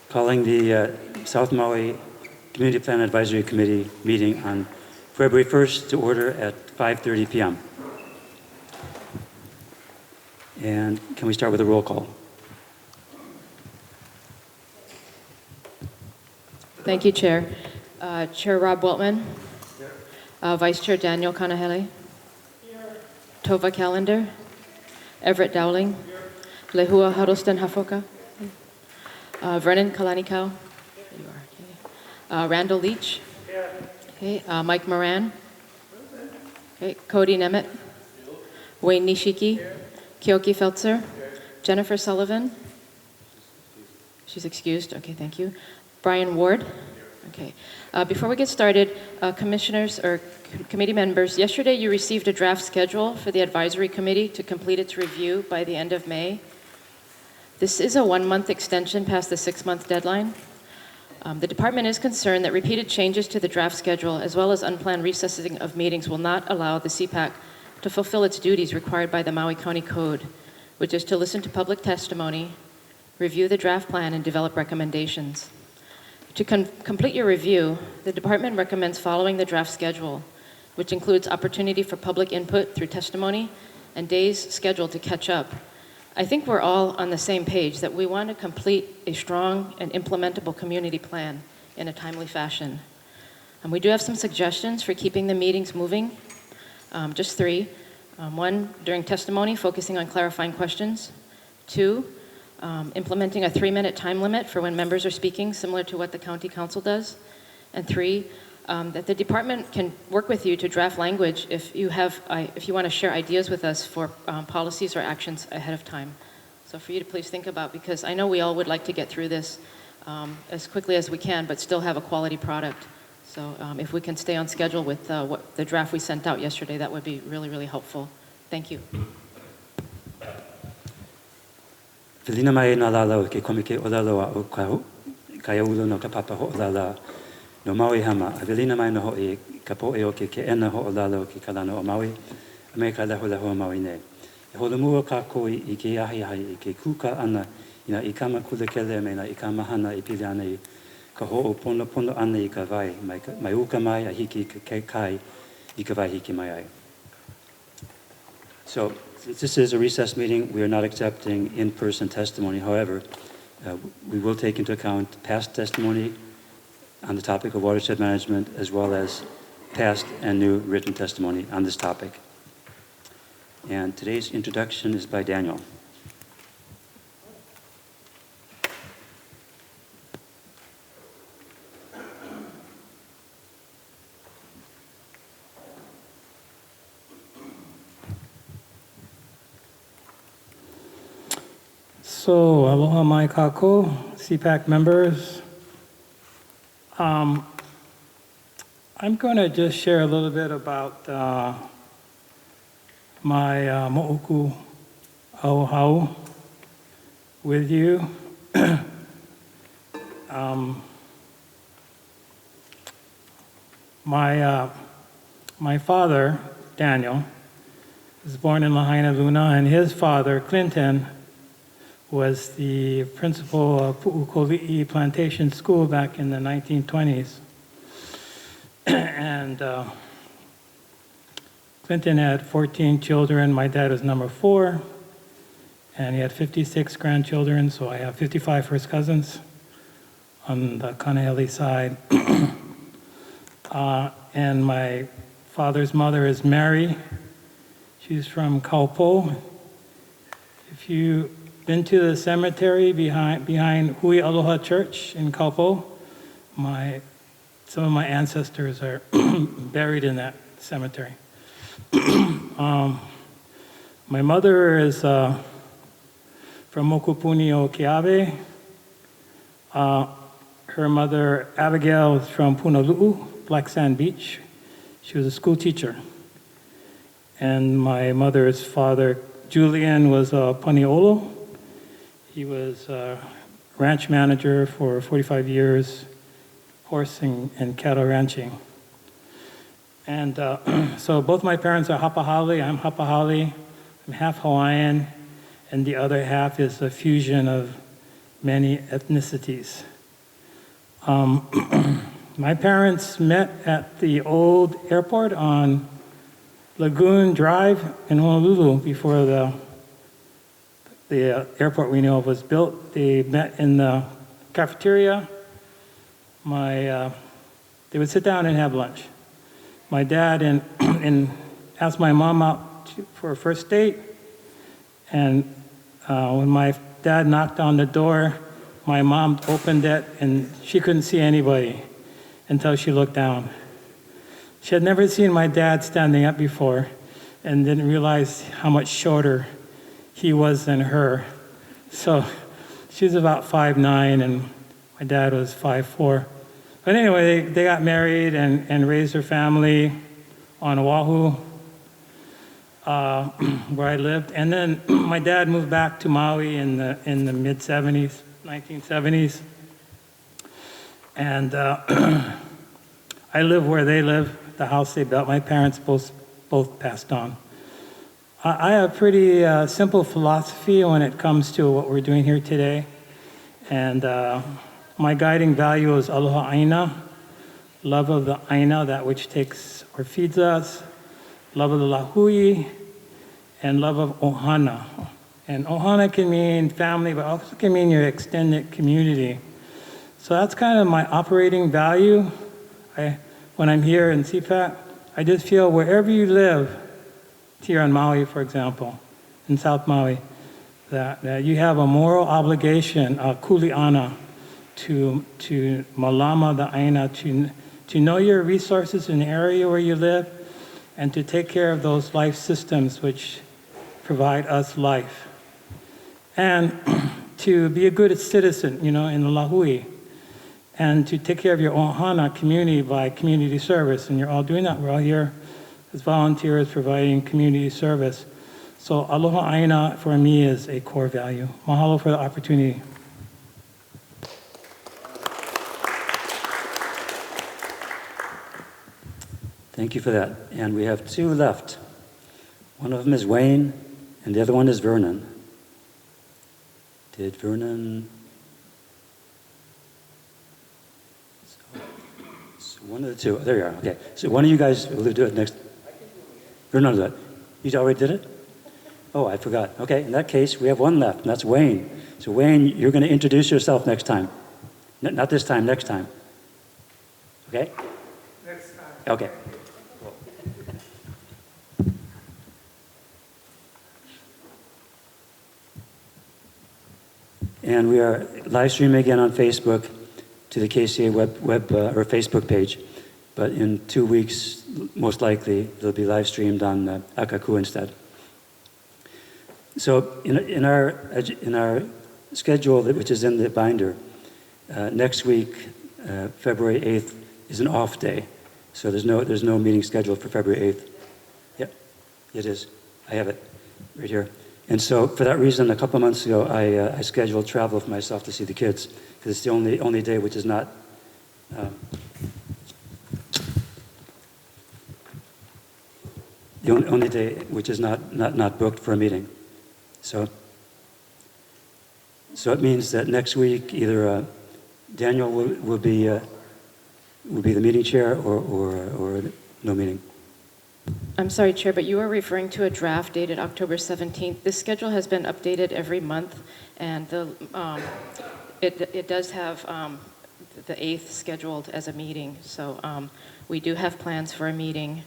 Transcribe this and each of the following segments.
calling the South Maui Community Plan Advisory Committee meeting on February 1st to order at 5:30 p.m. And can we start with a roll call? Thank you, Chair. Chair Rob Wiltman. Vice Chair Daniel Kanahele. Tova Callender. Everett Dowling. Lehua Huddleston Hafoka. Vernon Kalanikau. There you are. Okay. Randall Leach. Okay. Mike Moran. Okay. Cody Nemeth. Wayne Nishiki. Kyoki Feltzer. Jennifer Sullivan. She's excused. Okay, thank you. Brian Ward. Okay. Before we get started, commissioners or committee members, yesterday you received a draft schedule for the advisory committee to complete its review by the end of May. This is a 1-month extension past the 6-month deadline. The department is concerned that repeated changes to the draft schedule as well as unplanned recessing of meetings will not allow the CPAC to fulfill its duties required by the Maui County Code, which is to listen to public testimony, review the draft plan, and develop recommendations. To complete your review, the department recommends following the draft schedule, which includes opportunity for public input through testimony and days scheduled to catch up. I think we're all on the same page that we want to complete a strong and implementable community plan in a timely fashion. And we do have some suggestions for keeping the meetings moving, just 3. 1, during testimony, focusing on clarifying questions. 2, implementing a 3-minute time limit for when members are speaking, similar to what the county council does. And 3, that the department can work with you to draft language if you want to share ideas with us for policies or actions ahead of time. So for you to please think about, because I know we all would like to get through this as quickly as we can, but still have a quality product. So if we can stay on schedule with what the draft we sent out yesterday, that would be really, really helpful. Thank you. Felina mai na lala o ke komike o lalo o kaya ulo no ka papa ho lala no Maui hama. A felina mai no ho e ka po e o ke ena ho lalo ki kalano o Maui. A me ka leho leho o Maui ne. E holo mua ka koi I ke ahi ahi I ke kuka ana ina I kama kulekele me na I kama hana I pili ana I ka ho o pono pono ana I ka vai. Mai uka mai a hiki ke kai I ka vai hiki mai ai. So, since this is a recess meeting, we are not accepting in-person testimony. However, we will take into account past testimony on the topic of watershed management, as well as past and new written testimony on this topic. And today's introduction is by Daniel. So, aloha mai kako, CPAC members. I'm going to just share a little bit about my mo'uku auhau with you. My father, Daniel, was born in Lahaina, Luna, and his father, Clinton, was the principal of Pu'ukoli'i Plantation School back in the 1920s. And Clinton had 14 children. My dad was number 4, and he had 56 grandchildren, so I have 55 first cousins on the Kanahele side. And my father's mother is Mary. She's from Kaupo. If you've been to the cemetery behind Hui Aloha Church in Kaupo, some of my ancestors are buried in that cemetery. My mother is from Mokupuni o Keawe. Her mother, Abigail, is from Punalu'u, Black Sand Beach. She was a school teacher. And my mother's father, Julian, was a Paniolo. He was a ranch manager for 45 years, horse and cattle ranching. And so both my parents are Hapahali. I'm Hapahali. I'm half Hawaiian, and the other half is a fusion of many ethnicities. My parents met at the old airport on Lagoon Drive in Honolulu before the airport we know of was built. They met in the cafeteria. They would sit down and have lunch. My dad and asked my mom out for a first date, and when my dad knocked on the door, my mom opened it, and she couldn't see anybody until she looked down. She had never seen my dad standing up before and didn't realize how much shorter he was than her. So she was about 5'9", and my dad was 5'4". But anyway, they got married and raised their family on Oahu, where I lived. And then my dad moved back to Maui in the mid-'70s, 1970s. And I live where they live, the house they built. My parents both passed on. I have a pretty simple philosophy when it comes to what we're doing here today. And my guiding value is aloha aina, love of the aina, that which takes or feeds us, love of the lahui, and love of ohana. And ohana can mean family, but also can mean your extended community. So that's kind of my operating value. When I'm here in CPAC, I just feel wherever you live, here on Maui, for example, in South Maui, that you have a moral obligation, a kuleana, to malama the aina, to know your resources in the area where you live, and to take care of those life systems which provide us life. And to be a good citizen, in the lahui, and to take care of your ohana community by community service. And you're all doing that. We're all here as volunteers providing community service. So aloha aina for me is a core value. Mahalo for the opportunity. Thank you for that. And we have two left. One of them is Wayne, and the other one is Vernon. Did Vernon... So one of the two. There you are. Okay. So one of you guys will do it next. Vernon will do it. You already did it? Oh, I forgot. Okay. In that case, we have one left, and that's Wayne. So Wayne, you're going to introduce yourself next time. Not this time, next time. Okay? Next time. Okay. And we are live streaming again on Facebook to the KCA web or Facebook page. But in 2 weeks, most likely, it'll be live streamed on Akaku instead. So in our schedule, which is in the binder, next week, February 8th, is an off day. So there's no meeting scheduled for February 8th. Yep, it is. I have it right here. And so for that reason, a couple of months ago, I scheduled travel for myself to see the kids, because it's the only day which is not the only day which is not booked for a meeting. So it means that next week either Daniel will be the meeting chair or no meeting. I'm sorry, Chair, but you are referring to a draft dated October 17th. This schedule has been updated every month, and it does have the 8th scheduled as a meeting. So we do have plans for a meeting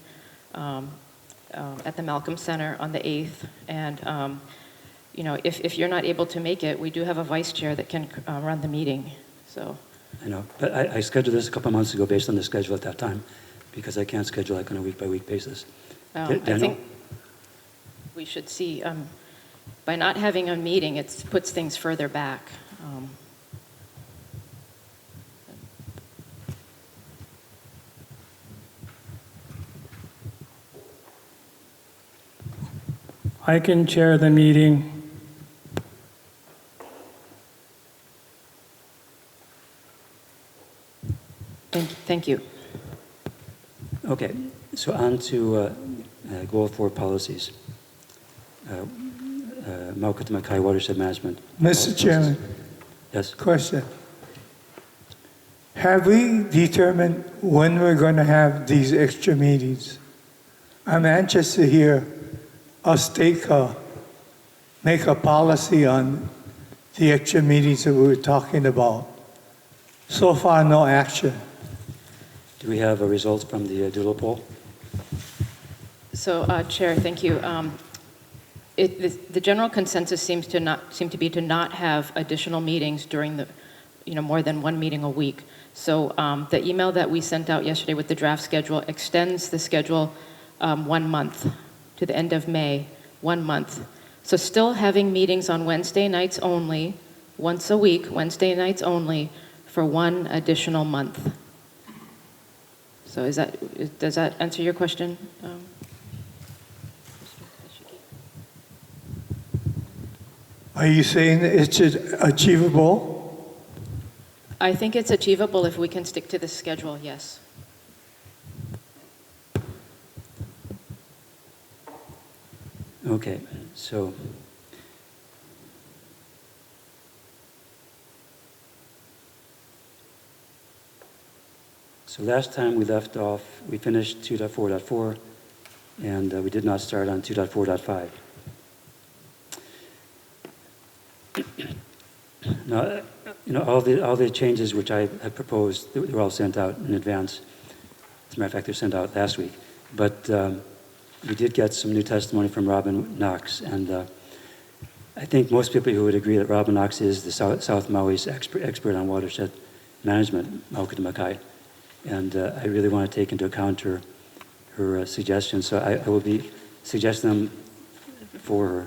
at the Malcolm Center on the 8th. And, if you're not able to make it, we do have a vice chair that can run the meeting. So. I know, but I scheduled this a couple of months ago based on the schedule at that time, because I can't schedule like on a week-by-week basis. I think we should see, by not having a meeting, it puts things further back. I can chair the meeting. Thank you. Okay, so on to Goal 4 policies. Maukata Makai Watershed Management. Mr. Chairman, Yes. question. Have we determined when we're going to have these extra meetings? I'm anxious to hear us make a policy on the extra meetings that we were talking about. So far, no action. Do we have results from the doodle poll? So, Chair, thank you. The general consensus seems to be to not have additional meetings during the, more than one meeting a week. So the email that we sent out yesterday with the draft schedule extends the schedule 1 month to the end of May, 1 month. So still having meetings on Wednesday nights only, once a week, Wednesday nights only, for 1 additional month. So does that answer your question? Are you saying it's achievable? I think it's achievable if we can stick to the schedule, yes. Okay, so last time we left off, we finished 2.4.4, and we did not start on 2.4.5. Now, all the changes which I had proposed, they were all sent out in advance. As a matter of fact, they were sent out last week. But we did get some new testimony from Robin Knox, and I think most people who would agree that Robin Knox is the South Maui's expert on watershed management, Maukatamakai. And I really want to take into account her suggestions. So I will be suggesting them for her.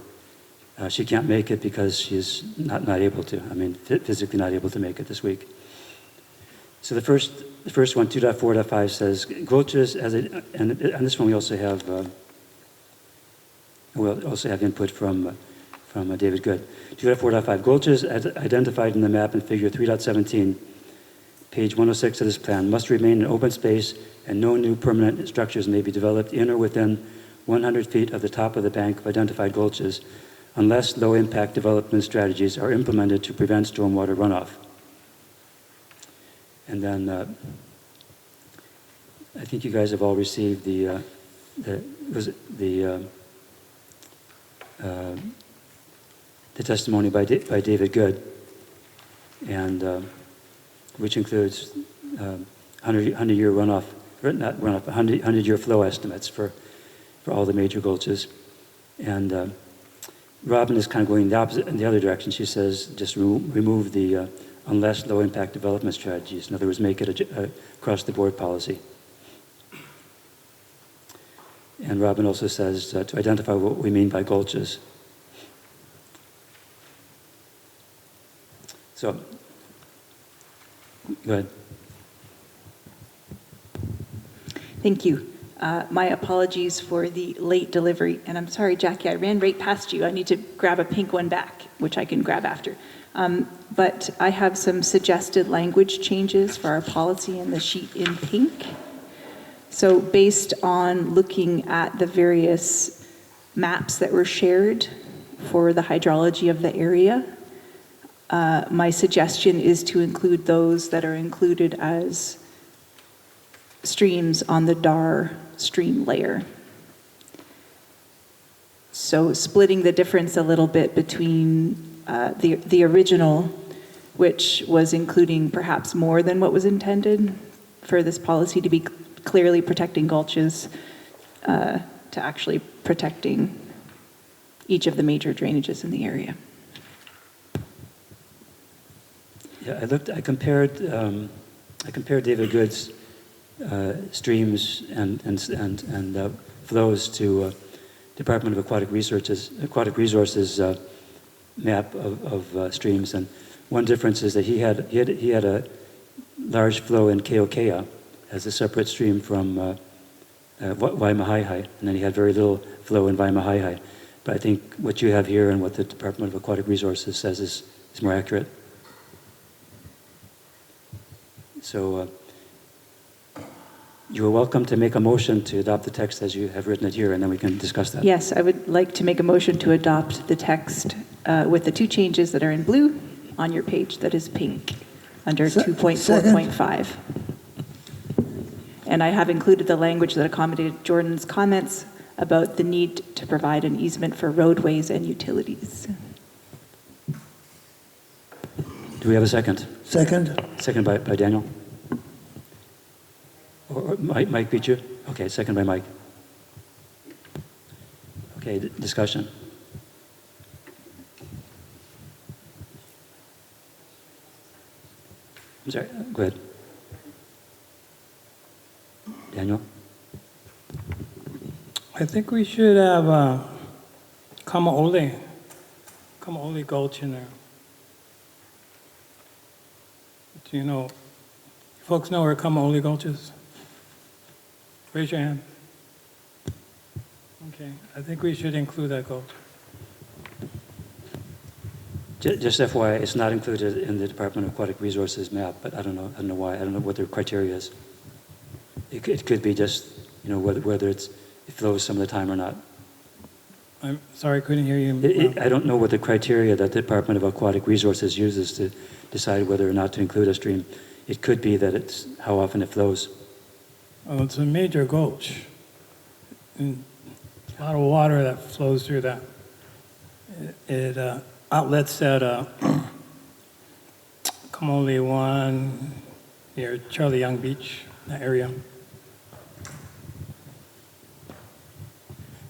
She can't make it because she's not able to. I mean, physically not able to make it this week. So the first one, 2.4.5 says gulches and on this one we also have input from David Good. 2.4.5 gulches as identified in the map in Figure 3.17, page 106 of this plan, must remain an open space, and no new permanent structures may be developed in or within 100 feet of the top of the bank of identified gulches, unless low-impact development strategies are implemented to prevent stormwater runoff. And then I think you guys have all received the testimony by David Good, and which includes 100-year runoff, or not runoff, 100-year flow estimates for all the major gulches. And Robin is kind of going in the other direction. She says just remove the unless low-impact development strategies. In other words, make it a across-the-board policy. And Robin also says to identify what we mean by gulches. So, go ahead. Thank you. My apologies for the late delivery. And I'm sorry, Jackie, I ran right past you. I need to grab a pink one back, which I can grab after. But I have some suggested language changes for our policy in the sheet in pink. So based on looking at the various maps that were shared for the hydrology of the area, my suggestion is to include those that are included as streams on the DAR stream layer. So splitting the difference a little bit between the original, which was including perhaps more than what was intended for this policy to be clearly protecting gulches, to actually protecting each of the major drainages in the area. Yeah, I compared David Good's streams and flows to Department of Aquatic Resources map of streams, and one difference is that he had a large flow in Keokea as a separate stream from Waimahaihai, and then he had very little flow in Waimahaihai. But I think what you have here and what the Department of Aquatic Resources says is more accurate. So you are welcome to make a motion to adopt the text as you have written it here, and then we can discuss that. Yes, I would like to make a motion to adopt the text with the two changes that are in blue on your page that is pink. under 2.4.5. And I have included the language that accommodated Jordan's comments about the need to provide an easement for roadways and utilities. Do we have a second? Second. Second by Daniel? Or Mike beat you? Okay, second by Mike. Okay, discussion. I'm sorry, go ahead. Daniel? I think we should have Kamaole Gulch in there. Do you know, folks know where Kamaole Gulch is? Raise your hand. Okay, I think we should include that gulch. Just FYI, it's not included in the Department of Aquatic Resources map, but I don't know why. I don't know what their criteria is. It could be just, whether it flows some of the time or not. I'm sorry, I couldn't hear you. I don't know what the criteria that the Department of Aquatic Resources uses to decide whether or not to include a stream. It could be that it's how often it flows. Oh, it's a major gulch. And a lot of water that flows through that. It outlets at Kamole 1 near Charlie Young Beach, that area.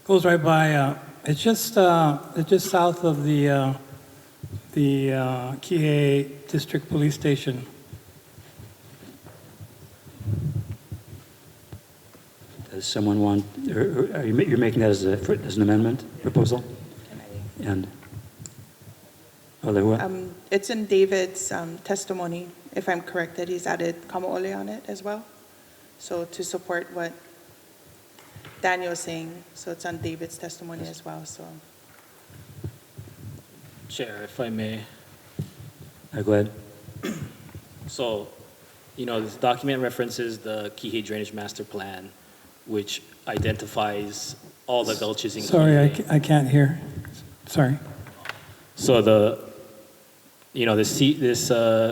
Goes right by. It's just south of the Kihei District Police Station. Does someone want? Or you're making that as an amendment proposal? And Olehua? It's in David's testimony, if I'm correct, that he's added Kamaole on it as well. So to support what Daniel was saying, so it's on David's testimony as well. So, Chair, if I may. Go ahead. So, this document references the Kihei Drainage Master Plan, which identifies all the gulches in Sorry, Kihei. I can't hear. Sorry. So this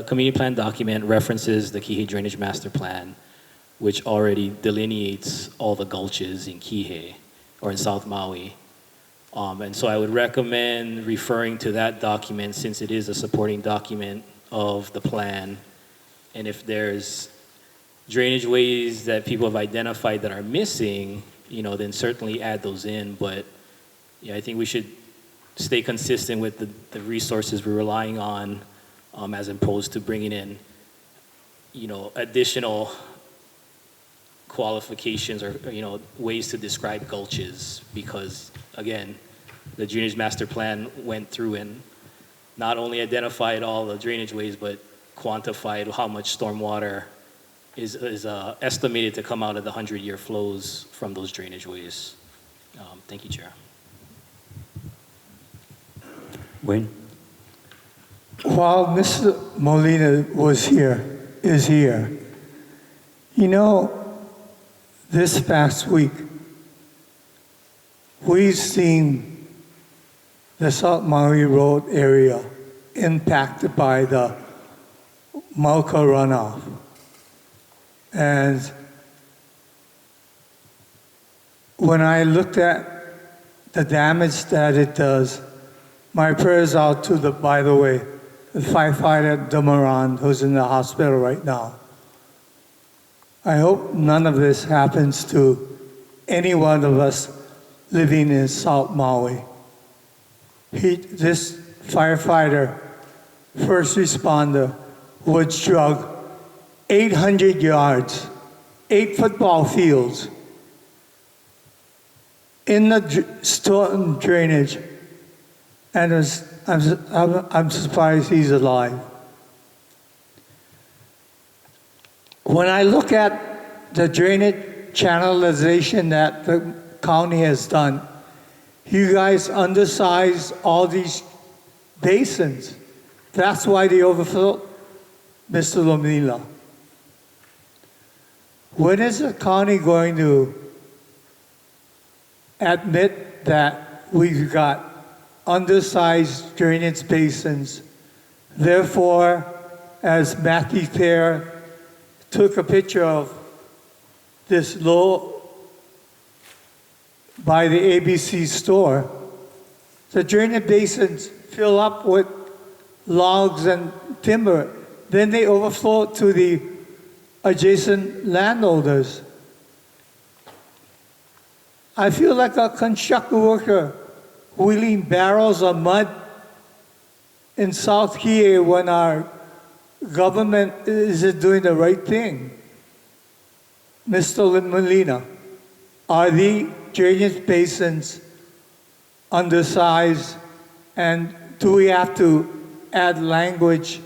community plan document references the Kihei Drainage Master Plan, which already delineates all the gulches in Kihei or in South Maui. And so I would recommend referring to that document since it is a supporting document of the plan. And if there's drainage ways that people have identified that are missing, then certainly add those in. But yeah, I think we should stay consistent with the resources we're relying on as opposed to bringing in, additional qualifications or, ways to describe gulches because, again, the Drainage Master Plan went through and not only identified all the drainage ways, but quantified how much stormwater is estimated to come out of the 100-year flows from those drainage ways. Thank you, Chair. Wayne? While Mr. Molina is here, this past week, we've seen the South Maui Road area impacted by the Mauka runoff. And when I looked at the damage that it does, my prayers out to by the way, the firefighter Demaran, who's in the hospital right now. I hope none of this happens to any one of us living in South Maui. This firefighter, first responder, was drug 800 yards, 8 football fields, in the storm drainage, and I'm surprised he's alive. When I look at the drainage channelization that the county has done, you guys undersize all these basins. That's why they overflow, Mr. Lomila. When is the county going to admit that we've got undersized drainage basins, therefore as Matthew Thayer took a picture of this low by the ABC store, the drainage basins fill up with logs and timber. Then they overflow to the adjacent landowners. I feel like a construction worker wheeling barrels of mud in South Kiev when our government isn't doing the right thing. Mr. Molina, are the drainage basins undersized, and do we have to add language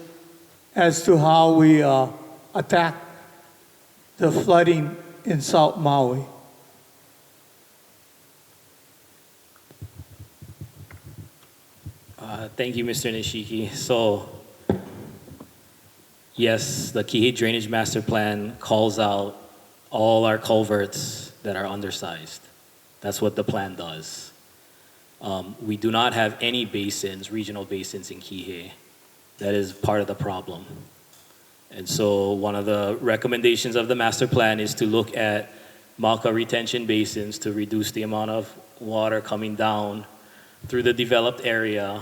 as to how we attack the flooding in South Maui? Thank you, Mr. Nishiki. So, yes, the Kihei Drainage Master Plan calls out all our culverts that are undersized. That's what the plan does. We do not have any basins, regional basins in Kihei. That is part of the problem. And so one of the recommendations of the master plan is to look at Mauka retention basins to reduce the amount of water coming down through the developed area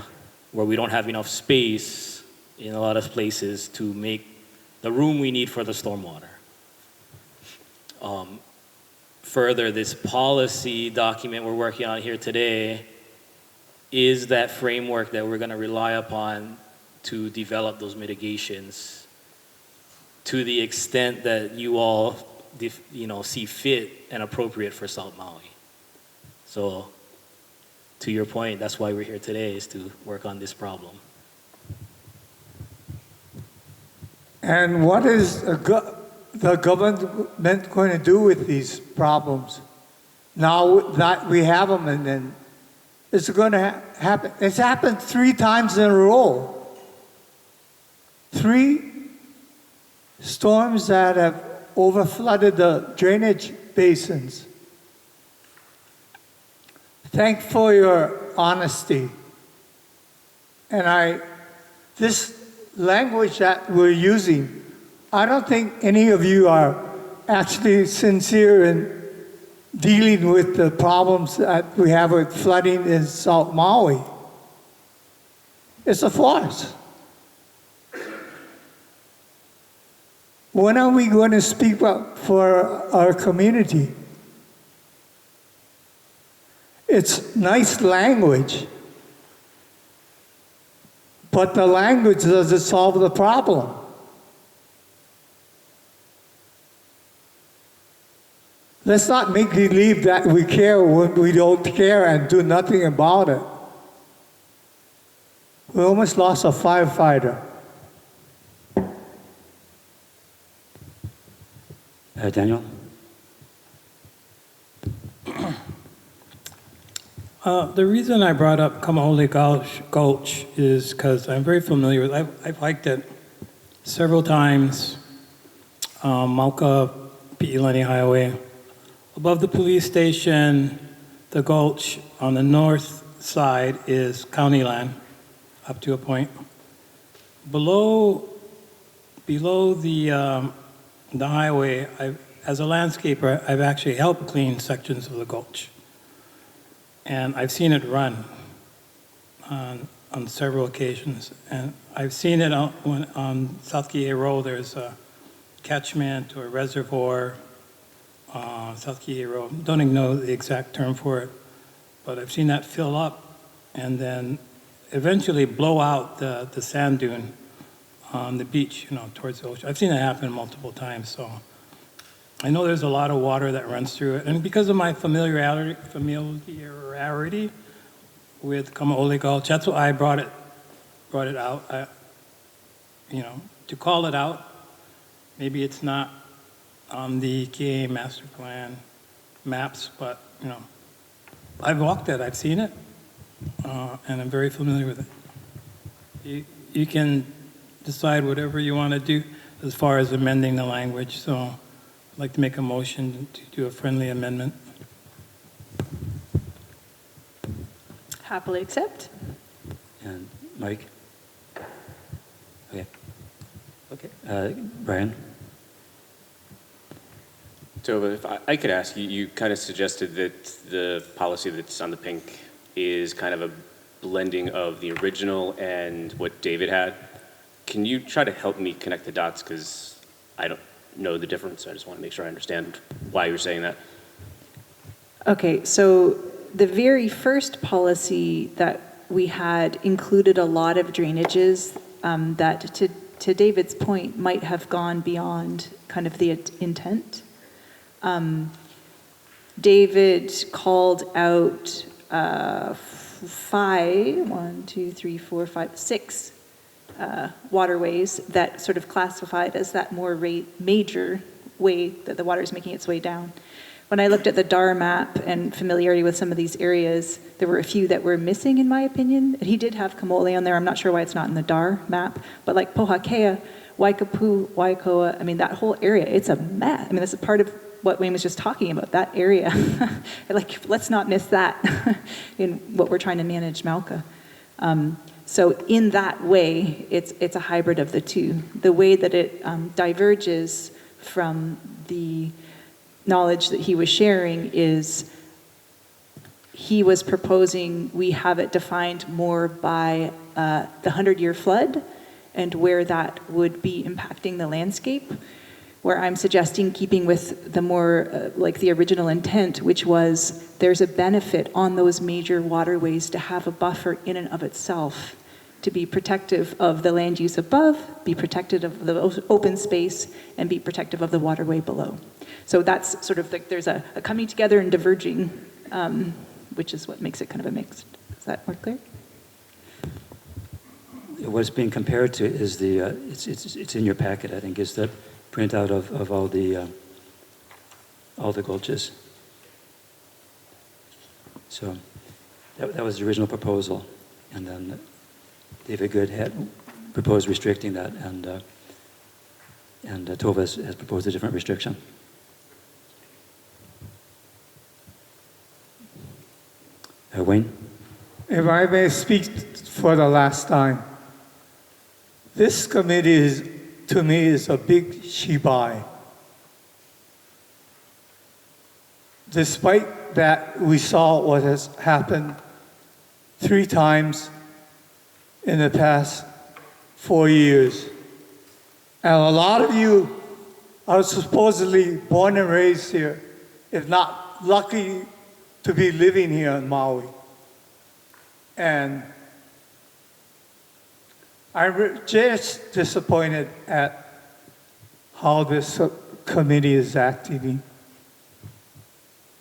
where we don't have enough space in a lot of places to make the room we need for the stormwater. Further, this policy document we're working on here today is that framework that we're going to rely upon to develop those mitigations to the extent that you all see fit and appropriate for South Maui. So to your point, that's why we're here today, is to work on this problem. And what is the government going to do with these problems now that we have them? And then it's going to happen. It's happened 3 times in a row. 3 storms that have overflooded the drainage basins. Thank for your honesty. And this language that we're using, I don't think any of you are actually sincere in dealing with the problems that we have with flooding in South Maui. It's a farce. When are we going to speak up for our community? It's nice language, but the language doesn't solve the problem. Let's not make believe that we care when we don't care and do nothing about it. We almost lost a firefighter. Daniel? The reason I brought up Kamahole Gulch is because I'm very familiar with it. I've hiked it several times. Mauka Pi'ilani Highway. Above the police station, the gulch on the north side is county land, up to a point. Below the highway, as a landscaper, I've actually helped clean sections of the gulch. And I've seen it run on several occasions. And I've seen it on South Kihei Road. There's a catchment or a reservoir, South Kihei Road. Don't even know the exact term for it. But I've seen that fill up and then eventually blow out the sand dune on the beach, towards the ocean. I've seen that happen multiple times. So I know there's a lot of water that runs through it. And because of my familiarity with Kamahole Gulch, that's why I brought it out. To call it out. Maybe it's not on the KA master plan maps, but I've walked it, I've seen it, and I'm very familiar with it. You can decide whatever you want to do as far as amending the language. So I'd like to make a motion to do a friendly amendment. Happily accept. And Mike? Okay. Brian? Tova, if I could ask you, you kind of suggested that the policy that's on the pink is kind of a blending of the original and what David had. Can you try to help me connect the dots? Because I don't know the difference. I just want to make sure I understand why you're saying that. Okay, so the very first policy that we had included a lot of drainages that, to David's point, might have gone beyond kind of the intent. David called out 6 waterways that sort of classified as that more major way that the water is making its way down. When I looked at the DAR map and familiarity with some of these areas, there were a few that were missing, in my opinion. He did have Kamole on there. I'm not sure why it's not in the DAR map, but like Pohakea, Waikapu, Waikoa, I mean, that whole area, it's a mess. I mean, this is part of what Wayne was just talking about, that area. Like, let's not miss that in what we're trying to manage Mauka. So in that way, it's a hybrid of the two. The way that it diverges from the knowledge that he was sharing is he was proposing we have it defined more by the 100-year flood and where that would be impacting the landscape, where I'm suggesting keeping with the more like the original intent, which was there's a benefit on those major waterways to have a buffer in and of itself to be protective of the land use above, be protective of the open space, and be protective of the waterway below. So that's sort of like there's a coming together and diverging, which is what makes it kind of a mix. Is that more clear? What's being compared to is the, it's in your packet, I think, is the printout of all the gulches. So that was the original proposal, and then David Good had proposed restricting that, and Tova has proposed a different restriction. Wayne? If I may speak for the last time, this committee is, to me, is a big shibai. Despite that, we saw what has happened 3 times in the past 4 years. And a lot of you are supposedly born and raised here, if not lucky to be living here in Maui. And I'm just disappointed at how this committee is acting.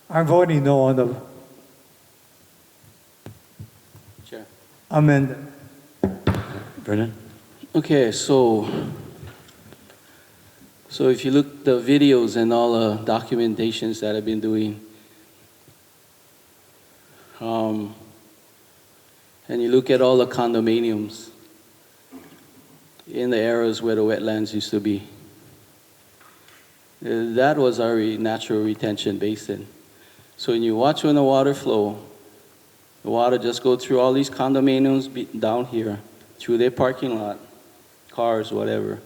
I'm voting no on the amendment. Brennan? Okay, so if you look at the videos and all the documentations that I've been doing, and you look at all the condominiums in the areas where the wetlands used to be, that was our natural retention basin. So when you watch when the water flow, the water just go through all these condominiums down here, through their parking lot, cars, whatever.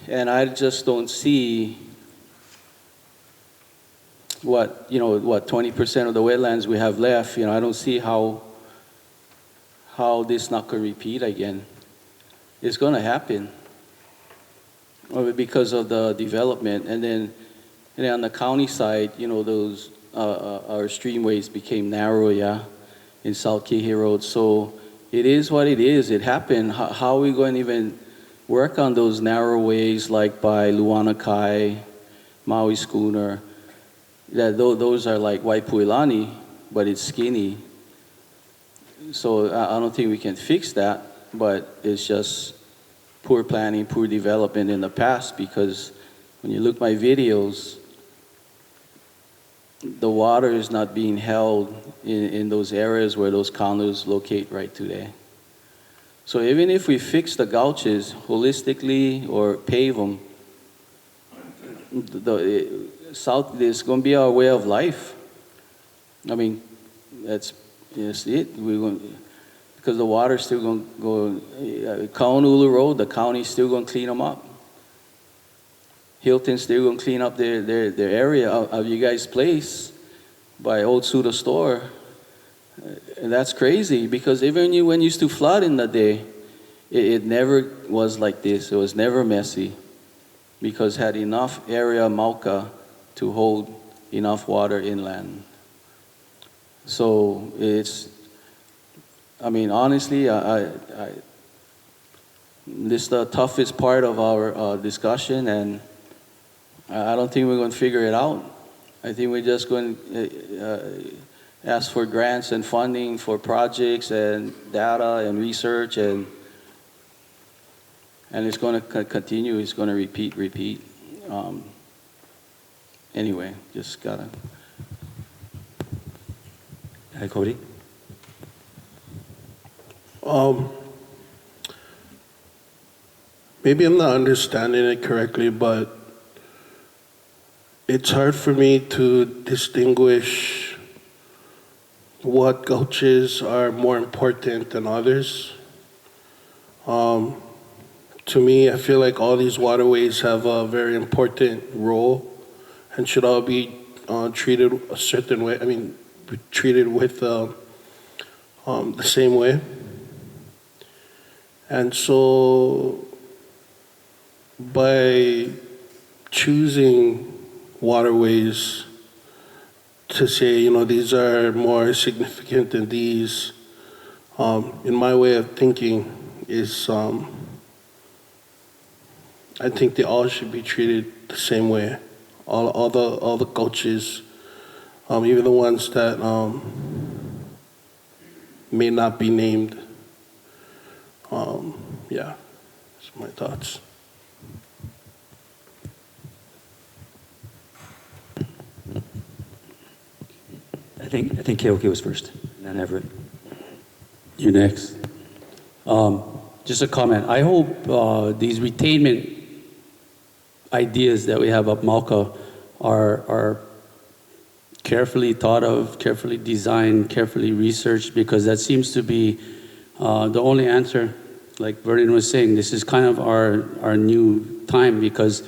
And I just don't see what 20% of the wetlands we have left. I don't see how this not going to repeat again. It's going to happen because of the development. And then on the county side, those our streamways became narrow, in South Kihei Road. So it is what it is. It happened. How are we going to even work on those narrow ways like by Luanakai, Maui Schooner? Those are like Waipuilani, but it's skinny. So I don't think we can fix that, but it's just poor planning, poor development in the past, because when you look at my videos, the water is not being held in those areas where those condos locate right today. So even if we fix the gulches holistically or pave them, South is going to be our way of life. I mean, that's it. because the water's still going to go, Kaunulu Road, the county's still going to clean them up. Hilton's still going to clean up their area of you guys' place by Old Suda store. And that's crazy, because even when you used to flood in the day, it never was like this. It was never messy, because it had enough area, Mauka, to hold enough water inland. So I mean, honestly, this is the toughest part of our discussion, and I don't think we're going to figure it out. I think we're just going to ask for grants and funding for projects and data and research, and it's going to continue. It's going to repeat. Anyway, just gotta. Hi, Cody. Maybe I'm not understanding it correctly, but it's hard for me to distinguish what gulches are more important than others. To me, I feel like all these waterways have a very important role and should all be treated a certain way. I mean, treated with the same way. And so by choosing waterways to say, these are more significant than these, in my way of thinking, is I think they all should be treated the same way. All the gulches, even the ones that may not be named. Yeah, that's my thoughts. I think Keoki was first, and then Everett. You next. Just a comment. I hope these retainment ideas that we have up Mauka are carefully thought of, carefully designed, carefully researched, because that seems to be the only answer. Like Vernon was saying, this is kind of our new time, because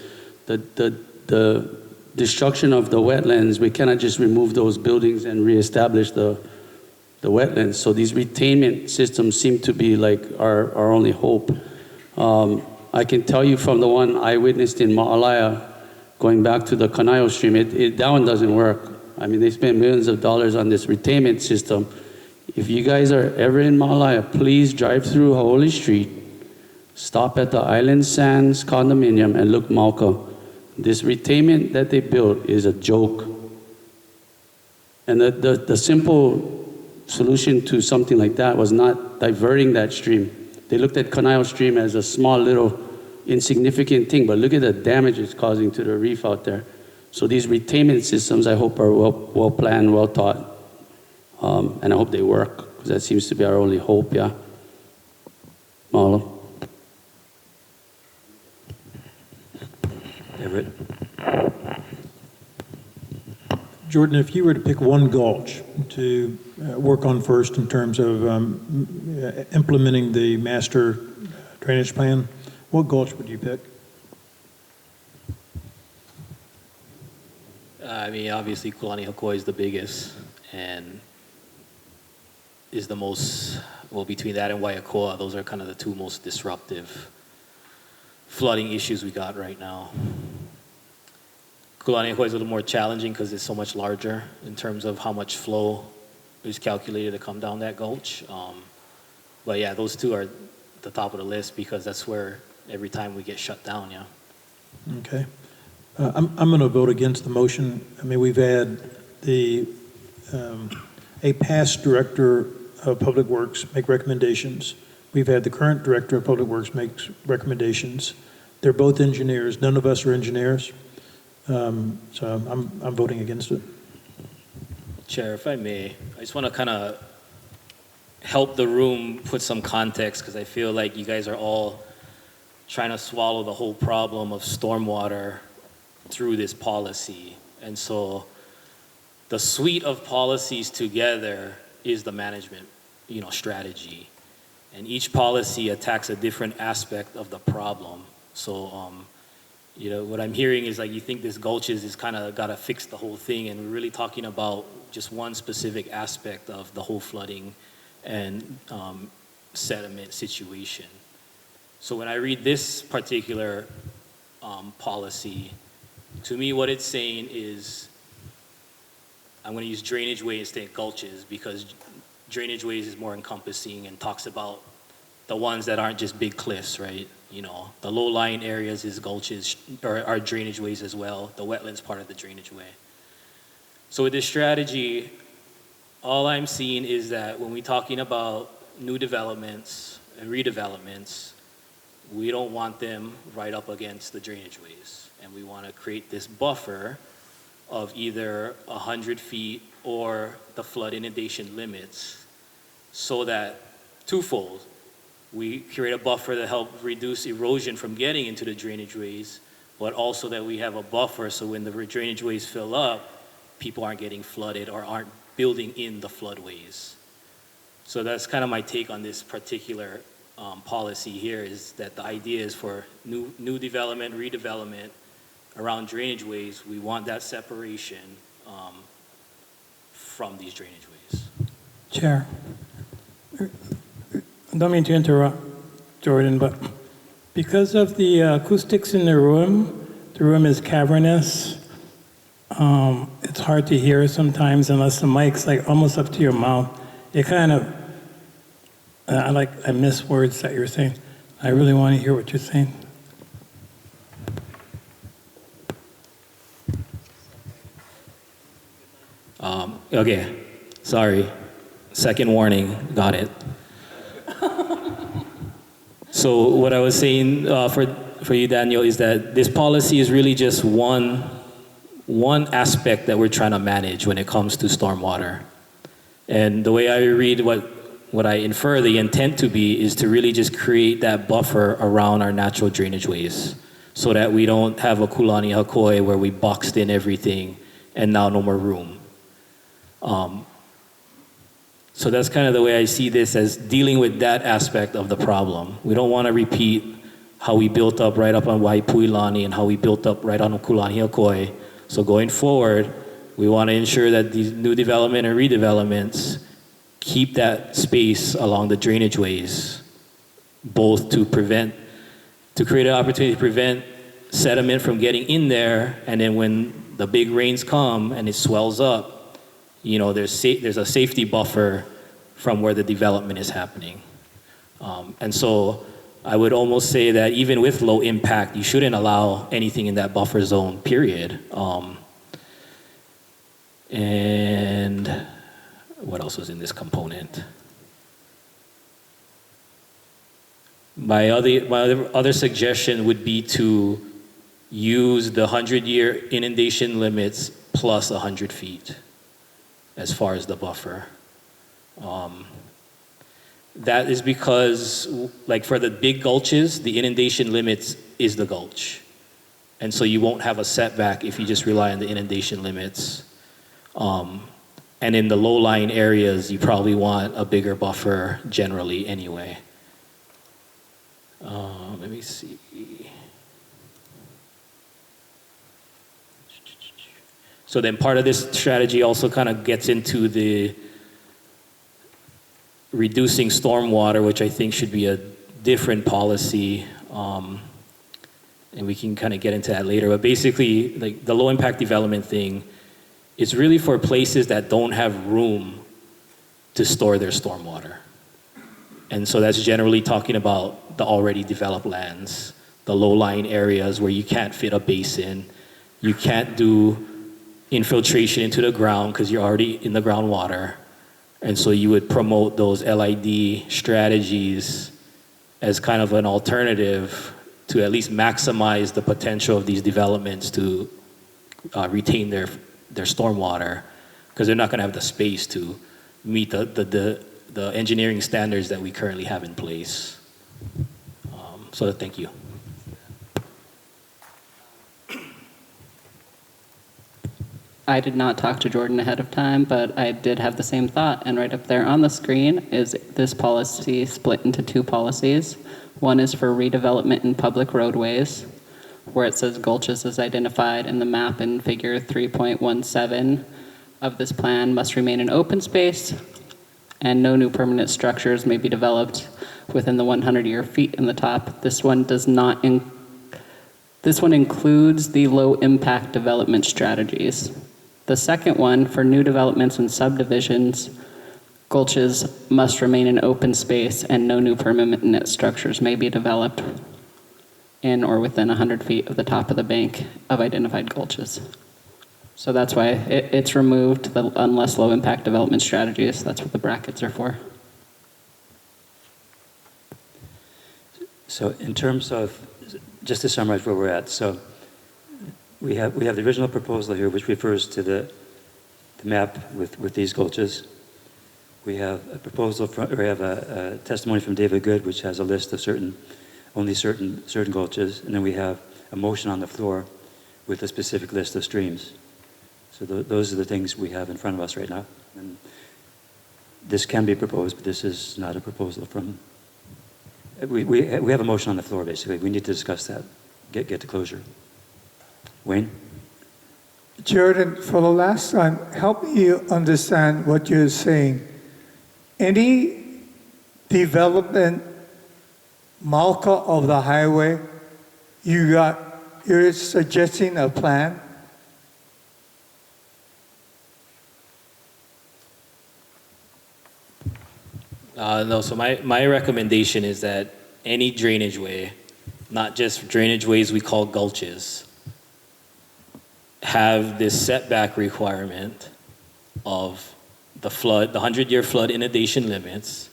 the destruction of the wetlands, we cannot just remove those buildings and reestablish the wetlands. So these retainment systems seem to be like our only hope. I can tell you from the one I witnessed in Ma'alaya, going back to the Kanayo stream, that one doesn't work. I mean, they spent millions of dollars on this retainment system. If you guys are ever in Ma'alaya, please drive through Haole Street, stop at the Island Sands condominium, and look Mauka. This retainment that they built is a joke. And the simple solution to something like that was not diverting that stream. They looked at Kanayo Stream as a small little insignificant thing, but look at the damage it's causing to the reef out there. So these retainment systems, I hope, are well planned, well thought, and I hope they work, because that seems to be our only hope, yeah. Mahalo. Everett. Jordan, if you were to pick one gulch to work on first in terms of implementing the master drainage plan, what gulch would you pick? I mean, obviously, Kulani Hokoi is the biggest and is the most, well, between that and Waiakoa, those are kind of the two most disruptive flooding issues we got right now. Kulani Hokoi is a little more challenging because it's so much larger in terms of how much flow is calculated to come down that gulch. But yeah, those two are the top of the list because that's where every time we get shut down, yeah. Okay. I'm going to vote against the motion. I mean, we've had a past director of Public Works make recommendations. We've had the current director of Public Works make recommendations. They're both engineers. None of us are engineers. So I'm voting against it. Chair, if I may, I just want to kind of help the room put some context because I feel like you guys are all trying to swallow the whole problem of stormwater through this policy. And so the suite of policies together is the management, strategy. And each policy attacks a different aspect of the problem. So, what I'm hearing is like you think this gulches is kind of got to fix the whole thing, and we're really talking about just one specific aspect of the whole flooding and sediment situation. So when I read this particular policy, to me what it's saying is, I'm going to use drainage ways instead of gulches because drainage ways is more encompassing and talks about the ones that aren't just big cliffs, right? The low-lying areas is gulches or are drainage ways as well. The wetlands part of the drainage way. So with this strategy, all I'm seeing is that when we're talking about new developments and redevelopments, we don't want them right up against the drainage ways. And we want to create this buffer of either 100 feet or the flood inundation limits so that twofold, we create a buffer to help reduce erosion from getting into the drainage ways, but also that we have a buffer so when the drainage ways fill up, people aren't getting flooded or aren't building in the floodways. So that's kind of my take on this particular policy here, is that the idea is for new development, redevelopment around drainage ways, we want that separation from these drainage ways. Chair, I don't mean to interrupt, Jordan, but because of the acoustics in the room is cavernous. It's hard to hear sometimes unless the mic's like almost up to your mouth. It kind of, I miss words that you're saying. I really want to hear what you're saying. Okay, sorry. Second warning, got it. So what I was saying for you, Daniel, is that this policy is really just one aspect that we're trying to manage when it comes to stormwater. And the way I read what I infer the intent to be is to really just create that buffer around our natural drainage ways so that we don't have a kulani hakoi where we boxed in everything and now no more room. So that's kind of the way I see this, as dealing with that aspect of the problem. We don't want to repeat how we built up right up on Waipuilani and how we built up right on Kulani Hakoi. So going forward, we want to ensure that these new development and redevelopments keep that space along the drainage ways, both to create an opportunity to prevent sediment from getting in there, and then when the big rains come and it swells up, there's a safety buffer from where the development is happening. And so I would almost say that even with low impact, you shouldn't allow anything in that buffer zone, period. And what else was in this component? My other suggestion would be to use the 100-year inundation limits plus 100 feet as far as the buffer. That is because, like for the big gulches, the inundation limits is the gulch. And so you won't have a setback if you just rely on the inundation limits. And in the low-lying areas, you probably want a bigger buffer generally anyway. Let me see. So then part of this strategy also kind of gets into the reducing stormwater, which I think should be a different policy. And we can kind of get into that later. But basically, like the low impact development thing, it's really for places that don't have room to store their stormwater. And so that's generally talking about the already developed lands, the low-lying areas where you can't fit a basin, you can't do infiltration into the ground because you're already in the groundwater. And so you would promote those LID strategies as kind of an alternative to at least maximize the potential of these developments to retain their stormwater, because they're not going to have the space to meet the engineering standards that we currently have in place. So thank you. I did not talk to Jordan ahead of time, but I did have the same thought. And right up there on the screen is this policy split into two policies. One is for redevelopment in public roadways, where it says gulches is identified in the map in figure 3.17 of this plan must remain an open space, and no new permanent structures may be developed within the 100-year feet in the top. This one does not this one includes the low impact development strategies. The second one, for new developments and subdivisions, gulches must remain an open space and no new permanent structures may be developed in or within 100 feet of the top of the bank of identified gulches. So that's why it's removed, the unless low impact development strategies. That's what the brackets are for. So in terms of, just to summarize where we're at, so we have the original proposal here, which refers to the map with these gulches. We have a proposal from, or we have a testimony from David Good, which has a list of certain gulches, and then we have a motion on the floor with a specific list of streams. So those are the things we have in front of us right now. And this can be proposed, but this is not a proposal from. We have a motion on the floor, basically. We need to discuss that, get to closure. Wayne? Jordan, for the last time, help me understand what you're saying. Any development marker of the highway, you're suggesting a plan? No, so my recommendation is that any drainage way, not just drainage ways we call gulches, have this setback requirement of the 100-year flood inundation limits,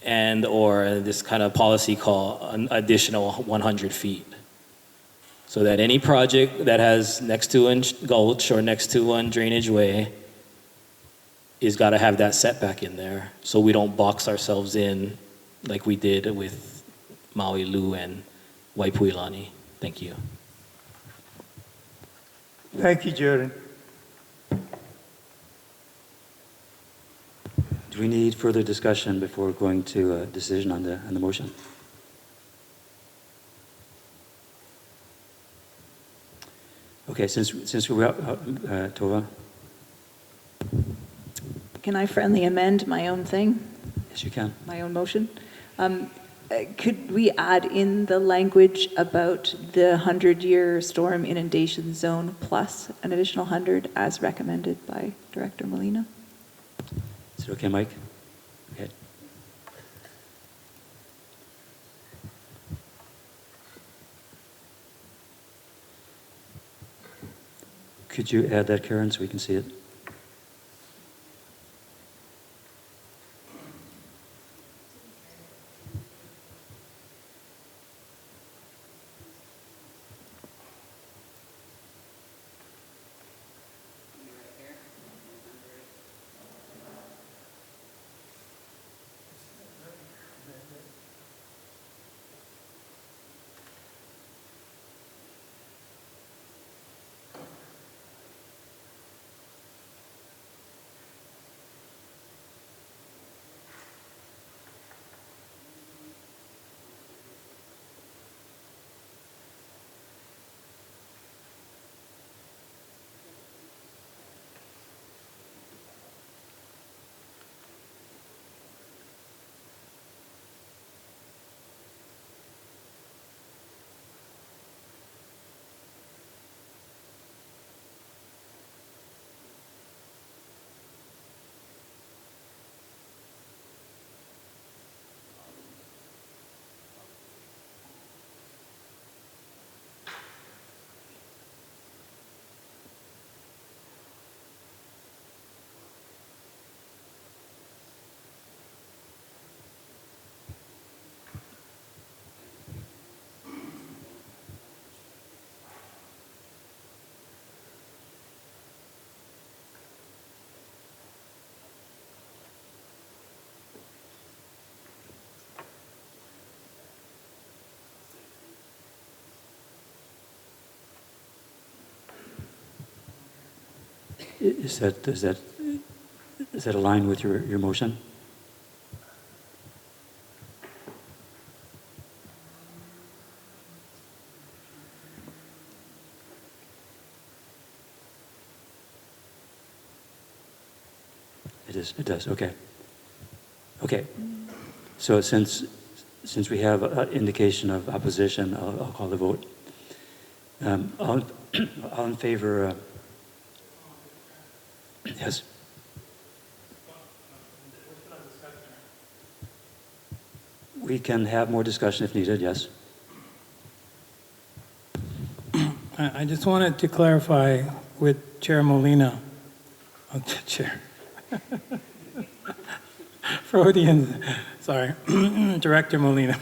and or this kind of policy called an additional 100 feet. So that any project that has next to a gulch or next to one drainage way is got to have that setback in there, so we don't box ourselves in like we did with Maui, Lu, and Waipuilani. Thank you. Thank you, Jordan. Do we need further discussion before going to a decision on the motion? Okay, since we're out, Tova? Can I friendly amend my own thing? Yes, you can. My own motion? Could we add in the language about the 100-year storm inundation zone plus an additional 100 as recommended by Director Molina? Is it okay, Mike? Okay. Could you add that, Karen, so we can see it? Is that align with your motion? It does, okay. Okay, so since we have an indication of opposition, I'll call the vote. All in favor, yes? We can have more discussion if needed, yes? I just wanted to clarify with Chair Molina, Chair, Freudian, sorry, Director Molina.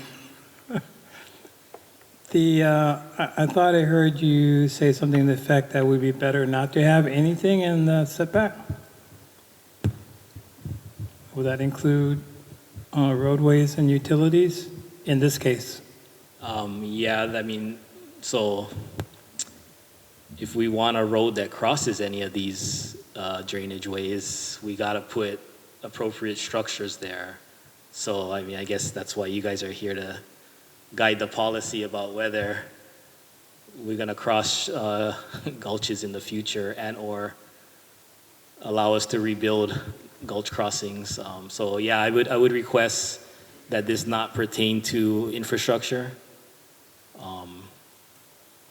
I thought I heard you say something to the effect that it would be better not to have anything in the setback. Would that include roadways and utilities in this case? Yeah, I mean, so if we want a road that crosses any of these drainage ways, we got to put appropriate structures there. So, I mean, I guess that's why you guys are here to guide the policy about whether we're going to cross gulches in the future and or allow us to rebuild gulch crossings. So yeah, I would request that this not pertain to infrastructure.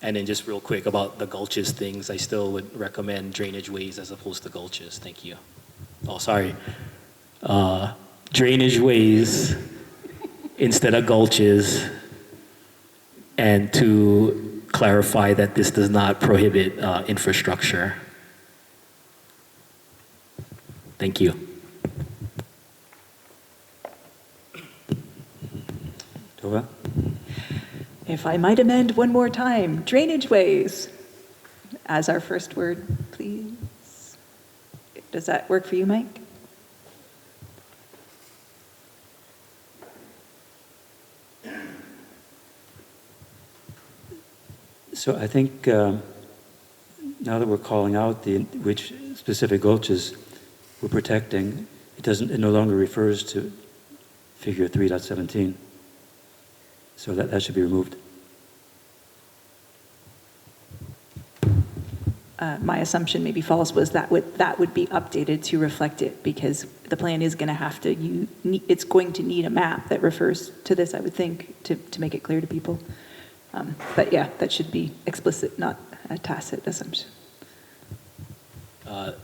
And then just real quick about the gulches things, I still would recommend drainage ways as opposed to gulches. Thank you. Oh, sorry. Drainage ways instead of gulches, and to clarify that this does not prohibit infrastructure. Thank you. Tova? If I might amend one more time, drainage ways as our first word, please. Does that work for you, Mike? So I think now that we're calling out which specific gulches we're protecting, it no longer refers to figure 3.17. So that should be removed. My assumption, maybe false, was that would be updated to reflect it, because the plan is going to have to, it's going to need a map that refers to this, I would think, to make it clear to people. But yeah, that should be explicit, not a tacit assumption.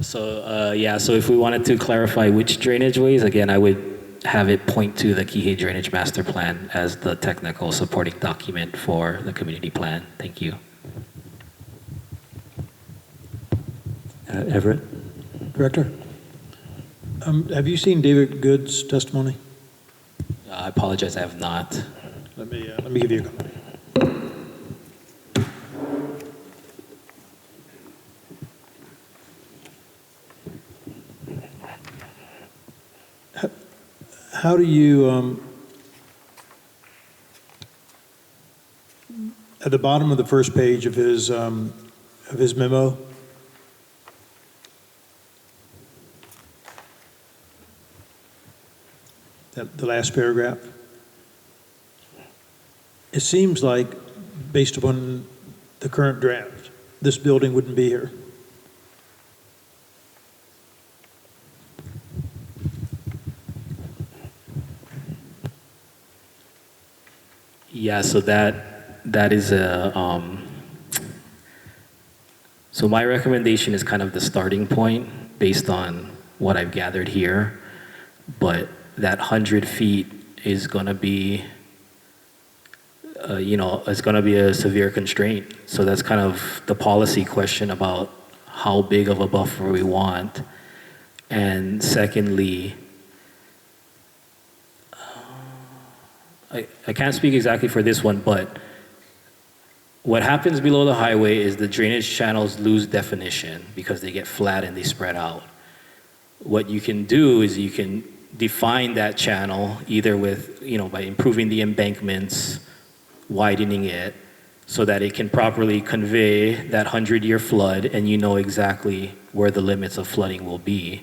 So if we wanted to clarify which drainage ways, again, I would have it point to the Kihei Drainage Master Plan as the technical supporting document for the community plan. Thank you. Everett? Director, have you seen David Good's testimony? I apologize, I have not. Let me give you a copy. How do you, at the bottom of the first page of his memo, the last paragraph, it seems like, based upon the current draft, this building wouldn't be here. Yeah, so that is a, so my recommendation is kind of the starting point based on what I've gathered here, but that 100 feet is going to be, it's going to be a severe constraint. So that's kind of the policy question about how big of a buffer we want. And secondly, I can't speak exactly for this one, but what happens below the highway is the drainage channels lose definition because they get flat and they spread out. What you can do is you can define that channel either with, by improving the embankments, widening it, so that it can properly convey that 100-year flood and you know exactly where the limits of flooding will be,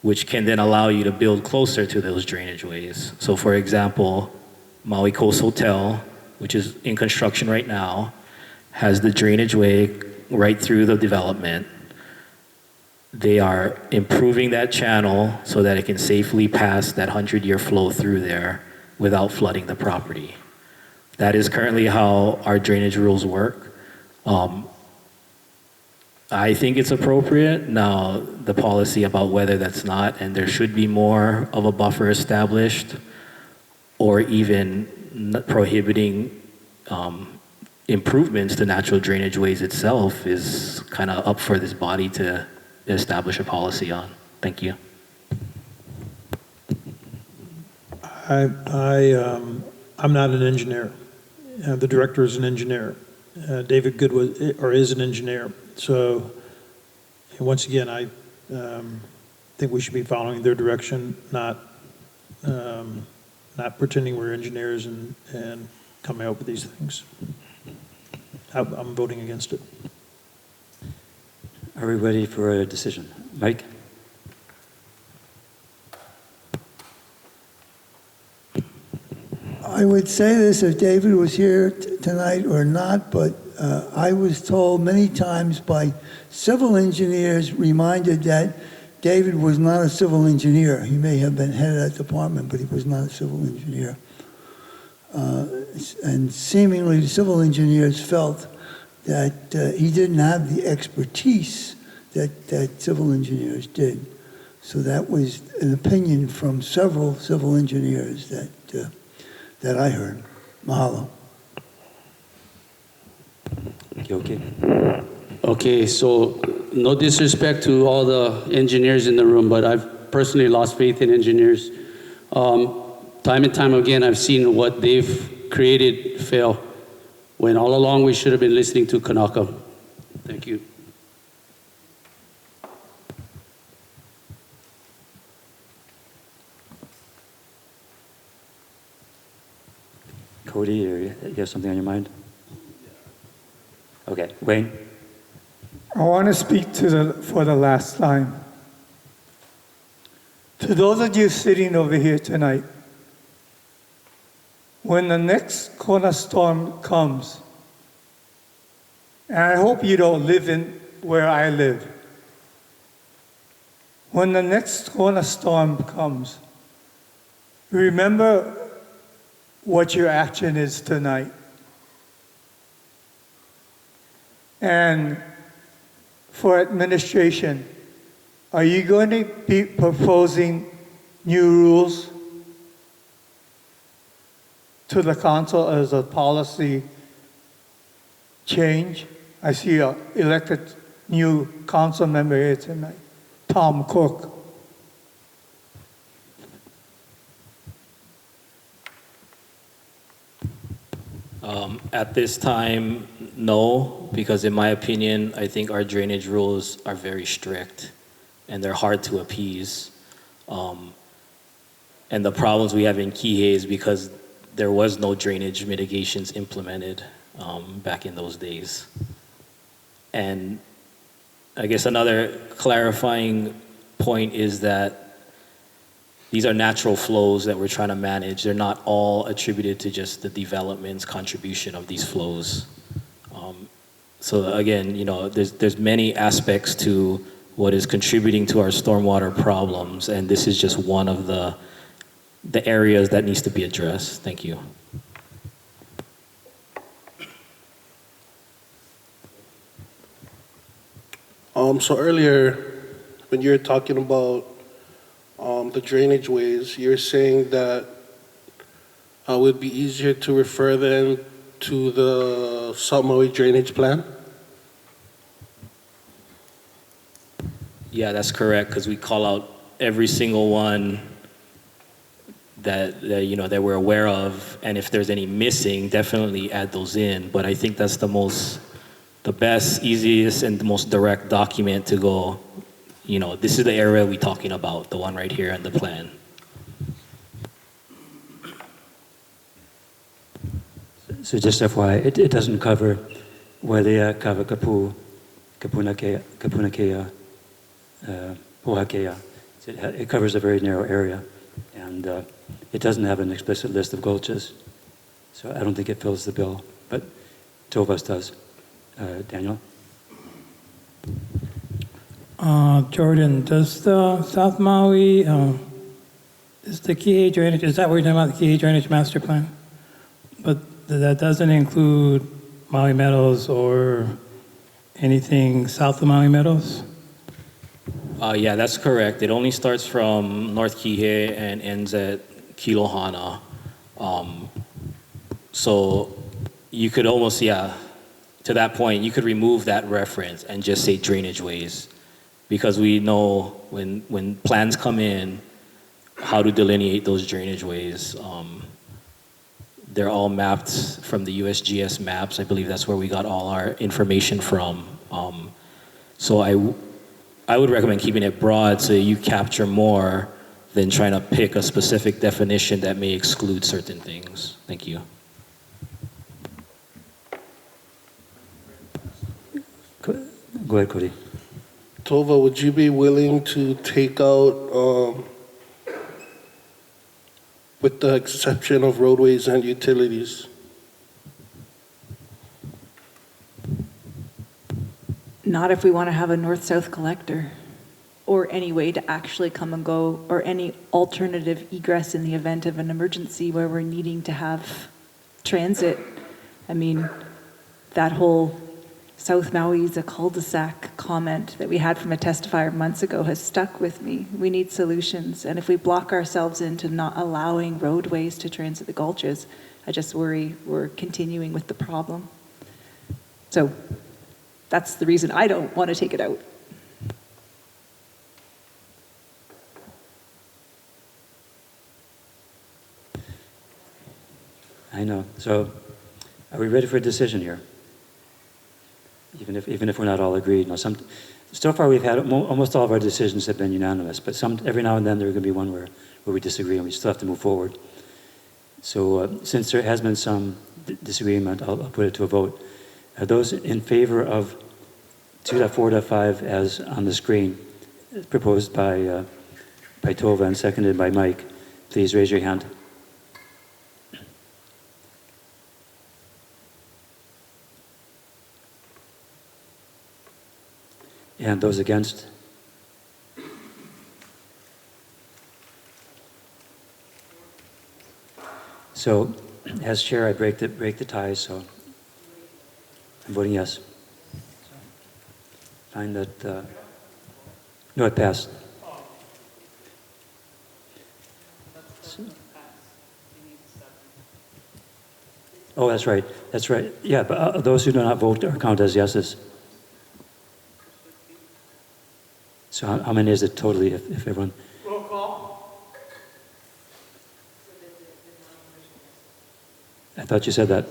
which can then allow you to build closer to those drainage ways. So for example, Maui Coast Hotel, which is in construction right now, has the drainage way right through the development. They are improving that channel so that it can safely pass that 100-year flow through there without flooding the property. That is currently how our drainage rules work. I think it's appropriate. Now, the policy about whether that's not, and there should be more of a buffer established, or even prohibiting improvements to natural drainage ways itself is kind of up for this body to establish a policy on. Thank you. I'm not an engineer. The director is an engineer. David Good is an engineer. So once again, I think we should be following their direction, not pretending we're engineers and coming up with these things. I'm voting against it. Are we ready for a decision? Mike? I would say this if David was here tonight or not, but I was told many times by civil engineers, reminded that David was not a civil engineer. He may have been head of that department, but he was not a civil engineer. And seemingly the civil engineers felt that he didn't have the expertise that civil engineers did. So that was an opinion from several civil engineers that I heard. Mahalo. Okay. Okay, so no disrespect to all the engineers in the room, but I've personally lost faith in engineers. Time and time again, I've seen what they've created fail, when all along we should have been listening to Kanaka. Thank you. Cody, or you have something on your mind? Okay, Wayne? I want to speak for the last time. To those of you sitting over here tonight, when the next Kona storm comes, and I hope you don't live in where I live, when the next Kona storm comes, remember what your action is tonight. And for administration, are you going to be proposing new rules to the council as a policy change? I see an elected new council member here tonight, Tom Cook. At this time, no, because in my opinion, I think our drainage rules are very strict and they're hard to appease. And the problems we have in Kihei is because there was no drainage mitigations implemented back in those days. And I guess another clarifying point is that these are natural flows that we're trying to manage. They're not all attributed to just the development's contribution of these flows. So again, you know, there's many aspects to what is contributing to our stormwater problems, and this is just one of the areas that needs to be addressed. Thank you. So earlier, when you were talking about the drainage ways, you're saying that it would be easier to refer them to the South Maui drainage plan? Yeah, that's correct, because we call out every single one that you know that we're aware of, and if there's any missing, definitely add those in. But I think that's the best, easiest, and the most direct document to go, you know, this is the area we're talking about, the one right here in the plan. So just FYI, it doesn't cover Welea, Kavakapu, Kapunakea, Pohakea. It covers a very narrow area, and it doesn't have an explicit list of gulches. So I don't think it fills the bill, but Tovas does. Daniel? Jordan, does the South Maui, is the Kihei drainage, is that what you're talking about, the Kihei drainage master plan? But that doesn't include Maui Meadows or anything south of Maui Meadows? Yeah, that's correct. It only starts from North Kihei and ends at Kilohana. So you could almost, to that point, you could remove that reference and just say drainage ways, because we know when plans come in, how to delineate those drainage ways. They're all mapped from the USGS maps. I believe that's where we got all our information from. So I would recommend keeping it broad so you capture more than trying to pick a specific definition that may exclude certain things. Thank you. Go ahead, Cody. Tova, would you be willing to take out, with the exception of roadways and utilities? Not if we want to have a north-south collector or any way to actually come and go or any alternative egress in the event of an emergency where we're needing to have transit. I mean, that whole South Maui is a cul-de-sac comment that we had from a testifier months ago has stuck with me. We need solutions. And if we block ourselves into not allowing roadways to transit the gulches, I just worry we're continuing with the problem. So that's the reason I don't want to take it out. I know. So are we ready for a decision here? Even if we're not all agreed. Now, so far we've had, almost all of our decisions have been unanimous, but every now and then there are going to be one where we disagree and we still have to move forward. So since there has been some disagreement, I'll put it to a vote. Are those in favor of 2.4.5 as on the screen, proposed by Tova and seconded by Mike? Please raise your hand. And those against? So, as chair, I break the ties, so I'm voting yes. Find that, no, it passed. Oh, that's right, that's right. Yeah, but those who do not vote are counted as yeses. So how many is it totally if everyone? Roll call. I thought you said that.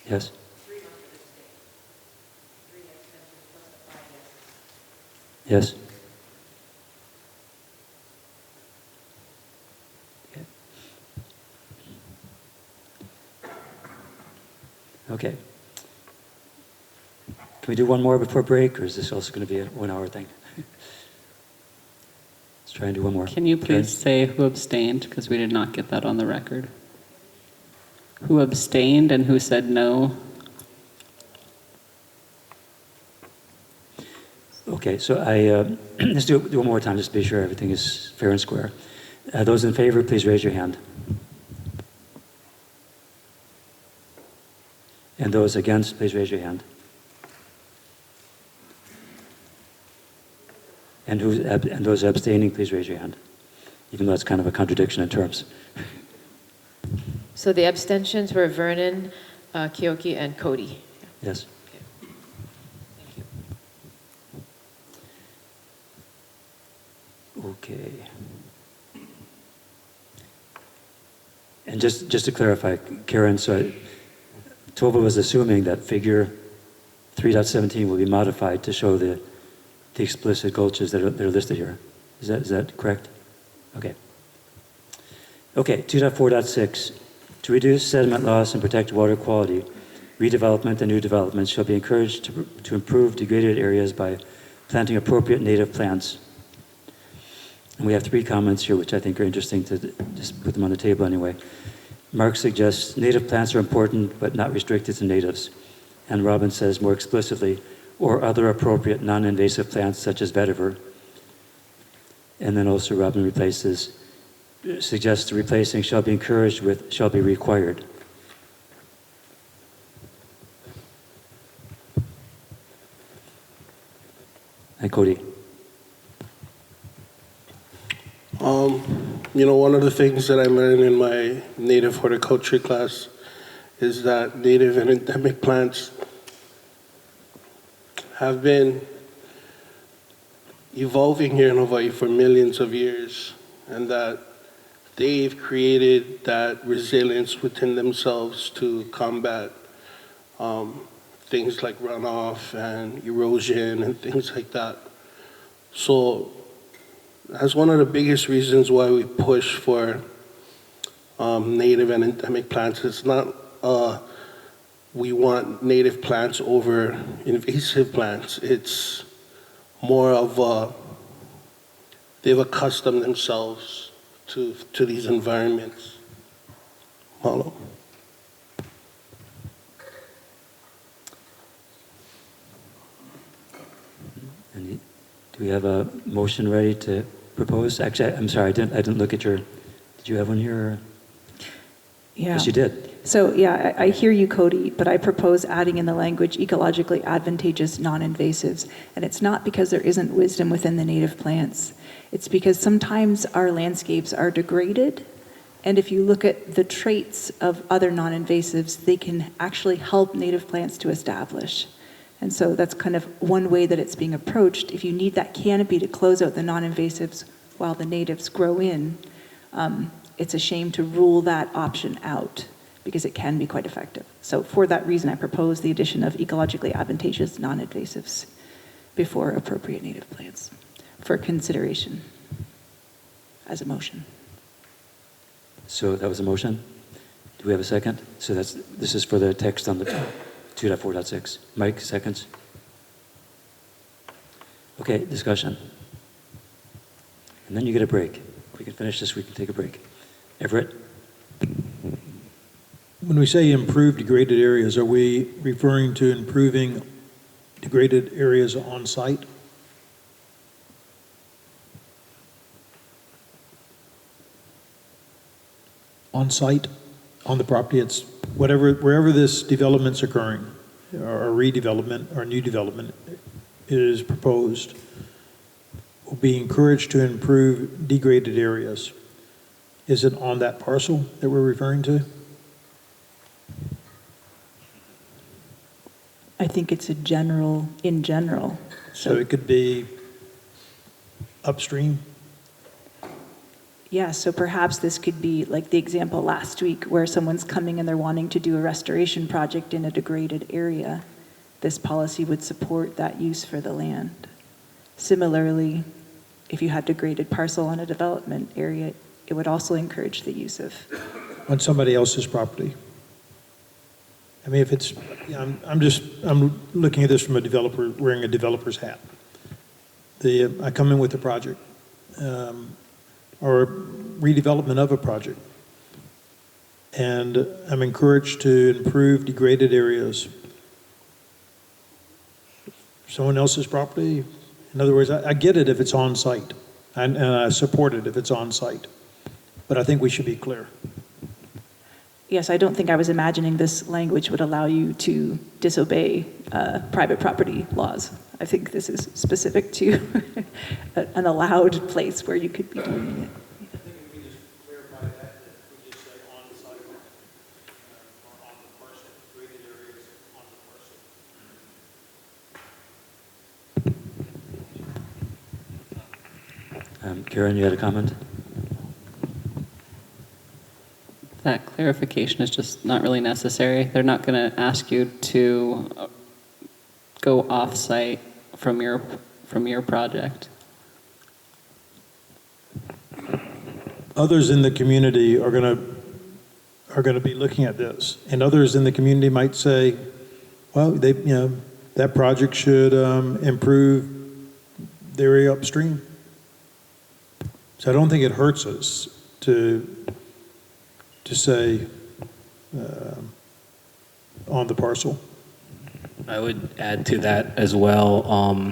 Yes. Yes. Okay. Can we do one more before break, or is this also going to be a 1 hour thing? Let's try and do one more. Can you please say who abstained, because we did not get that on the record? Who abstained and who said no? Okay, so let's do it one more time just to be sure everything is fair and square. Those in favor, please raise your hand. And those against, please raise your hand. And those abstaining, please raise your hand. Even though it's kind of a contradiction in terms. So the abstentions were Vernon, Keoki, and Cody. Yes. Okay. Thank you. Okay. And just to clarify, Karen, so Tova was assuming that figure 3.17 will be modified to show the explicit gulches that are listed here. Is that correct? Okay. Okay, 2.4.6. To reduce sediment loss and protect water quality, redevelopment and new developments shall be encouraged to improve degraded areas by planting appropriate native plants. And we have 3 comments here, which I think are interesting to just put them on the table anyway. Mark suggests native plants are important, but not restricted to natives. And Robin says more explicitly, or other appropriate non-invasive plants such as vetiver. And then also Robin suggests replacing shall be encouraged with shall be required. And Cody. One of the things that I learned in my native horticulture class is that native and endemic plants have been evolving here in Hawaii for millions of years, and that they've created that resilience within themselves to combat things like runoff and erosion and things like that. So that's one of the biggest reasons why we push for native and endemic plants. It's not we want native plants over invasive plants. It's more of they've accustomed themselves to these environments. Malo. Do we have a motion ready to propose? Actually, I'm sorry, I didn't look at your. Did you have one here? Or? Yeah. Yes, you did. So yeah, I hear you, Cody, but I propose adding in the language ecologically advantageous non-invasives. And it's not because there isn't wisdom within the native plants. It's because sometimes our landscapes are degraded. And if you look at the traits of other non-invasives, they can actually help native plants to establish. And so that's kind of one way that it's being approached. If you need that canopy to close out the non-invasives while the natives grow in, it's a shame to rule that option out because it can be quite effective. So for that reason, I propose the addition of ecologically advantageous non-invasives before appropriate native plants for consideration as a motion. So that was a motion. Do we have a second? So this is for the text on the 2.4.6. Mike, seconds. Okay, discussion. And then you get a break. If we can finish this, we can take a break. Everett? When we say improve degraded areas, are we referring to improving degraded areas on site? On site, on the property, it's wherever this development's occurring, or redevelopment or new development is proposed, will be encouraged to improve degraded areas. Is it on that parcel that we're referring to? I think it's in general. So it could be upstream? Yeah, so perhaps this could be like the example last week where someone's coming and they're wanting to do a restoration project in a degraded area. This policy would support that use for the land. Similarly, if you had degraded parcel on a development area, it would also encourage the use of. On somebody else's property? I mean, if it's, I'm looking at this from a developer, wearing a developer's hat. I come in with a project, or redevelopment of a project, and I'm encouraged to improve degraded areas. Someone else's property? In other words, I get it if it's on site, and I support it if it's on site, but I think we should be clear. Yes, I don't think I was imagining this language would allow you to disobey private property laws. I think this is specific to an allowed place where you could be doing it. I think if we just clarify that we just say on the site or on the parcel, degraded areas on the parcel. Karen, you had a comment? That clarification is just not really necessary. They're not going to ask you to go off-site from your project. others in the community are going to be looking at this, and others in the community might say, well, that project should improve the area upstream. So I don't think it hurts us to say on the parcel. I would add to that as well,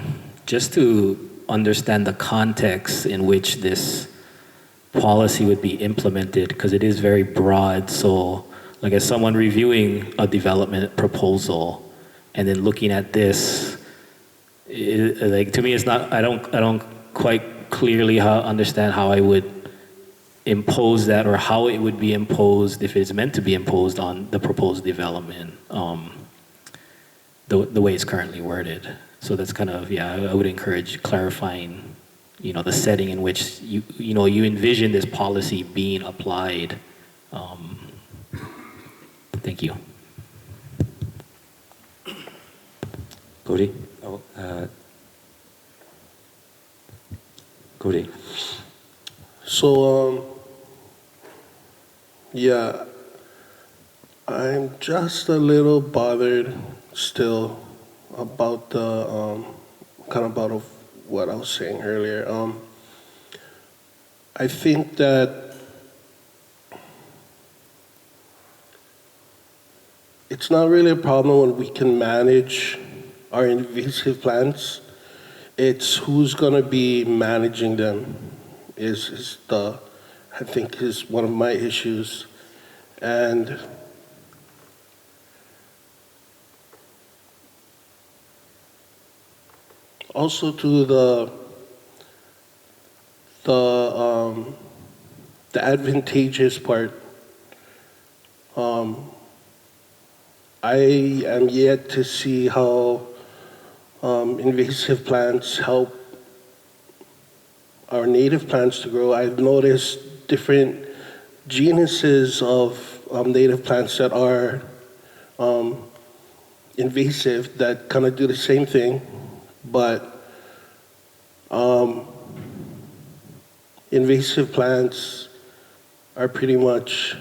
just to understand the context in which this policy would be implemented, because it is very broad. So, like as someone reviewing a development proposal and then looking at this, like to me, it's not. I don't quite clearly understand how I would impose that, or how it would be imposed if it's meant to be imposed on the proposed development. The way it's currently worded. So that's kind of, I would encourage clarifying, the setting in which you envision this policy being applied. Thank you. Cody? Cody. So, I'm just a little bothered still about the kind of about what I was saying earlier. I think that it's not really a problem when we can manage our invasive plants. It's who's going to be managing them is one of my issues. And also to the advantageous part, I am yet to see how invasive plants help our native plants to grow. I've noticed different genuses of native plants that are invasive that kind of do the same thing, but invasive plants are pretty much,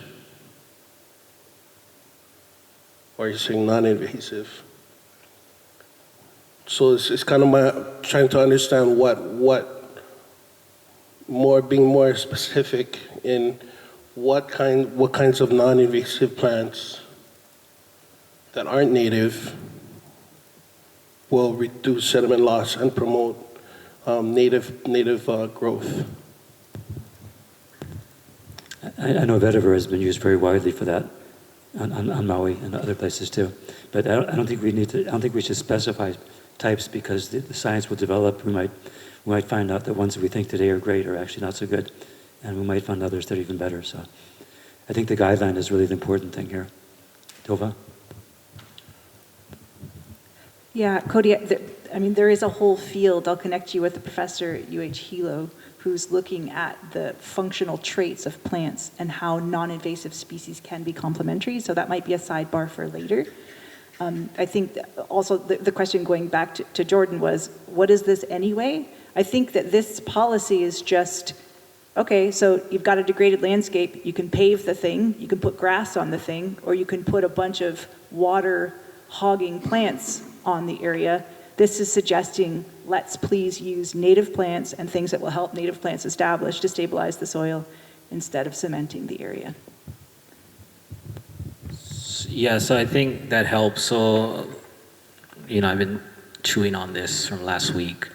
or you're saying non-invasive. So it's kind of trying to understand being more specific in what kinds of non-invasive plants that aren't native will reduce sediment loss and promote native growth. I know vetiver has been used very widely for that on Maui and other places too. But I don't think we should specify types, because the science will develop. We might find out that ones that we think today are great are actually not so good, and we might find others that are even better. So I think the guideline is really the important thing here. Tova? Yeah, Cody, there is a whole field. I'll connect you with the professor at UH Hilo, who's looking at the functional traits of plants and how non-invasive species can be complementary. So that might be a sidebar for later. I think also the question going back to Jordan was, what is this anyway? I think that this policy is just, okay, so you've got a degraded landscape, you can pave the thing, you can put grass on the thing, or you can put a bunch of water hogging plants on the area. This is suggesting, let's please use native plants and things that will help native plants establish to stabilize the soil instead of cementing the area. Yeah, so I think that helps. So, I've been chewing on this from last week.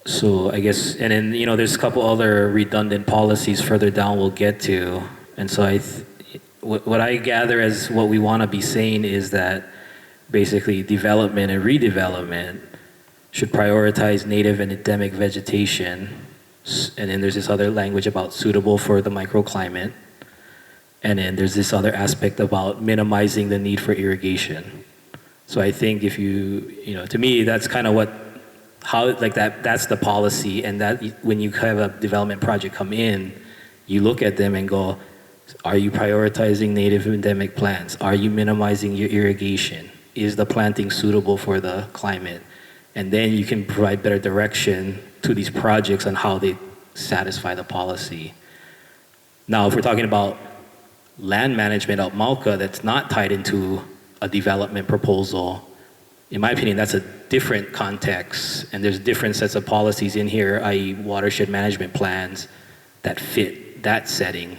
So I guess, and then, there's a couple other redundant policies further down we'll get to. And so what I gather as what we want to be saying is that basically development and redevelopment should prioritize native and endemic vegetation. And then there's this other language about suitable for the microclimate. And then there's this other aspect about minimizing the need for irrigation. So I think if to me, that's kind of that's the policy. And that when you have a development project come in, you look at them and go, are you prioritizing native endemic plants? Are you minimizing your irrigation? Is the planting suitable for the climate? And then you can provide better direction to these projects on how they satisfy the policy. Now, if we're talking about land management out Mauka that's not tied into a development proposal, in my opinion, that's a different context, and there's different sets of policies in here, i.e. watershed management plans that fit that setting,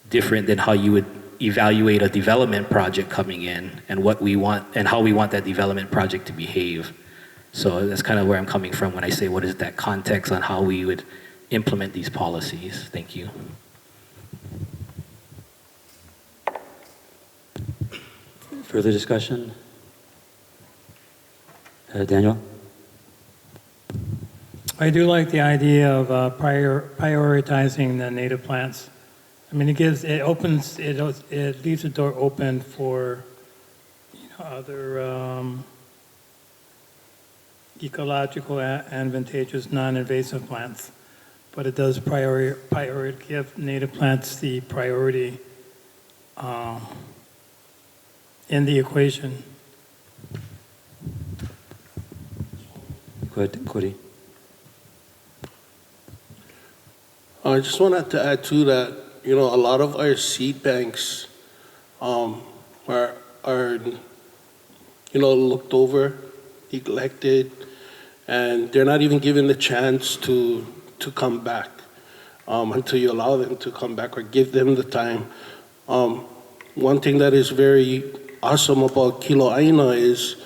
different than how you would evaluate a development project coming in and what we want and how we want that development project to behave. So that's kind of where I'm coming from when I say what is that context on how we would implement these policies. Thank you. Further discussion? Daniel? I do like the idea of prioritizing the native plants. I mean, it leaves the door open for other ecological advantageous non-invasive plants, but it does give native plants the priority in the equation. Go ahead, Cody. I just wanted to add to that, a lot of our seed banks are looked over, neglected, and they're not even given the chance to come back until you allow them to come back or give them the time. One thing that is very awesome about Kilo Aina is,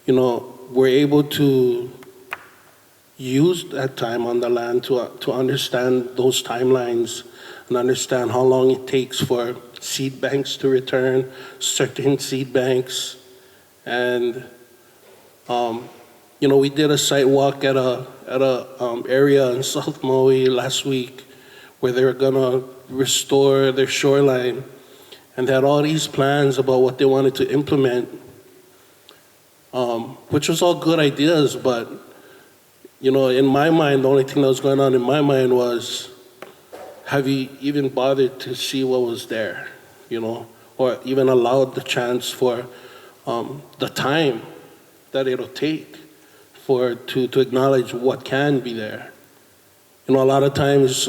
we're able to use that time on the land to understand those timelines and understand how long it takes for seed banks to return, certain seed banks. And, we did a site walk at a area in South Maui last week where they were gonna restore their shoreline, and they had all these plans about what they wanted to implement, which was all good ideas, but in my mind, the only thing that was going on in my mind was, have you even bothered to see what was there, or even allowed the chance for the time that it'll take to acknowledge what can be there. A lot of times,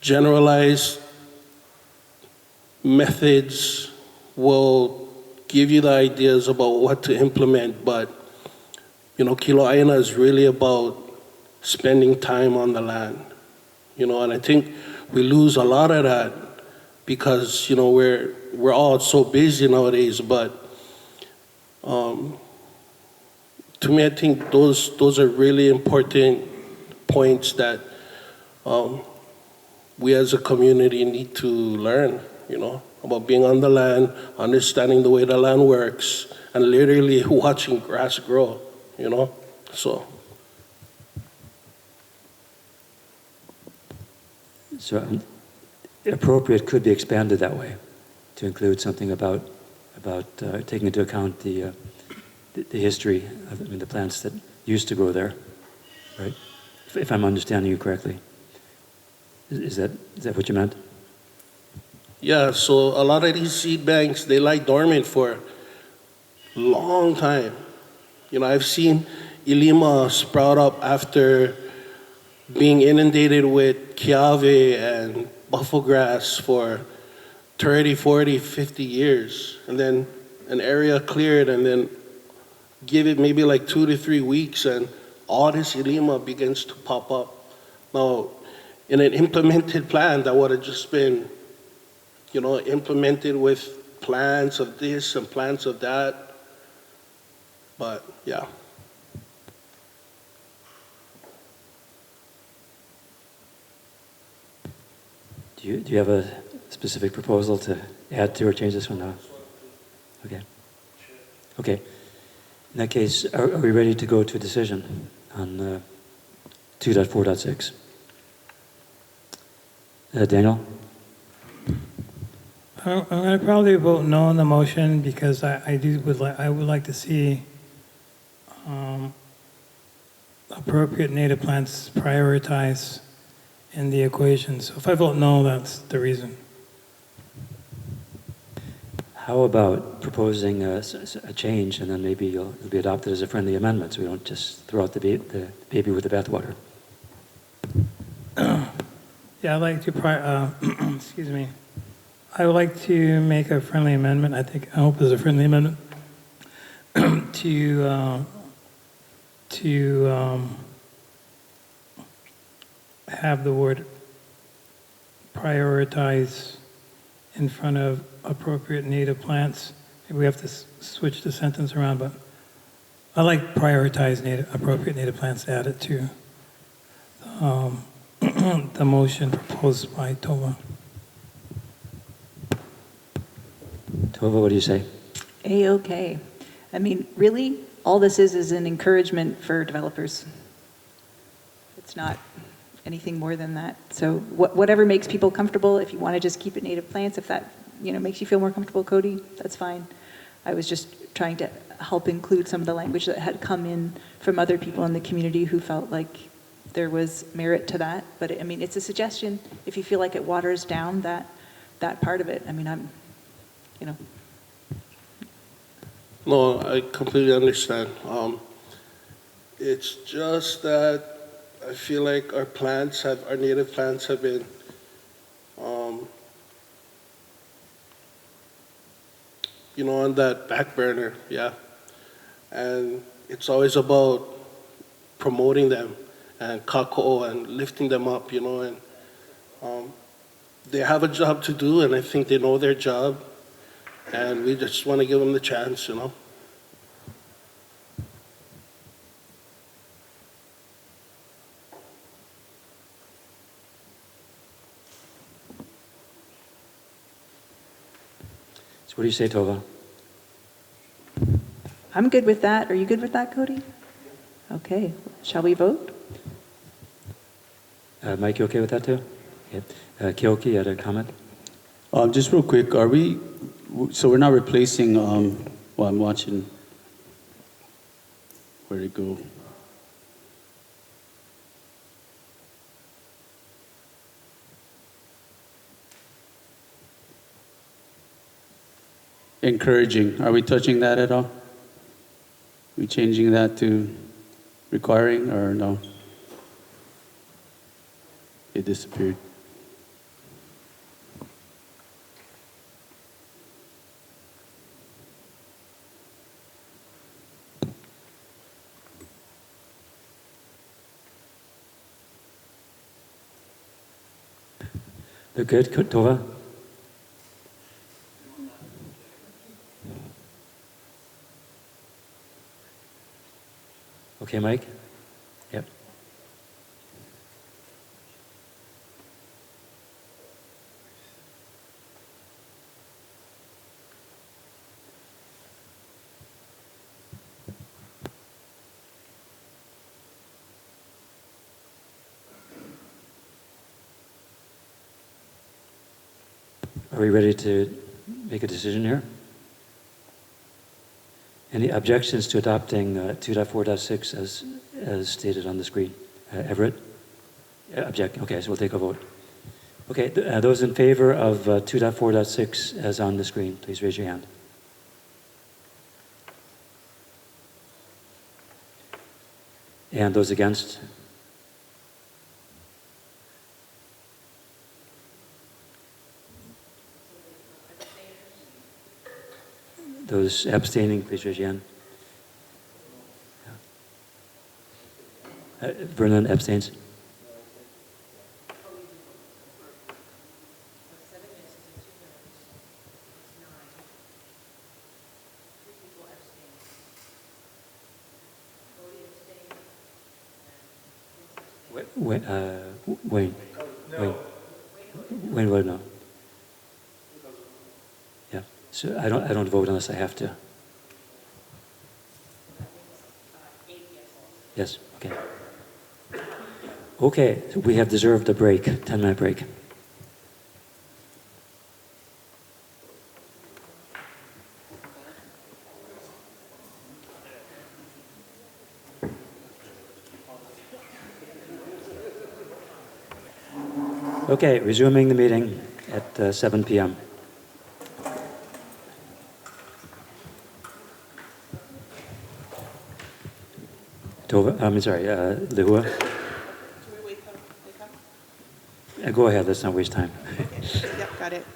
generalized methods will give you the ideas about what to implement, but Kilo Aina is really about spending time on the land, and I think we lose a lot of that because we're all so busy nowadays. But to me, I think those are really important points that we as a community need to learn, about being on the land, understanding the way the land works, and literally watching grass grow. So Appropriate could be expanded that way to include something about taking into account the history of the plants that used to grow there, right? If I'm understanding you correctly, is that what you meant? yeah, so a lot of these seed banks, they lie dormant for a long time. I've seen Ilima sprout up after being inundated with kiave and buffalo grass for 30, 40, 50 years. And then an area cleared, and then give it maybe like 2 to 3 weeks, and all this Ilima begins to pop up. Now, in an implemented plan that would have just been, implemented with plans of this and plans of that. But yeah. Do you have a specific proposal to add to or change this one? No? Okay. In that case, are we ready to go to a decision on 2.4.6? Daniel? I'm going to probably vote no on the motion because I would like to see appropriate native plants prioritized in the equation. So if I vote no, that's the reason. How about proposing a change, and then maybe it'll be adopted as a friendly amendment, so we don't just throw out the baby with the bathwater? Yeah, I'd like to, excuse me. I would like to make a friendly amendment. I hope there's a friendly amendment to have the word prioritize in front of appropriate native plants. Maybe we have to switch the sentence around, but I like prioritize appropriate native plants added to the motion proposed by Tova. Tova, what do you say? A-okay. I mean, really, all this is an encouragement for developers. It's not anything more than that. So whatever makes people comfortable, if you want to just keep it native plants, if that makes you feel more comfortable, Cody, that's fine. I was just trying to help include some of the language that had come in from other people in the community who felt like there was merit to that. But I mean, it's a suggestion. If you feel like it waters down that part of it, I mean, No, I completely understand. It's just that I feel like our native plants have been, on that back burner, yeah. And it's always about promoting them and kakao and lifting them up, and they have a job to do, and I think they know their job, and we just want to give them the chance, So what do you say, Tova? I'm good with that. Are you good with that, Cody? Okay. Shall we vote? Mike, you okay with that too? Okay. Kyoki, you had a comment? Just real quick, so we're not replacing, well, I'm watching, where'd it go? Encouraging, are we touching that at all? We changing that to requiring or no? It disappeared. They're good, Tova? Okay, Mike? Yep. Are we ready to make a decision here? Any objections to adopting 2.4.6 as stated on the screen? Everett? Object. Okay, so we'll take a vote. Okay, those in favor of 2.4.6 as on the screen, please raise your hand. And those against? Those abstaining, please raise your hand. Vernon abstains. Wayne voted no. Yeah, so I don't vote unless I have to. Yes, okay. Okay, so we have deserved a break, 10-minute break. Okay, resuming the meeting at 7 p.m. Tova, I'm sorry, Lehua. Go ahead, let's not waste time. Yep, got it.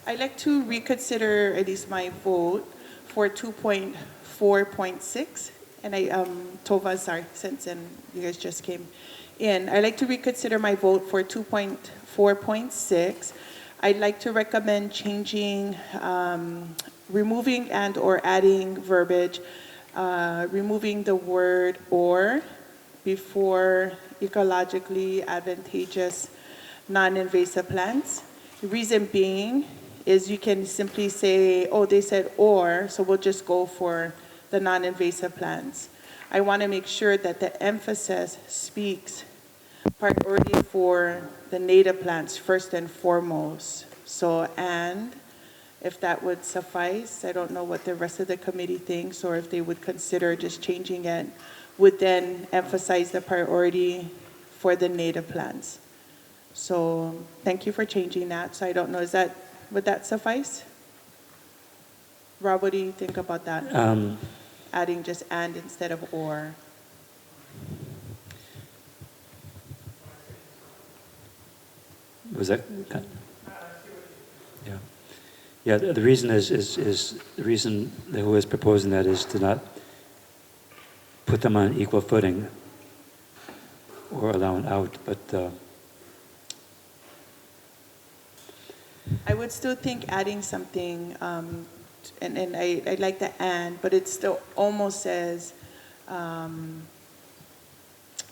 I'd like to reconsider at least my vote for 2.4.6. And Tova, sorry, since you guys just came in. I'd like to reconsider my vote for 2.4.6. I'd like to recommend changing, removing and or adding verbiage, removing the word or before ecologically advantageous non-invasive plants. The reason being is you can simply say, oh, they said or, so we'll just go for the non-invasive plants. I want to make sure that the emphasis speaks priority for the native plants first and foremost. So, and if that would suffice, I don't know what the rest of the committee thinks, or if they would consider just changing it, would then emphasize the priority for the native plants. So thank you for changing that. So I don't know, would that suffice? Rob, what do you think about that? Adding just and instead of or. Was that? Yeah. Yeah, the reason is the reason who is proposing that is to not put them on equal footing or allow an out, but I would still think adding something, and I like the and, but it still almost says, yeah,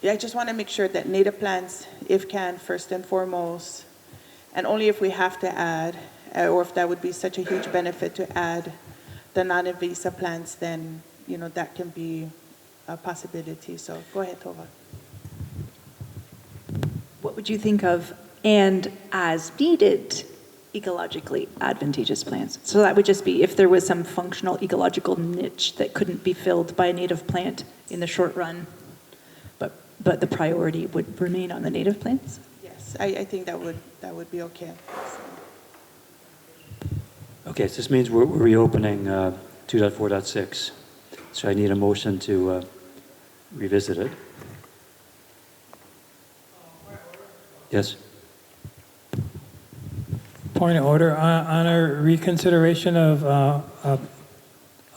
I just want to make sure that native plants, if can, first and foremost, and only if we have to add, or if that would be such a huge benefit to add the non-invasive plants, then, that can be a possibility. So go ahead, Tova. What would you think of and as needed ecologically advantageous plants? So that would just be if there was some functional ecological niche that couldn't be filled by a native plant in the short run, but the priority would remain on the native plants? Yes, I think that would be okay. okay, so this means we're reopening 2.4.6. So I need a motion to revisit it. Yes? Point of order, on a reconsideration of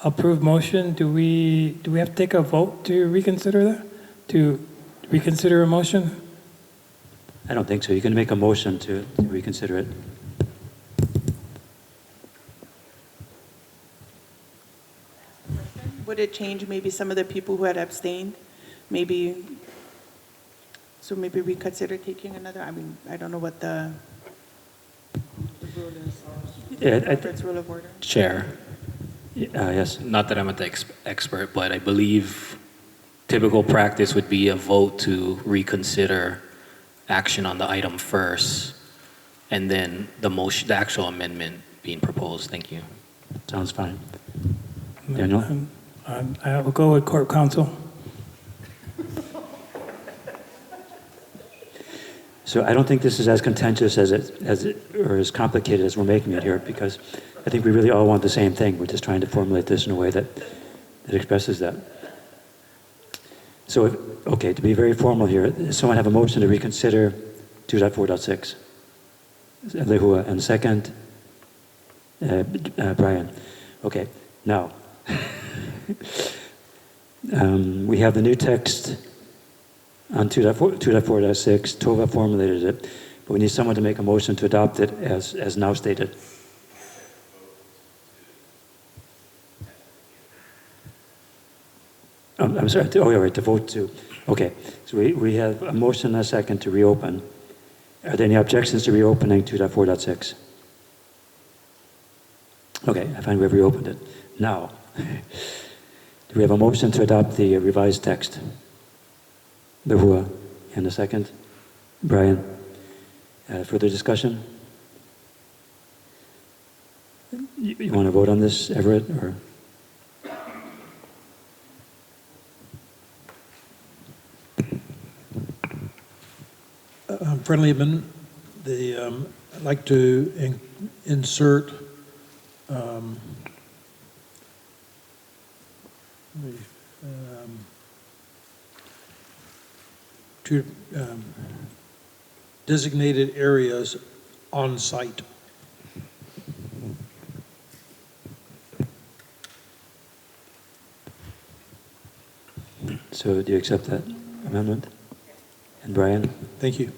approved motion, do we have to take a vote to reconsider that? To reconsider a motion? I don't think so. You can make a motion to reconsider it. Would it change maybe some of the people who had abstained? Maybe reconsider taking another? I mean, I don't know what the rule is. Yeah, Robert's rule of order. Chair. Yes. Not that I'm an expert, but I believe typical practice would be a vote to reconsider action on the item first, and then the actual amendment being proposed. Thank you. Sounds fine. Daniel? I will go with court counsel. So I don't think this is as contentious or as complicated as we're making it here, because I think we really all want the same thing. We're just trying to formulate this in a way that expresses that. So, to be very formal here, does someone have a motion to reconsider 2.4.6? Lehua, and second, Brian. Okay, now, we have the new text on 2.4.6. Tova formulated it, but we need someone to make a motion to adopt it as now stated. I'm sorry, to vote to. Okay, so we have a motion and a second to reopen. Are there any objections to reopening 2.4.6? Okay, I find we have reopened it. Now, do we have a motion to adopt the revised text? Lehua, and a second. Brian, further discussion? You want to vote on this, Everett, or? Friendly amendment. I'd like to insert designated areas on site. So do you accept that amendment? And Brian? Thank you.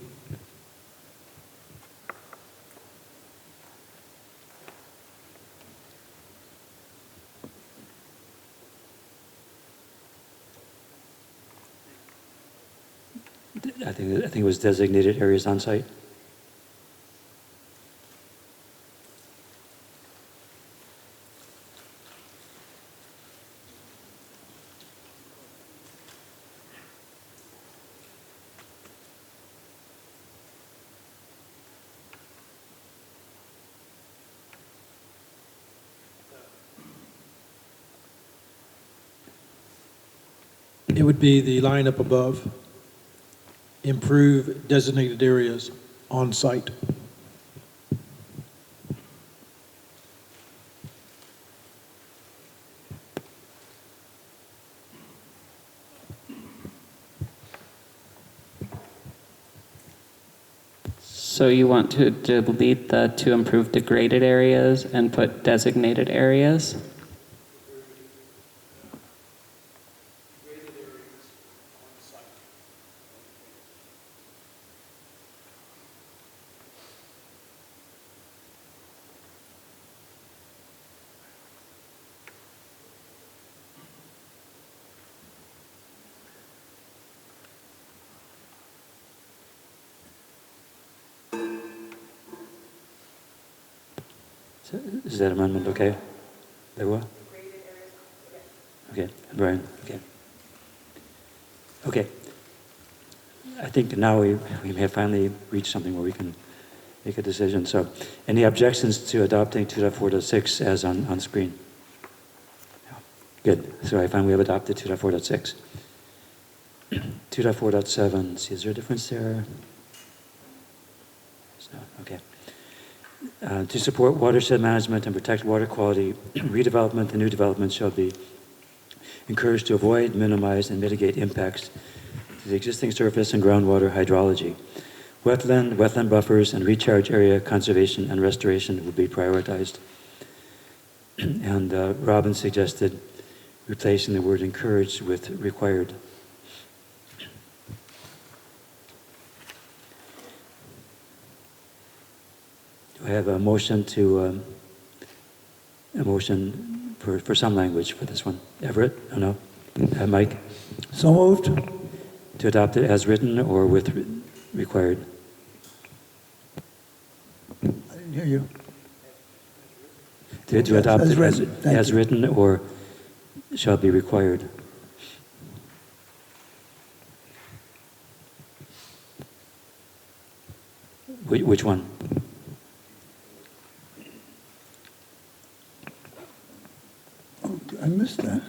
I think it was designated areas on site. It would be the line up above. Improve designated areas on site. So you want to delete the to improve degraded areas and put designated areas? Is that amendment okay? Lewa? Okay, Brian, okay. Okay. I think now we may have finally reached something where we can make a decision. So, any objections to adopting 2.4.6 as on screen? No. Good. So I find we have adopted 2.4.6. 2.4.7, see, is there a difference there? No, okay. To support watershed management and protect water quality, redevelopment and new development shall be encouraged to avoid, minimize, and mitigate impacts to the existing surface and groundwater hydrology. Wetland buffers, and recharge area conservation and restoration will be prioritized. And Robin suggested replacing the word encouraged with required. Do I have a motion for some language for this one? Everett? Oh, no? Mike? So moved. To adopt it as written or with required? I didn't hear you. To Yes, adopt as it written. Thank as you. written or shall be required? Which one? Oh, I missed that.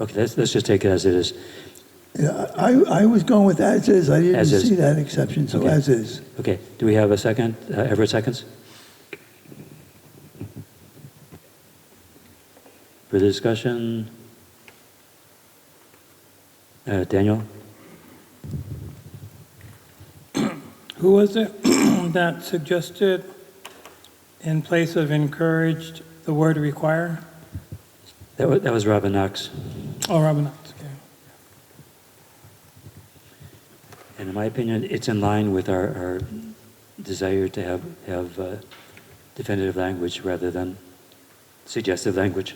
Okay, let's just take it as it is. Yeah, I was going with as is. I didn't As is. see that exception, so Okay. as is. Okay, do we have a second? Everett seconds? Further discussion? Daniel? Who was it that suggested in place of encouraged the word require? That was Robin Knox. Oh, Robin Knox, okay. And in my opinion, it's in line with our desire to have definitive language rather than suggestive language.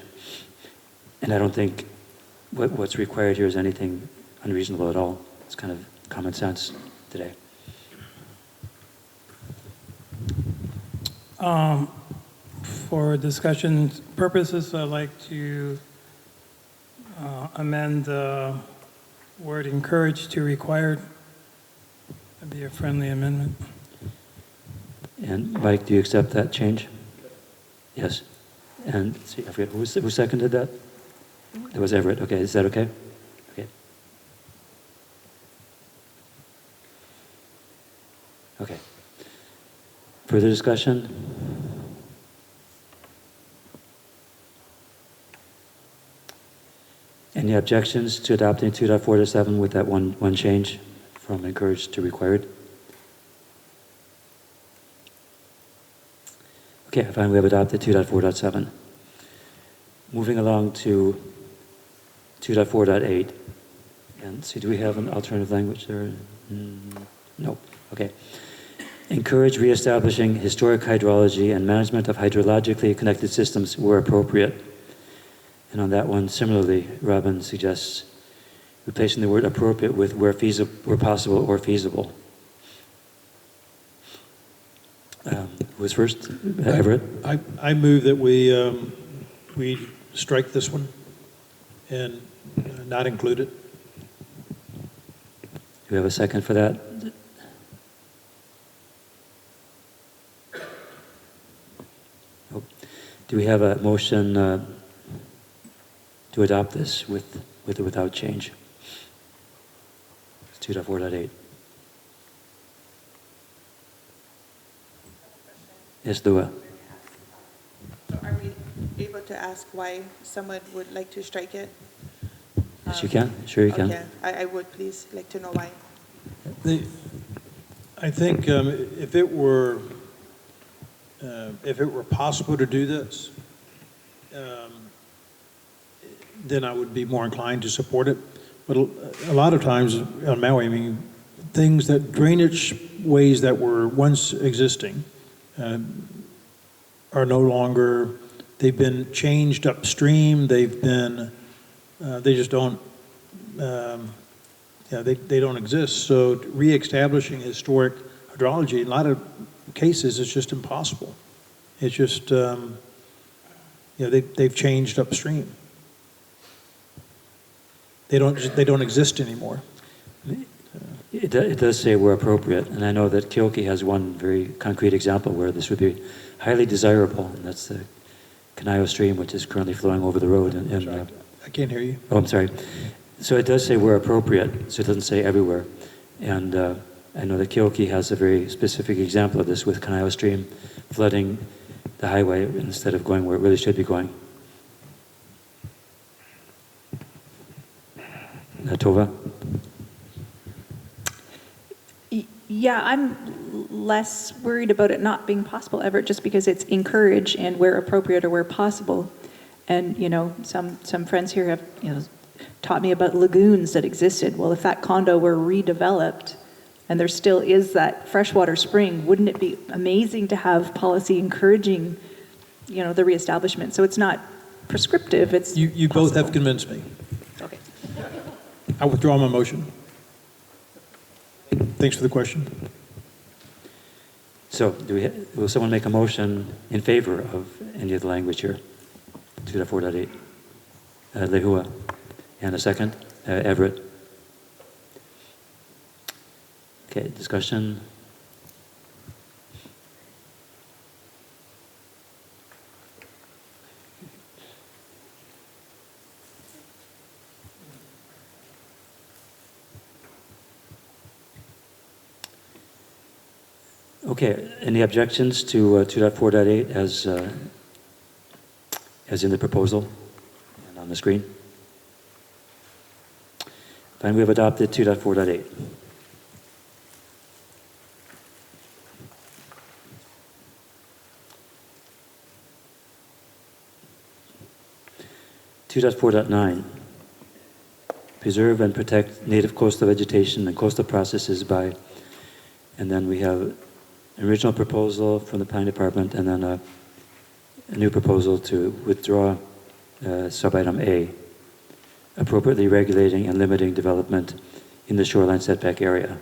And I don't think what's required here is anything unreasonable at all. It's kind of common sense today. For discussion purposes, I'd like to amend the word encouraged to required. That'd be a friendly amendment. And Mike, do you accept that change? Yes. And let's see, I forget, who seconded that? That was Everett. Okay, is that okay? Okay. Okay. Further discussion? any objections to adopting 2.4.7 with that one change from encouraged to required? Okay, fine, we have adopted 2.4.7. Moving along to 2.4.8. And see, do we have an alternative language there? No. Okay. Encourage reestablishing historic hydrology and management of hydrologically connected systems where appropriate. And on that one, similarly, Robin suggests replacing the word appropriate with where possible or feasible. Who was first? Everett? I move that we strike this one and not include it. Do we have a second for that? Oh. Do we have a motion to adopt this with or without change? It's 2.4.8. Yes, Dua. So are we able to ask why someone would like to strike it? Yes, you can. Sure, you can. Okay, I would please like to know why. I think if it were possible to do this, then I would be more inclined to support it. But a lot of times on Maui, I mean, things that drainage ways that were once existing are no longer. They've been changed upstream. They've been. They just don't. They don't exist. So reestablishing historic hydrology, in a lot of cases, it's just impossible. It's just, they've changed upstream. They don't exist anymore. It does say where appropriate, and I know that Keoki has one very concrete example where this would be highly desirable, and that's the Kanaio stream, which is currently flowing over the road. I can't hear you. Oh, I'm sorry. So it does say where appropriate, so it doesn't say everywhere. And I know that Keoki has a very specific example of this with Kanaio stream flooding the highway instead of going where it really should be going. Tova? Yeah, I'm less worried about it not being possible ever, just because it's encouraged and where appropriate or where possible. And, some friends here have, taught me about lagoons that existed. Well, if that condo were redeveloped and there still is that freshwater spring, wouldn't it be amazing to have policy encouraging, the reestablishment? So it's not prescriptive, it's You possible. both have convinced me. Okay. I withdraw my motion. Thanks for the question. So will someone make a motion in favor of any of the language here? 2.4.8. Lehua. And a second? Everett. Okay, discussion. Okay, any objections to 2.4.8 as in the proposal and on the screen? Fine, we have adopted 2.4.8. Preserve and protect native coastal vegetation and coastal processes by, and then we have an original proposal from the planning department and then a new proposal to withdraw sub-item A, appropriately regulating and limiting development in the shoreline setback area.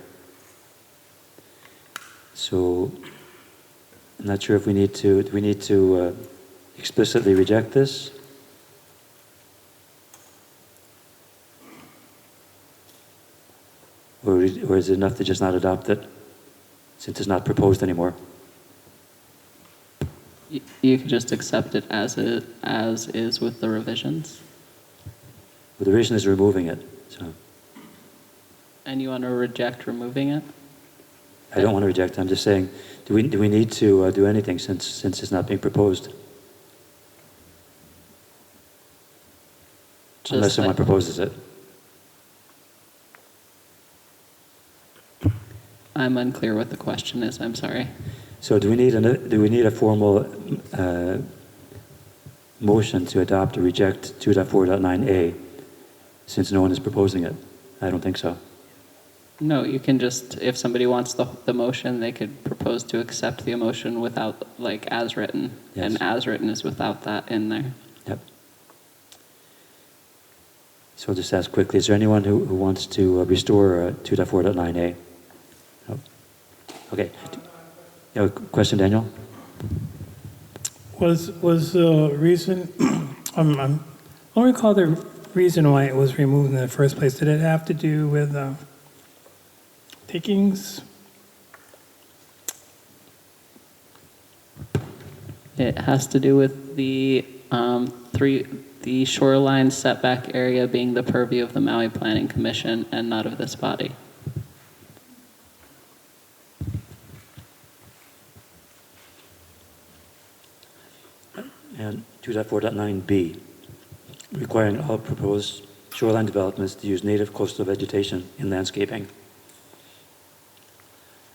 So I'm not sure if do we need to explicitly reject this? Or is it enough to just not adopt it since it's not proposed anymore? You could just accept it as is with the revisions. Well, the revision is removing it, so. And you want to reject removing it? I don't want to reject. I'm just saying, do we need to do anything since it's not being proposed? unless someone proposes it. I'm unclear what the question is, I'm sorry. So do we need a formal motion to adopt or reject 2.4.9a since no one is proposing it? I don't think so. No, you can just, if somebody wants the motion, they could propose to accept the motion without, like, as written. Yes. And as written is without that in there. Yep. So I'll just ask quickly, is there anyone who wants to restore 2.4.9a? No? Okay. You have a question, Daniel? Was the reason, I don't recall the reason why it was removed in the first place. Did it have to do with takings? It has to do with the the shoreline setback area being the purview of the Maui Planning Commission and not of this body. And 2.4.9b, requiring all proposed shoreline developments to use native coastal vegetation in landscaping.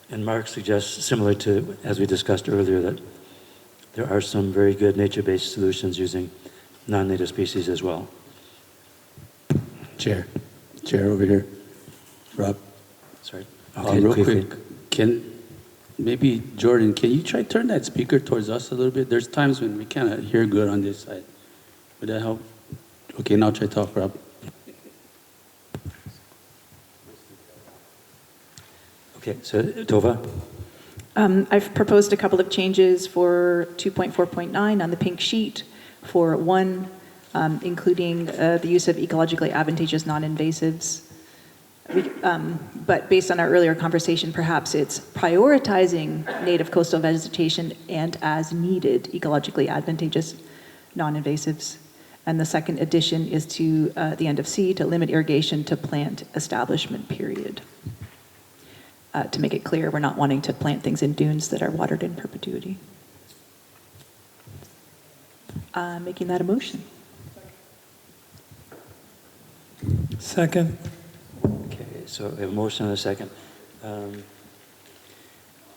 And Mark suggests, similar to, as we discussed earlier, that there are some very good nature-based solutions using non-native species as well. Chair over here. Rob. Sorry. Real quick, maybe Jordan, can you try turn that speaker towards us a little bit? There's times when we cannot hear good on this side. Would that help? Okay, now try talk, Rob. Okay, so Tova? I've proposed a couple of changes for 2.4.9 on the pink sheet. For one, including the use of ecologically advantageous non-invasives. But based on our earlier conversation, perhaps it's prioritizing native coastal vegetation and as needed ecologically advantageous non-invasives. And the second addition is to the end of C, to limit irrigation to plant establishment period. To make it clear, we're not wanting to plant things in dunes that are watered in perpetuity. Making that a motion. Second. Okay, so we have a motion and a second. Could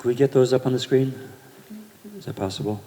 we get those up on the screen? Is that possible?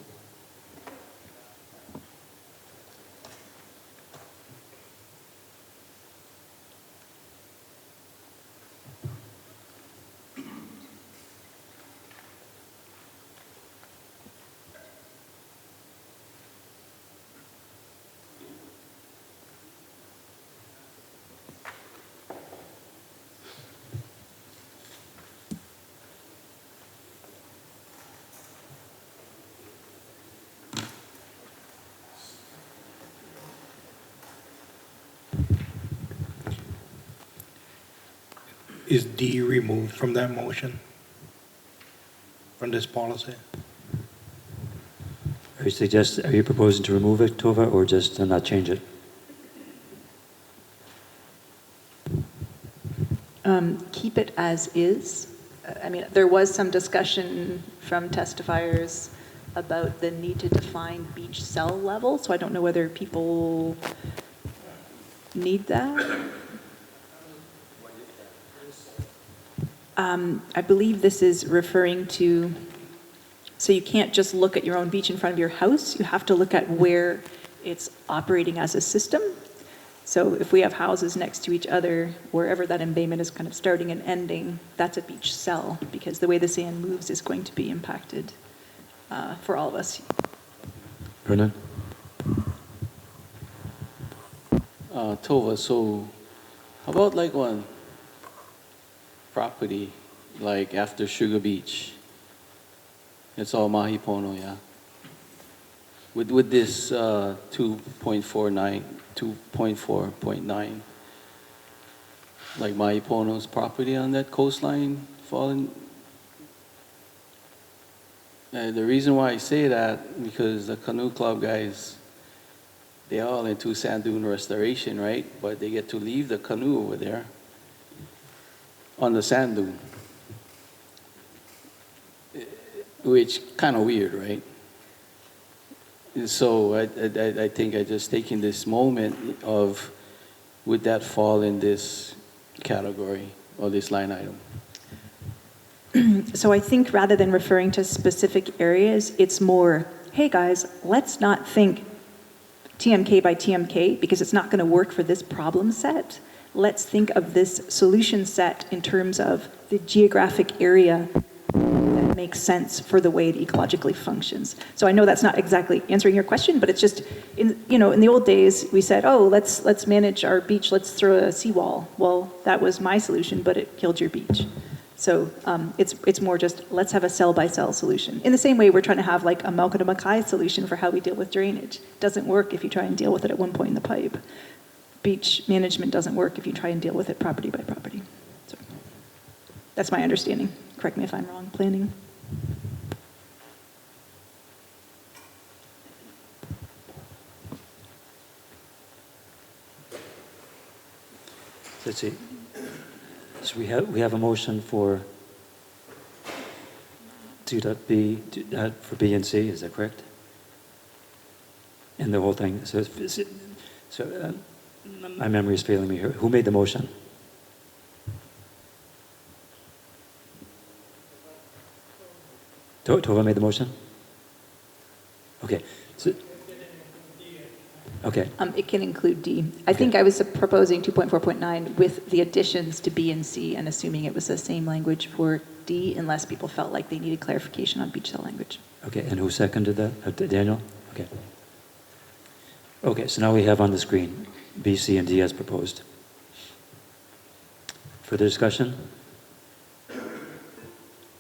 Is D removed from that motion? From this policy? Are you proposing to remove it, Tova, or just to not change it? Keep it as is. I mean, there was some discussion from testifiers about the need to define beach cell level, so I don't know whether people need that. I believe this is referring to, so you can't just look at your own beach in front of your house, you have to look at where it's operating as a system. So if we have houses next to each other, wherever that embayment is kind of starting and ending, that's a beach cell, because the way the sand moves is going to be impacted for all of us. Brennan? Tova, so how about like one property like after Sugar Beach? It's all mahi pono, yeah. With this 2.4.9, like mahi pono's property on that coastline falling. The reason why I say that, because the canoe club guys, they're all into sand dune restoration, right? But they get to leave the canoe over there on the sand dune, which kind of weird, right? And so I think I just taking this moment of would that fall in this category or this line item? So I think rather than referring to specific areas, it's more, hey guys, let's not think TMK by TMK because it's not going to work for this problem set. Let's think of this solution set in terms of the geographic area that makes sense for the way it ecologically functions. So I know that's not exactly answering your question, but it's just, in the old days, we said, oh, let's manage our beach, let's throw a seawall. Well, that was my solution, but it killed your beach. So it's more just, let's have a cell-by-cell solution. In the same way, we're trying to have like a Malka to Mackay solution for how we deal with drainage. It doesn't work if you try and deal with it at one point in the pipe. Beach management doesn't work if you try and deal with it property by property. So that's my understanding. Correct me if I'm wrong, planning. Let's see. So we have a motion for 2.b for B and C. Is that correct? And the whole thing. So my memory is failing me here. Who made the motion? Tova made the motion? Okay. So, okay. It can include D. I think I was proposing 2.4.9 with the additions to B and C and assuming it was the same language for D unless people felt like they needed clarification on beach cell language. Okay, and who seconded that? Daniel? Okay. Okay, so now we have on the screen B, C, and D as proposed. Further discussion?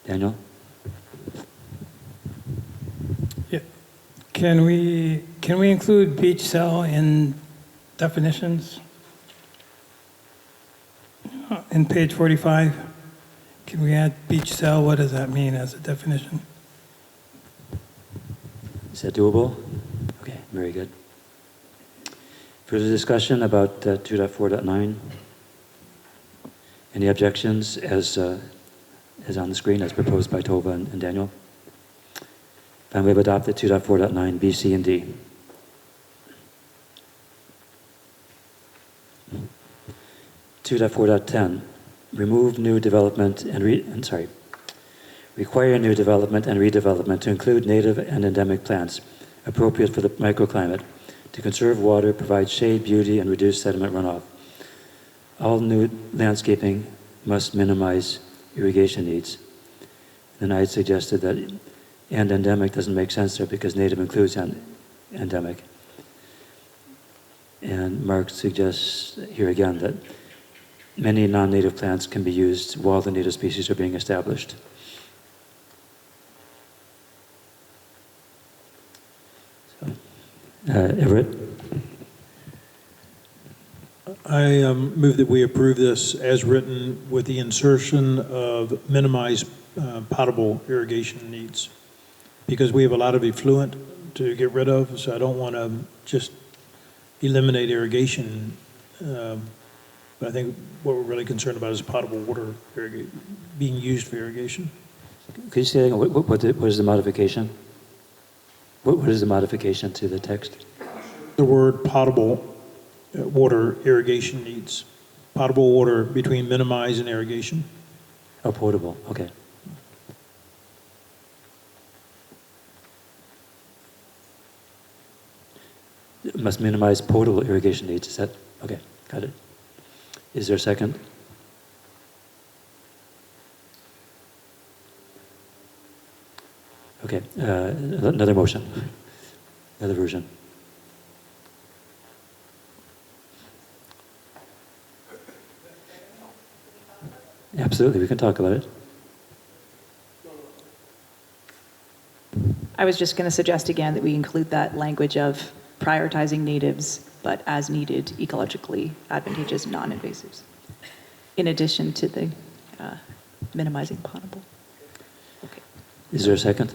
Daniel? Yeah. Can we include beach cell in definitions? In page 45, can we add beach cell? What does that mean as a definition? Is that doable? Okay, very good. Further discussion about 2.4.9? Any objections as on the screen, as proposed by Tova and Daniel? And we've adopted 2.4.9, B, C, and D. (2.4.10) Remove new development and require new development and redevelopment to include native and endemic plants appropriate for the microclimate, to conserve water, provide shade, beauty, and reduce sediment runoff. All new landscaping must minimize irrigation needs. And I had suggested that and endemic doesn't make sense there because native includes endemic. And Mark suggests here again that many non-native plants can be used while the native species are being established. So, Everett? I move that we approve this as written with the insertion of minimized potable irrigation needs. Because we have a lot of effluent to get rid of, so I don't want to just eliminate irrigation. But I think what we're really concerned about is potable water being used for irrigation. Could you say again, what is the modification? What is the modification to the text? The word potable water irrigation needs. Potable water between minimize and irrigation. Oh, potable, okay. Must minimize potable irrigation needs, is that? Okay, got it. Is there a second? Okay, another motion, another version. Absolutely, we can talk about it. I was just going to suggest again that we include that language of prioritizing natives, but as needed, ecologically advantageous non-invasives, in addition to the minimizing potable. Okay. Is there a second?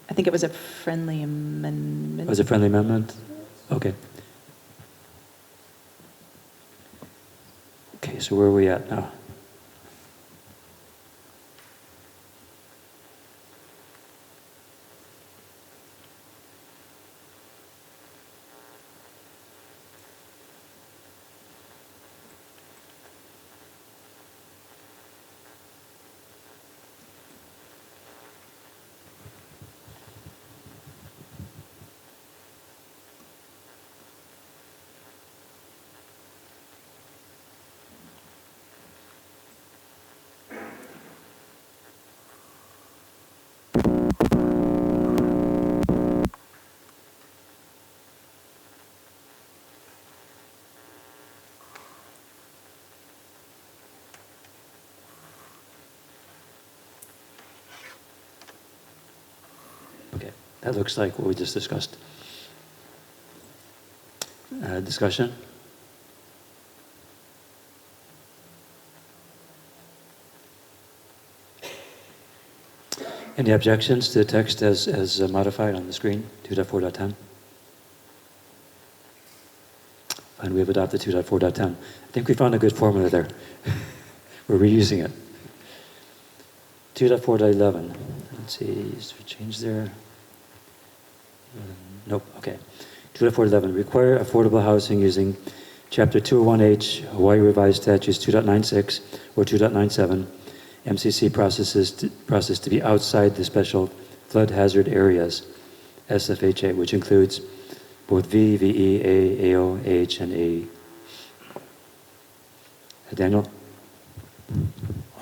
I think it was a friendly amendment. Was it a friendly amendment? Okay. Okay, so where are we at now? That looks like what we just discussed. Discussion? Any objections to the text as modified on the screen, 2.4.10? And we have adopted 2.4.10. I think we found a good formula there. We're reusing it. 2.4.11. Let's see, is there a change there? Nope, okay. 2.4.11, require affordable housing using Chapter 201H, Hawaii Revised Statutes 2.96 or 2.97, MCC process to be outside the special flood hazard areas, SFHA, which includes both V, VE, A, AO, H, and AE. Daniel?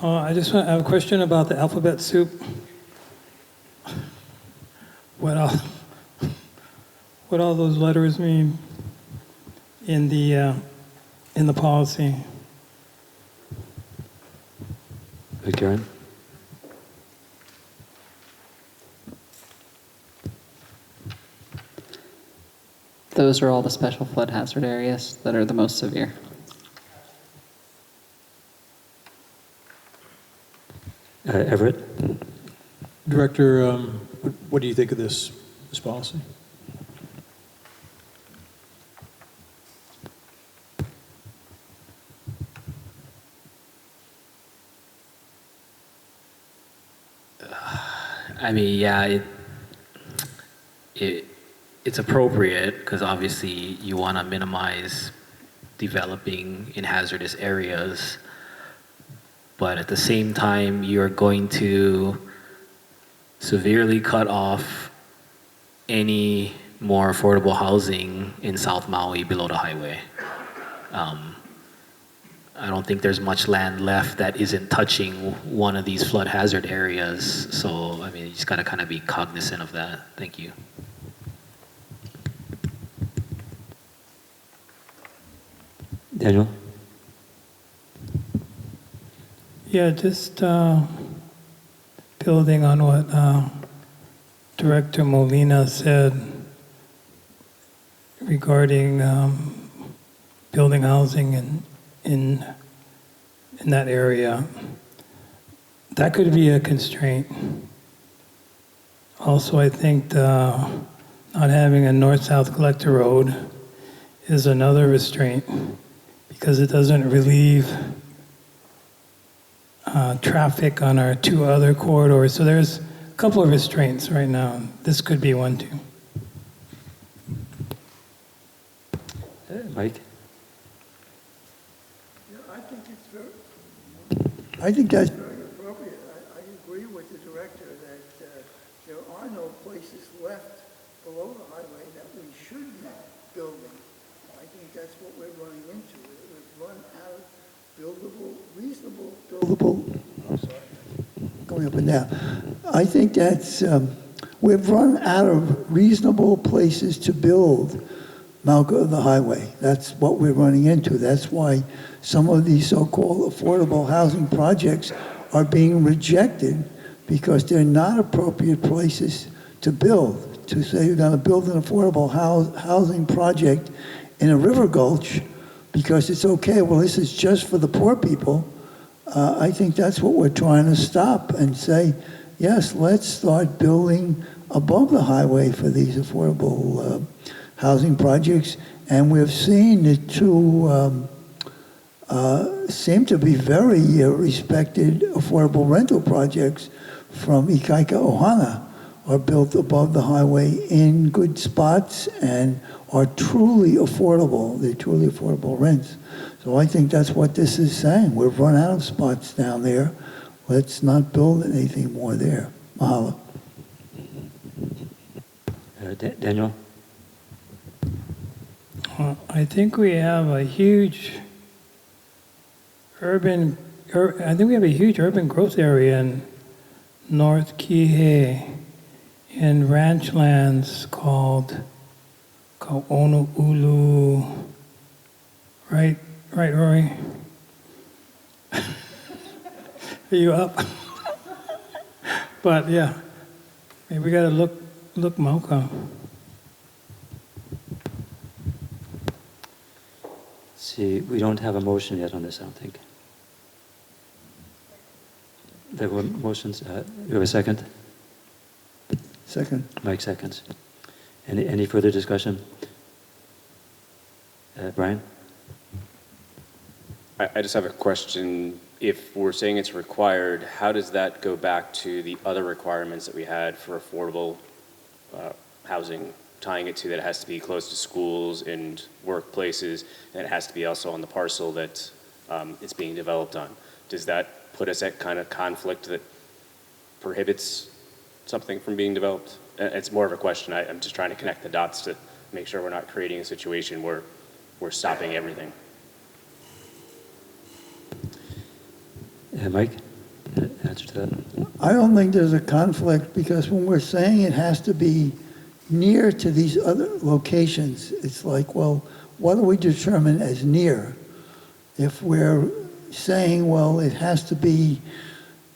I just want to have a question about the alphabet soup. What all those letters mean in the policy? Karen? Those are all the special flood hazard areas that are the most severe. Everett? Director, what do you think of this policy? I mean, yeah, it's appropriate because obviously you want to minimize developing in hazardous areas, but at the same time you're going to severely cut off any more affordable housing in South Maui below the highway. I don't think there's much land left that isn't touching one of these flood hazard areas. So, I mean, you just got to kind of be cognizant of that. Thank you. Daniel? Yeah, just building on what Director Molina said regarding building housing in that area. That could be a constraint. Also, I think not having a north-south collector road is another restraint because it doesn't relieve traffic on our two other corridors. So there's a couple of restraints right now. This could be one too. Mike? I think that's very appropriate. I agree with the director that there are no places left below the highway that we should be building. I think that's what we're running into. We've run out of buildable, I'm sorry, going up and down. I think that's, we've run out of reasonable places to build Mauka of the highway. That's what we're running into. That's why some of these so-called affordable housing projects are being rejected because they're not appropriate places to build. To say you're going to build an affordable housing project in a river gulch because it's okay, well, this is just for the poor people. I think that's what we're trying to stop and say, yes, let's start building above the highway for these affordable housing projects. And we've seen the two seem to be very respected affordable rental projects from Ikaika Ohana are built above the highway in good spots and are truly affordable. They're truly affordable rents. So I think that's what this is saying. We've run out of spots down there. Let's not build anything more there. Mahalo. Daniel? I think we have a huge urban growth area in North Kihei in ranch lands called Kauono'ulu. Right, Rory? Are you up? But yeah, maybe we got to Look, Mauka. See, we don't have a motion yet on this, I don't think. There were motions. You have a second? Second. Mike seconds. Any further discussion? Brian? I just have a question. If we're saying it's required, how does that go back to the other requirements that we had for affordable housing, tying it to that it has to be close to schools and workplaces, and it has to be also on the parcel that it's being developed on? Does that put us at kind of conflict that prohibits something from being developed? It's more of a question. I'm just trying to connect the dots to make sure we're not creating a situation where we're stopping everything. Mike, answer to that. I don't think there's a conflict because when we're saying it has to be near to these other locations, it's like, well, what do we determine as near? If we're saying, well, it has to be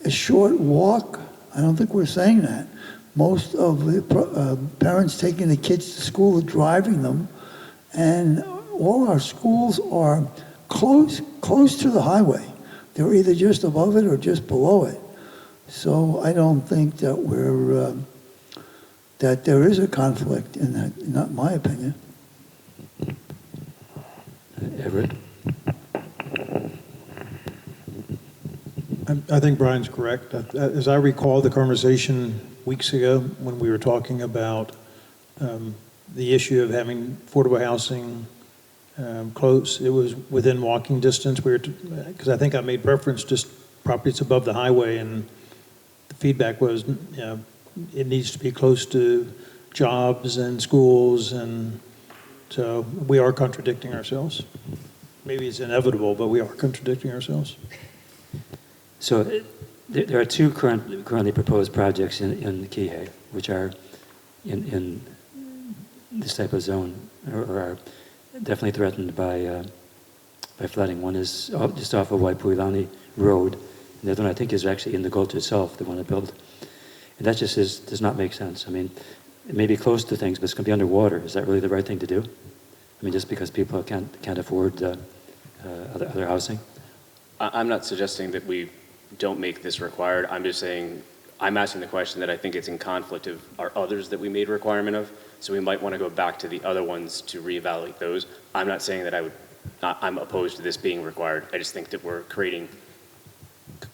a short walk, I don't think we're saying that. Most of the parents taking the kids to school are driving them, and all our schools are close to the highway. They're either just above it or just below it. So I don't think that that there is a conflict in that, not my opinion. Everett? I think Brian's correct. As I recall the conversation weeks ago when we were talking about the issue of having affordable housing close, it was within walking distance. Because I think I made reference just properties above the highway, and the feedback was, it needs to be close to jobs and schools, and so we are contradicting ourselves. Maybe it's inevitable, but we are contradicting ourselves. So there are two currently proposed projects in Kihei, which are in this type of zone, or are definitely threatened by flooding. One is just off of Waipuilani Road, and the other one I think is actually in the gulch itself, they want to build. And that just does not make sense. I mean, it may be close to things, but it's going to be underwater. Is that really the right thing to do? I mean, just because people can't afford other housing? I'm not suggesting that we don't make this required. I'm just saying, I'm asking the question that I think it's in conflict of our others that we made a requirement of. So we might want to go back to the other ones to reevaluate those. I'm not saying that I'm opposed to this being required. I just think that we're creating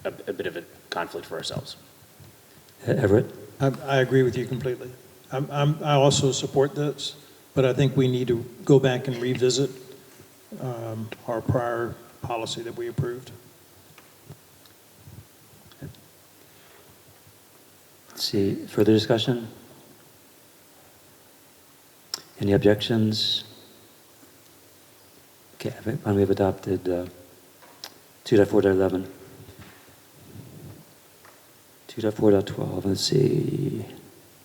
a bit of a conflict for ourselves. Everett? I agree with you completely. I also support this, but I think we need to go back and revisit our prior policy that we approved. Let's see, further discussion? Any objections? Okay, and we've adopted 2.4.11. 2.4.12, let's see.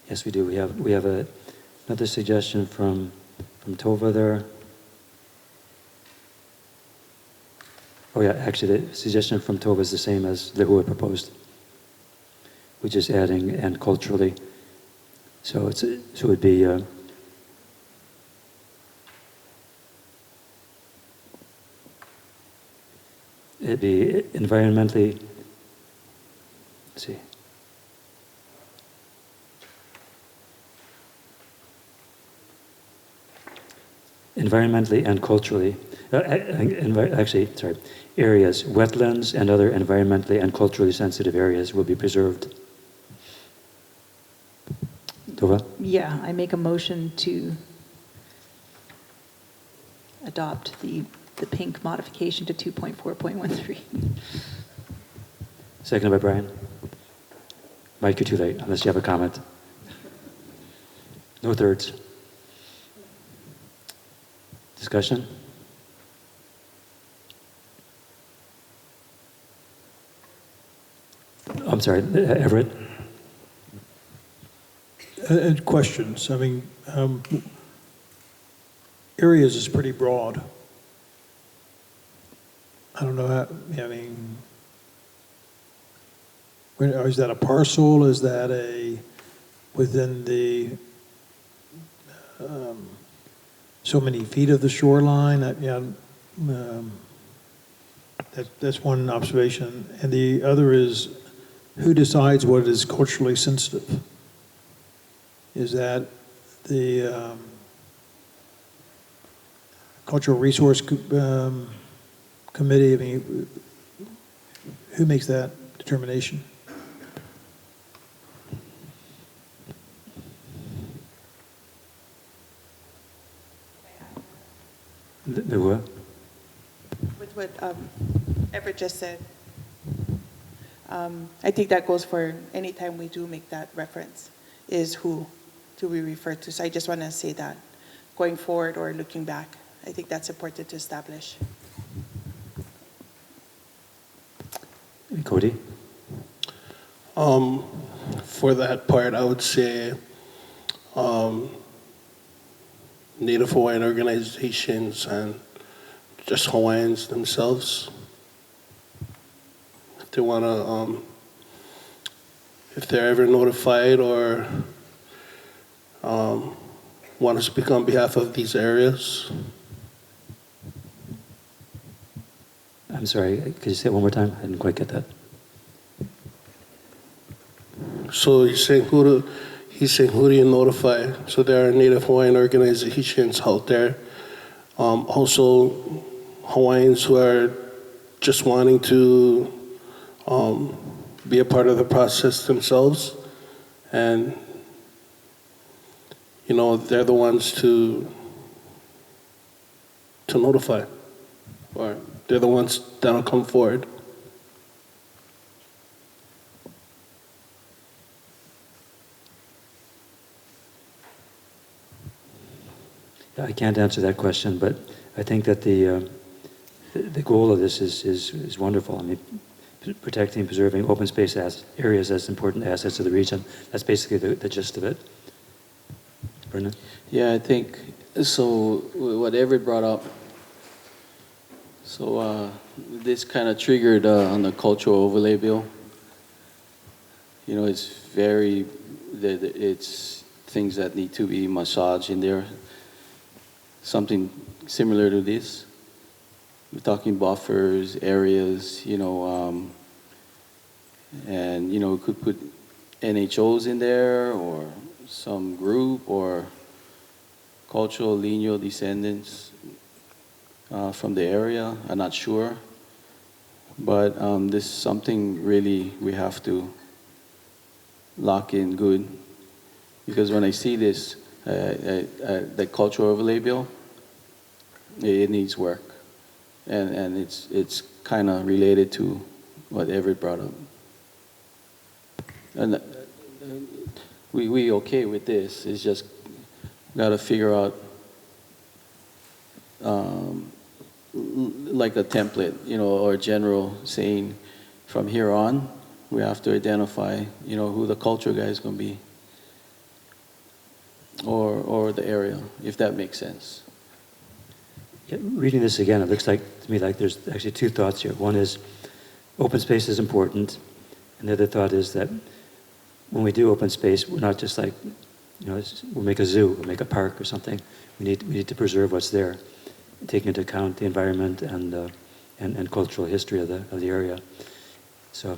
Yes, we do. We have another suggestion from Tova there. Oh yeah, actually the suggestion from Tova is the same as Lehua proposed. We're just adding and culturally. So it would be it'd be environmentally, let's see. Environmentally and culturally, areas, wetlands and other environmentally and culturally sensitive areas will be preserved. Tova? Yeah, I make a motion to adopt the pink modification to 2.4.13. Seconded by Brian. Mike, you're too late, unless you have a comment. No thirds. Discussion? I'm sorry, Everett? And questions. I mean, areas is pretty broad. I don't know how, I mean, is that a parcel? Is that within the so many feet of the shoreline. That's one observation. And the other is, who decides what is culturally sensitive? Is that the Cultural Resource Committee? I mean, who makes that determination? The what? With what Everett just said, I think that goes for any time we do make that reference, is who do we refer to. So I just want to say that going forward or looking back, I think that's important to establish. Cody? For that part, I would say Native Hawaiian organizations and just Hawaiians themselves. If they want to, if they're ever notified or want to speak on behalf of these areas. I'm sorry, could you say it one more time? I didn't quite get that. So he's saying who do you notify? So there are Native Hawaiian organizations out there. Also Hawaiians who are just wanting to be a part of the process themselves. And, you know, they're the ones to notify. Or they're the ones that'll come forward. I can't answer that question, but I think that the goal of this is wonderful. I mean, protecting, preserving open space areas as important assets of the region. That's basically the gist of it. Brendan? Yeah, I think, so what Everett brought up, so this kind of triggered on the cultural overlay bill. You know, it's it's things that need to be massaged in there. Something similar to this. We're talking buffers, areas, you know, and, you know, we could put NHOs in there or some group or cultural lineal descendants from the area. I'm not sure. But this is something really we have to lock in good. Because when I see this, the cultural overlay bill, it needs work. And it's kind of related to what Everett brought up. And we okay with this. It's just got to figure out like a template, you know, or general saying from here on, we have to identify, you know, who the culture guy is going to be. Or the area, if that makes sense. Yeah, reading this again, it looks like to me like there's actually two thoughts here. One is open space is important, and the other thought is that when we do open space, we're not just like, you know, we'll make a zoo, we'll make a park or something. We need to preserve what's there, taking into account the environment and cultural history of the area. So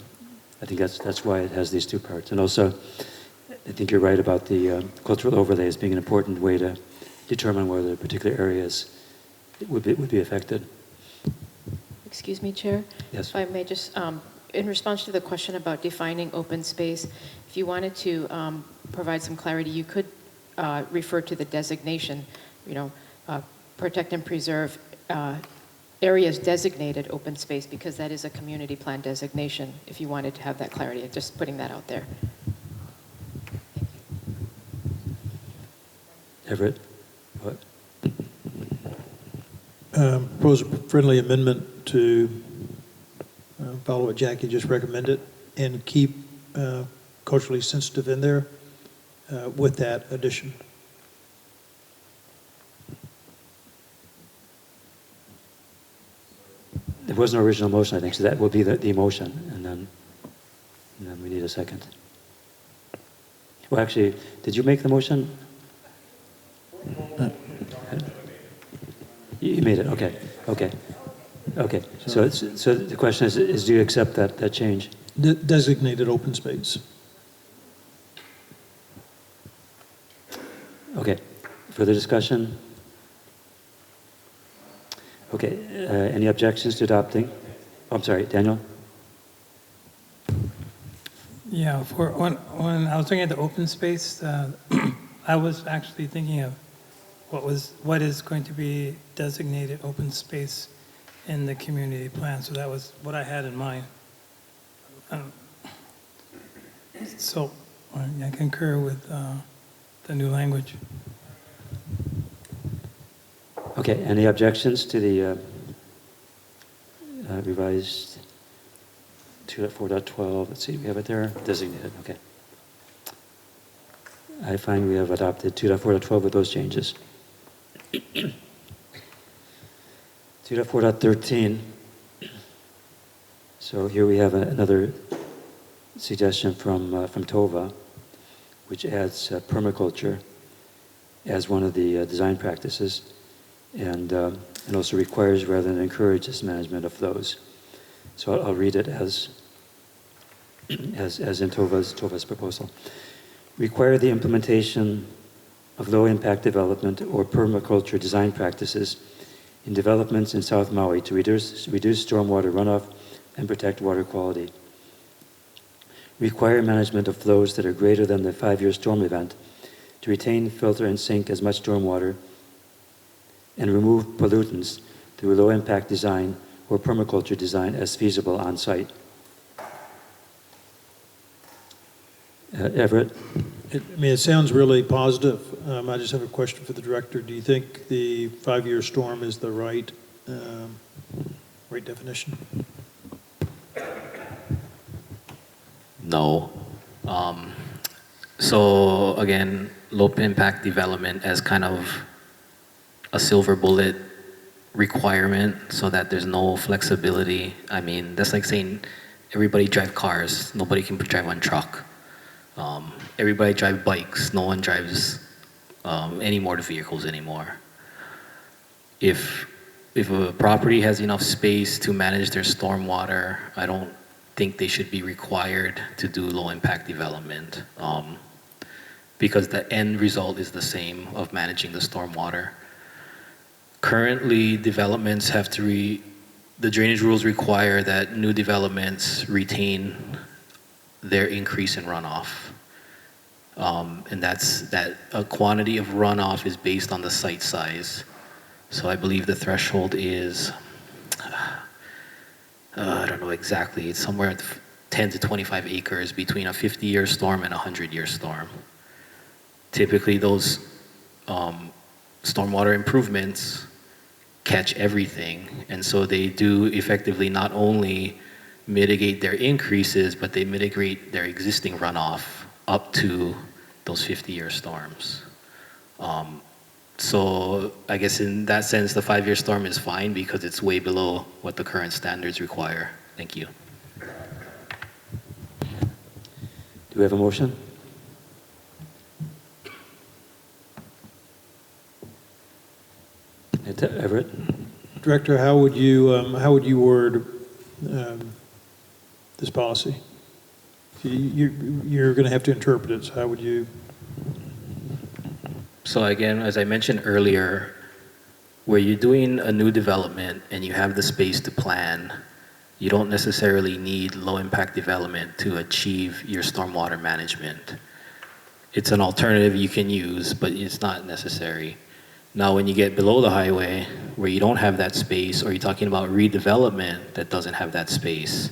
I think that's why it has these two parts. And also, I think you're right about the cultural overlays being an important way to determine whether particular areas would be affected. Excuse me, Chair? Yes. If I may just, in response to the question about defining open space, if you wanted to provide some clarity, you could refer to the designation, you know, protect and preserve areas designated open space, because that is a community plan designation, if you wanted to have that clarity. Just putting that out there. Everett? What? Propose a friendly amendment to follow what Jackie just recommended and keep culturally sensitive in there with that addition. There was no original motion, I think, so that will be the motion, and then we need a second. Well, actually, did you make the motion? You made it, okay, okay. Okay, so the question is do you accept that change? Designated open space. Okay, further discussion? Okay, any objections to adopting? Oh, I'm sorry, Daniel? Yeah, for when I was looking at the open space, I was actually thinking of what is going to be designated open space in the community plan. So that was what I had in mind. So I concur with the new language. Okay, any objections to the revised 2.4.12? Let's see, we have it there, designated, okay. I find we have adopted 2.4.12 with those changes. 2.4.13. So here we have another suggestion from Tova, which adds permaculture as one of the design practices, and also requires rather than encourages management of flows. So I'll read it as in Tova's proposal. Require the implementation of low-impact development or permaculture design practices in developments in South Maui to reduce stormwater runoff and protect water quality. Require management of flows that are greater than the 5-year storm event to retain, filter, and sink as much stormwater and remove pollutants through low-impact design or permaculture design as feasible on site. Everett? It sounds really positive. I just have a question for the director. Do you think the 5-year storm is the right definition? No. So again, low impact development as kind of a silver bullet requirement so that there's no flexibility. I mean, that's like saying everybody drive cars, nobody can drive one truck. Everybody drive bikes, no one drives any motor vehicles anymore. If a property has enough space to manage their stormwater, I don't think they should be required to do low impact development because the end result is the same of managing the stormwater. Currently, developments have to the drainage rules require that new developments retain their increase in runoff. And that a quantity of runoff is based on the site size. So I believe the threshold is, I don't know exactly, it's somewhere at 10 to 25 acres between a 50-year storm and a 100-year storm. Typically those stormwater improvements catch everything, and so they do effectively not only mitigate their increases, but they mitigate their existing runoff up to those 50-year storms. So I guess in that sense, the 5-year storm is fine because it's way below what the current standards require. Thank you. Do we have a motion? Everett? Director, how would you word this policy? You're going to have to interpret it, so how would you? So again, as I mentioned earlier, where you're doing a new development and you have the space to plan, you don't necessarily need low impact development to achieve your stormwater management. It's an alternative you can use, but it's not necessary. Now, when you get below the highway, where you don't have that space, or you're talking about redevelopment that doesn't have that space,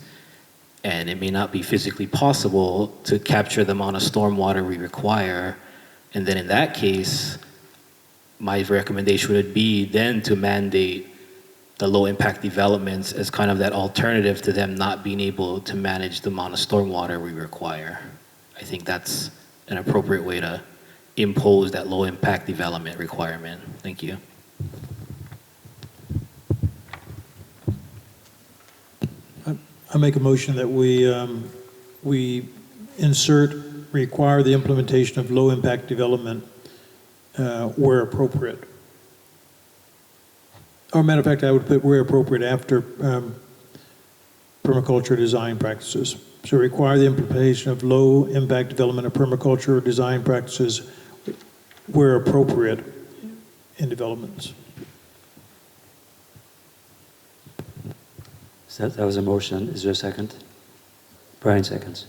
and it may not be physically possible to capture the amount of stormwater we require, and then in that case, my recommendation would be then to mandate the low impact developments as kind of that alternative to them not being able to manage the amount of stormwater we require. I think that's an appropriate way to impose that low impact development requirement. Thank you. I make a motion that we require the implementation of low impact development where appropriate. Or matter of fact, I would put where appropriate after permaculture design practices. So require the implementation of low impact development of permaculture design practices where appropriate in developments. So that was a motion. Is there a second? Brian seconds.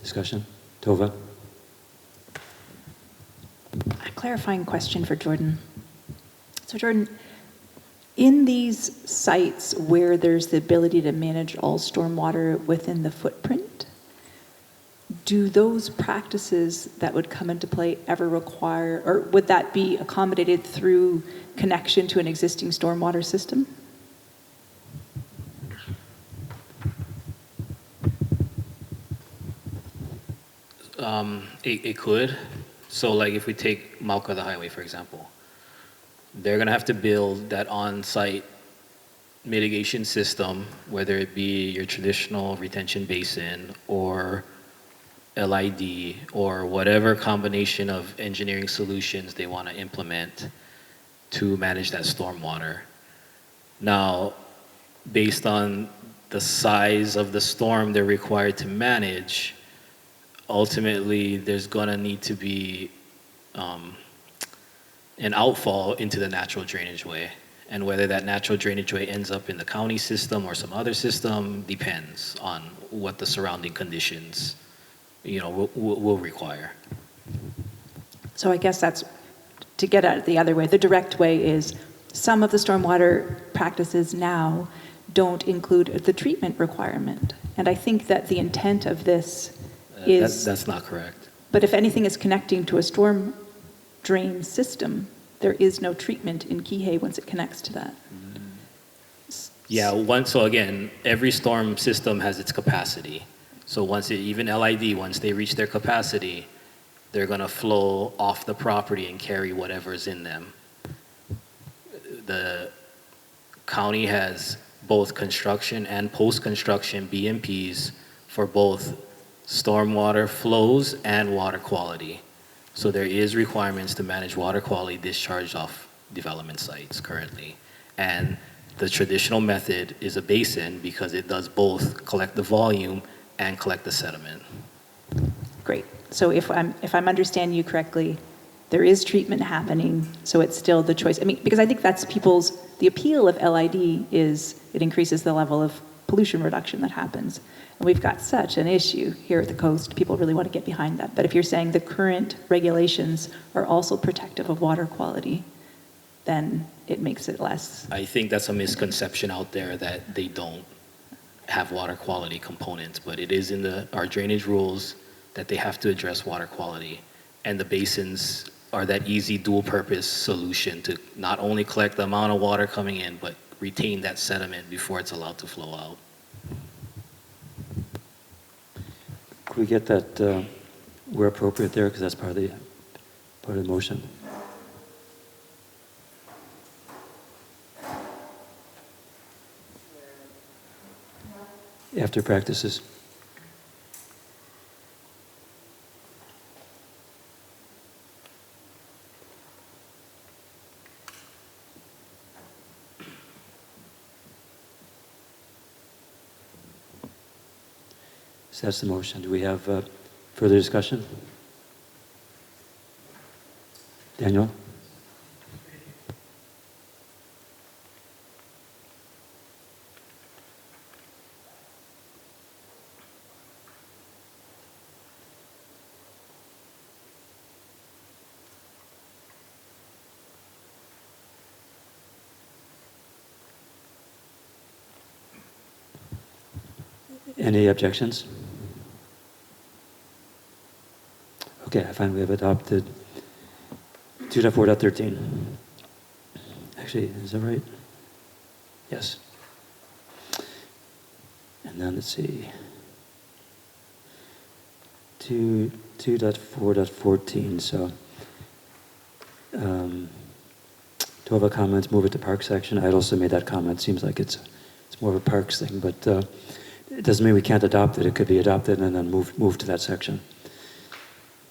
Discussion? Tova? A clarifying question for Jordan. So Jordan, in these sites where there's the ability to manage all stormwater within the footprint, do those practices that would come into play ever require, or would that be accommodated through connection to an existing stormwater system? It could. So like if we take Mauka the highway, for example, they're gonna have to build that on-site mitigation system, whether it be your traditional retention basin or LID or whatever combination of engineering solutions they want to implement to manage that stormwater. Now, based on the size of the storm they're required to manage, ultimately there's going to need to be an outfall into the natural drainage way. And whether that natural drainage way ends up in the county system or some other system depends on what the surrounding conditions, will require. So I guess that's, to get at it the other way, the direct way is some of the stormwater practices now don't include the treatment requirement. And I think that the intent of this is... That's not correct. But if anything is connecting to a storm drain system, there is no treatment in Kihei once it connects to that. Yeah, so again, every storm system has its capacity. So even LID, once they reach their capacity, they're gonna flow off the property and carry whatever's in them. The county has both construction and post-construction BMPs for both stormwater flows and water quality. So there is requirements to manage water quality discharged off development sites currently. And the traditional method is a basin because it does both collect the volume and collect the sediment. Great. So if I'm understanding you correctly, there is treatment happening, so it's still the choice. I mean, because I think that's the appeal of LID is it increases the level of pollution reduction that happens. And we've got such an issue here at the coast. People really want to get behind that. But if you're saying the current regulations are also protective of water quality, then it makes it less. I think that's a misconception out there that they don't have water quality components, but it is in our drainage rules that they have to address water quality. And the basins are that easy dual purpose solution to not only collect the amount of water coming in, but retain that sediment before it's allowed to flow out. Could we get that where appropriate there, because that's part of the motion. After practices. So that's the motion. Do we have further discussion? Daniel? Any objections? Okay, I find we have adopted 2.4.13. Actually, is that right? Yes. And then let's see. 2.4.14. So, Tova comments, move it to park section. I'd also made that comment. Seems like it's more of a parks thing, but it doesn't mean we can't adopt it. It could be adopted and then move to that section.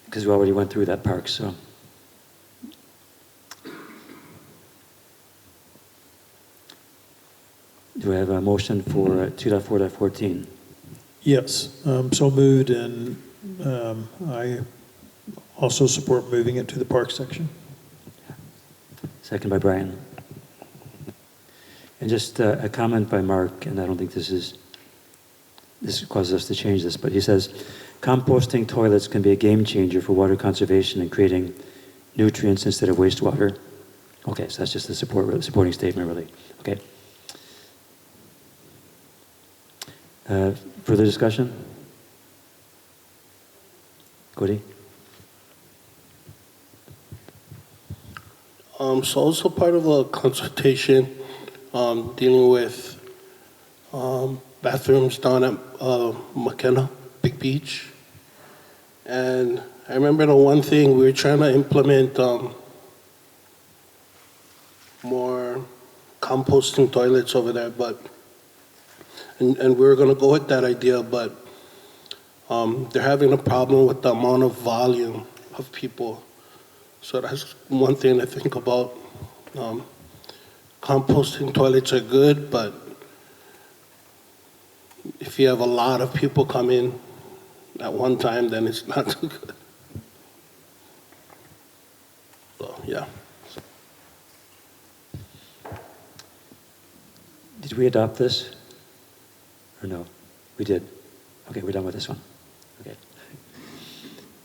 Because we already went through that park, so. Do I have a motion for 2.4.14? Yes, so moved, and I also support moving it to the park section. Second by Brian. And just a comment by Mark, and I don't think this causes us to change this, but he says, composting toilets can be a game changer for water conservation and creating nutrients instead of wastewater. Okay, so that's just the supporting statement, really. Okay. Further discussion? Cody? So also part of a consultation dealing with bathrooms down at McKenna, Big Beach. And I remember the one thing, we were trying to implement more composting toilets over there, and we were going to go with that idea, but they're having a problem with the amount of volume of people. So that's one thing to think about. Composting toilets are good, but if you have a lot of people come in at one time, then it's not too good. So, yeah. Did we adopt this? Or no? We did. Okay, we're done with this one. Okay.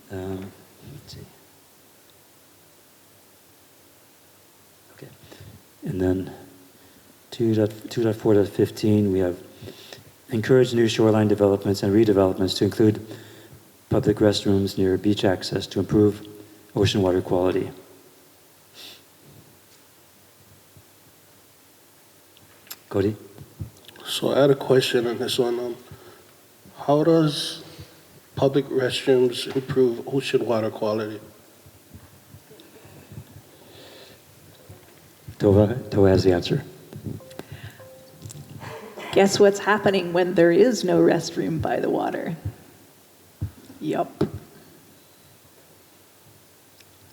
Let's see. Okay. And then 2.4.15, we have encourage new shoreline developments and redevelopments to include public restrooms near beach access to improve ocean water quality. Cody? So I had a question on this one. How does public restrooms improve ocean water quality? Tova has the answer. Guess what's happening when there is no restroom by the water? Yup.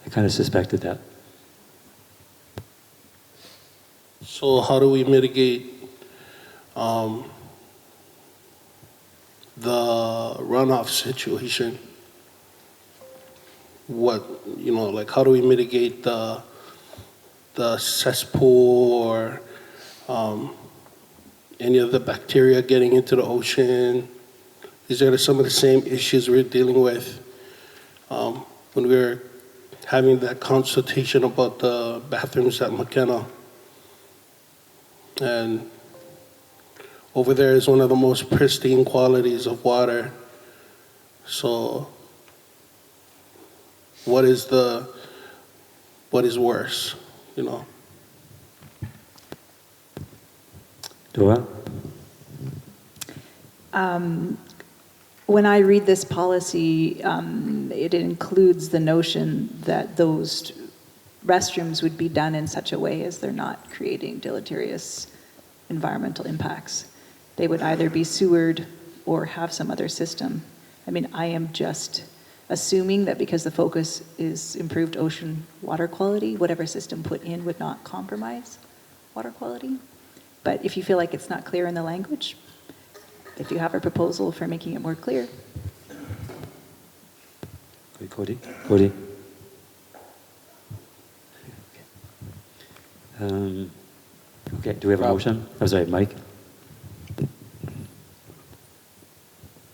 I kind of suspected that. So how do we mitigate the runoff situation? Like how do we mitigate the cesspool or any of the bacteria getting into the ocean? These are some of the same issues we're dealing with when we were having that consultation about the bathrooms at McKenna. And over there is one of the most pristine qualities of water. So what is worse, Dora? When I read this policy, it includes the notion that those restrooms would be done in such a way as they're not creating deleterious environmental impacts. They would either be sewered or have some other system. I mean, I am just assuming that because the focus is improved ocean water quality, whatever system put in would not compromise water quality. But if you feel like it's not clear in the language, if you have a proposal for making it more clear. Cody? Okay, do we have a motion? I'm sorry, Mike?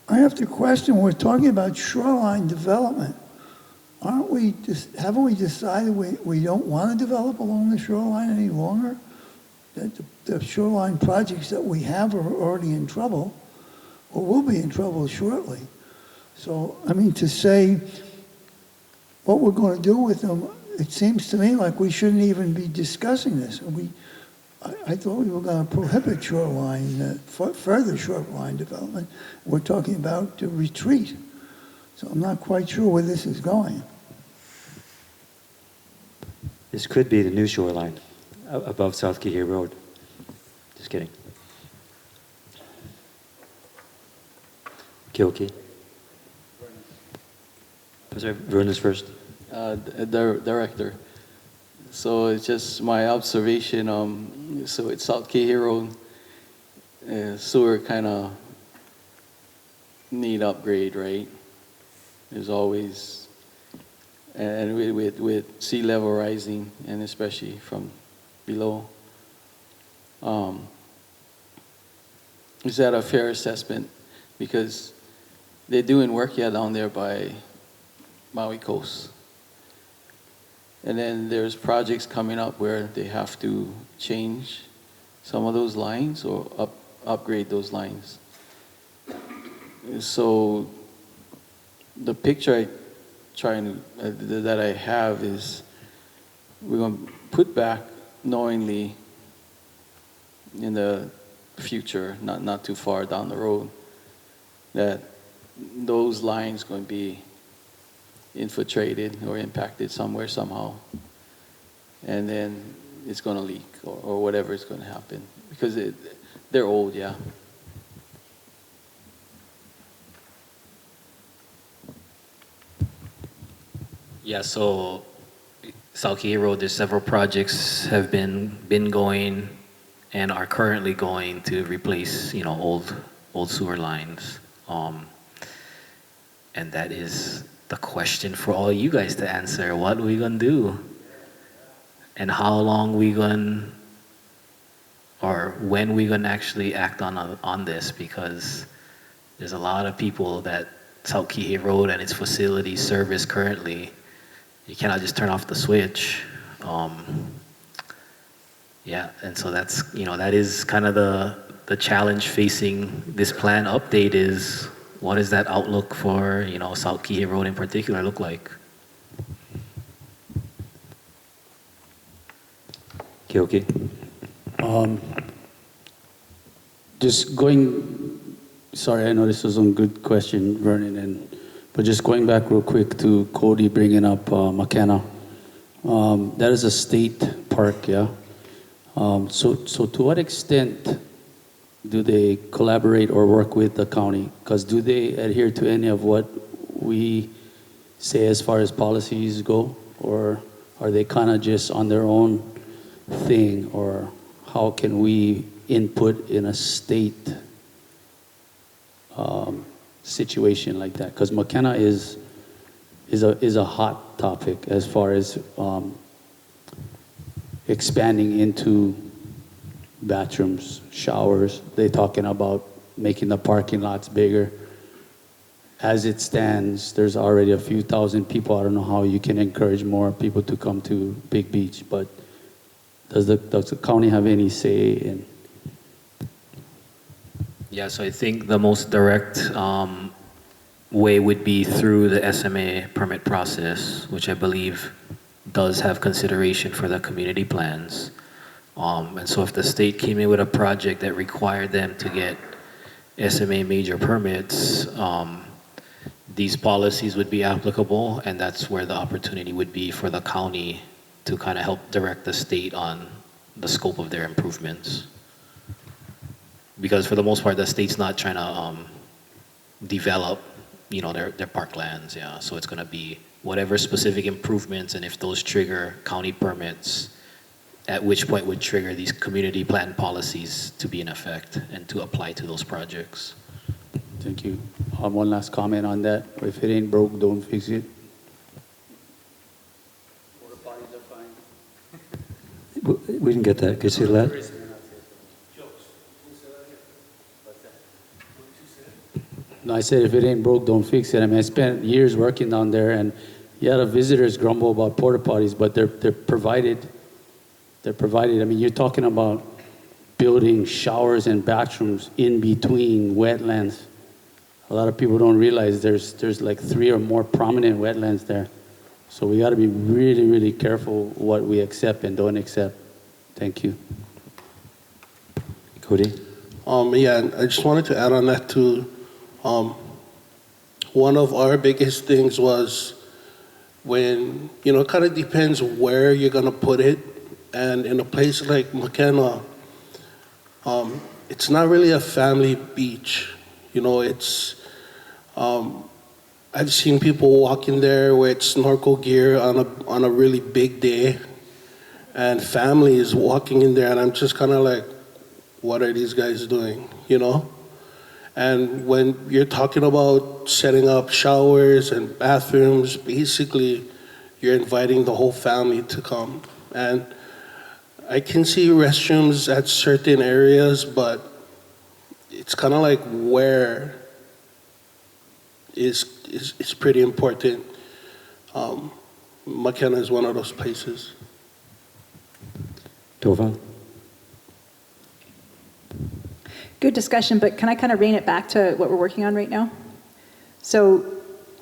I have to question, we're talking about shoreline development. Haven't we decided we don't want to develop along the shoreline any longer? That the shoreline projects that we have are already in trouble, or will be in trouble shortly. So, I mean, to say what we're going to do with them, it seems to me like we shouldn't even be discussing this. I thought we were going to prohibit further shoreline development. We're talking about the retreat. So I'm not quite sure where this is going. This could be the new shoreline above South Kihei Road. Just kidding. Kyoki. Sorry, Vernon's first. Director. So it's just my observation. So it's South Kihei Road. sewer kind of need upgrade, right? There's always, and with sea level rising, and especially from below. Is that a fair assessment? Because they're doing work down there by Maui coast. And then there's projects coming up where they have to change some of those lines or upgrade those lines. So the picture that I have is we're going to put back knowingly in the future, not too far down the road, that those lines going to be infiltrated or impacted somewhere somehow, and then it's going to leak or whatever is going to happen because they're old, yeah. Yeah, so South Kihei Road, there's several projects have been going and are currently going to replace, old sewer lines. And that is the question for all you guys to answer. What are we gonna do? And how long we gonna, or when we gonna actually act on this? Because there's a lot of people that South Kihei Road and its facilities service currently. You cannot just turn off the switch. Yeah, and so that's, that is kind of the challenge facing this plan update is, what does that outlook for, South Kihei Road in particular look like? Keoki. Just going, sorry, I know this was a good question, Vernon, but just going back real quick to Cody bringing up Makena. That is a state park, yeah? So to what extent do they collaborate or work with the county? Because do they adhere to any of what we say as far as policies go? Or are they kind of just on their own thing? Or how can we input in a state situation like that? Because McKenna is a hot topic as far as expanding into bathrooms, showers. They're talking about making the parking lots bigger. As it stands, there's already a few thousand people. I don't know how you can encourage more people to come to Big Beach, but does the county have any say in? Yeah, so I think the most direct way would be through the SMA permit process, which I believe does have consideration for the community plans. And so if the state came in with a project that required them to get SMA major permits, these policies would be applicable, and that's where the opportunity would be for the county to kind of help direct the state on the scope of their improvements. Because for the most part, the state's not trying to develop, their parklands, yeah. So it's gonna be whatever specific improvements, and if those trigger county permits, at which point would trigger these community plan policies to be in effect and to apply to those projects. Thank you. One last comment on that. If it ain't broke, don't fix it. We didn't get that. Could you say that? No, I said if it ain't broke, don't fix it. I mean, I spent years working down there, and yeah, the visitors grumble about porta potties, but they're provided. They're provided. I mean, you're talking about building showers and bathrooms in between wetlands. A lot of people don't realize there's like 3 or more prominent wetlands there. So we got to be really, really careful what we accept and don't accept. Thank you. Cody? Yeah, I just wanted to add on that too. One of our biggest things was when, it kind of depends where you're going to put it. And in a place like McKenna, it's not really a family beach. It's, I've seen people walking there with snorkel gear on a really big day, and families walking in there, and I'm just kind of like, what are these guys doing, you know? And when you're talking about setting up showers and bathrooms, basically you're inviting the whole family to come. And I can see restrooms at certain areas, but it's kind of like where is pretty important. McKenna is one of those places. Tova? Good discussion, but can I kind of rein it back to what we're working on right now? So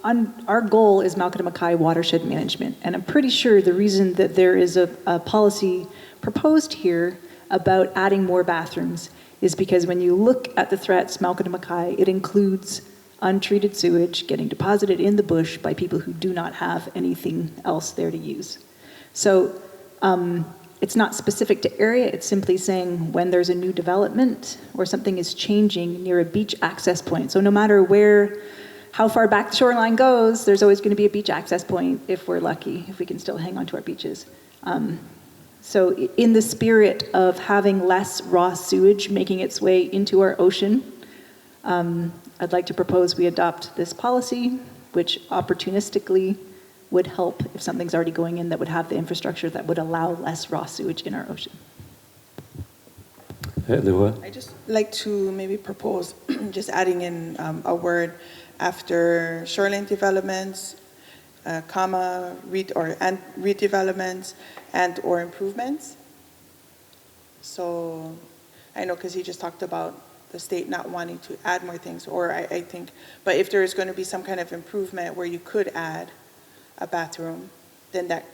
our goal is Maui watershed management, and I'm pretty sure the reason that there is a policy proposed here about adding more bathrooms is because when you look at the threats Maui, it includes untreated sewage getting deposited in the bush by people who do not have anything else there to use. So it's not specific to area, it's simply saying when there's a new development or something is changing near a beach access point. So no matter how far back the shoreline goes, there's always going to be a beach access point if we're lucky, if we can still hang on to our beaches. So in the spirit of having less raw sewage making its way into our ocean, I'd like to propose we adopt this policy, which opportunistically would help if something's already going in that would have the infrastructure that would allow less raw sewage in our ocean. I just like to maybe propose just adding in a word after shoreline developments, comma, redevelopments, and or improvements. So I know because he just talked about the state not wanting to add more things, or I think, but if there is going to be some kind of improvement where you could add a bathroom, then that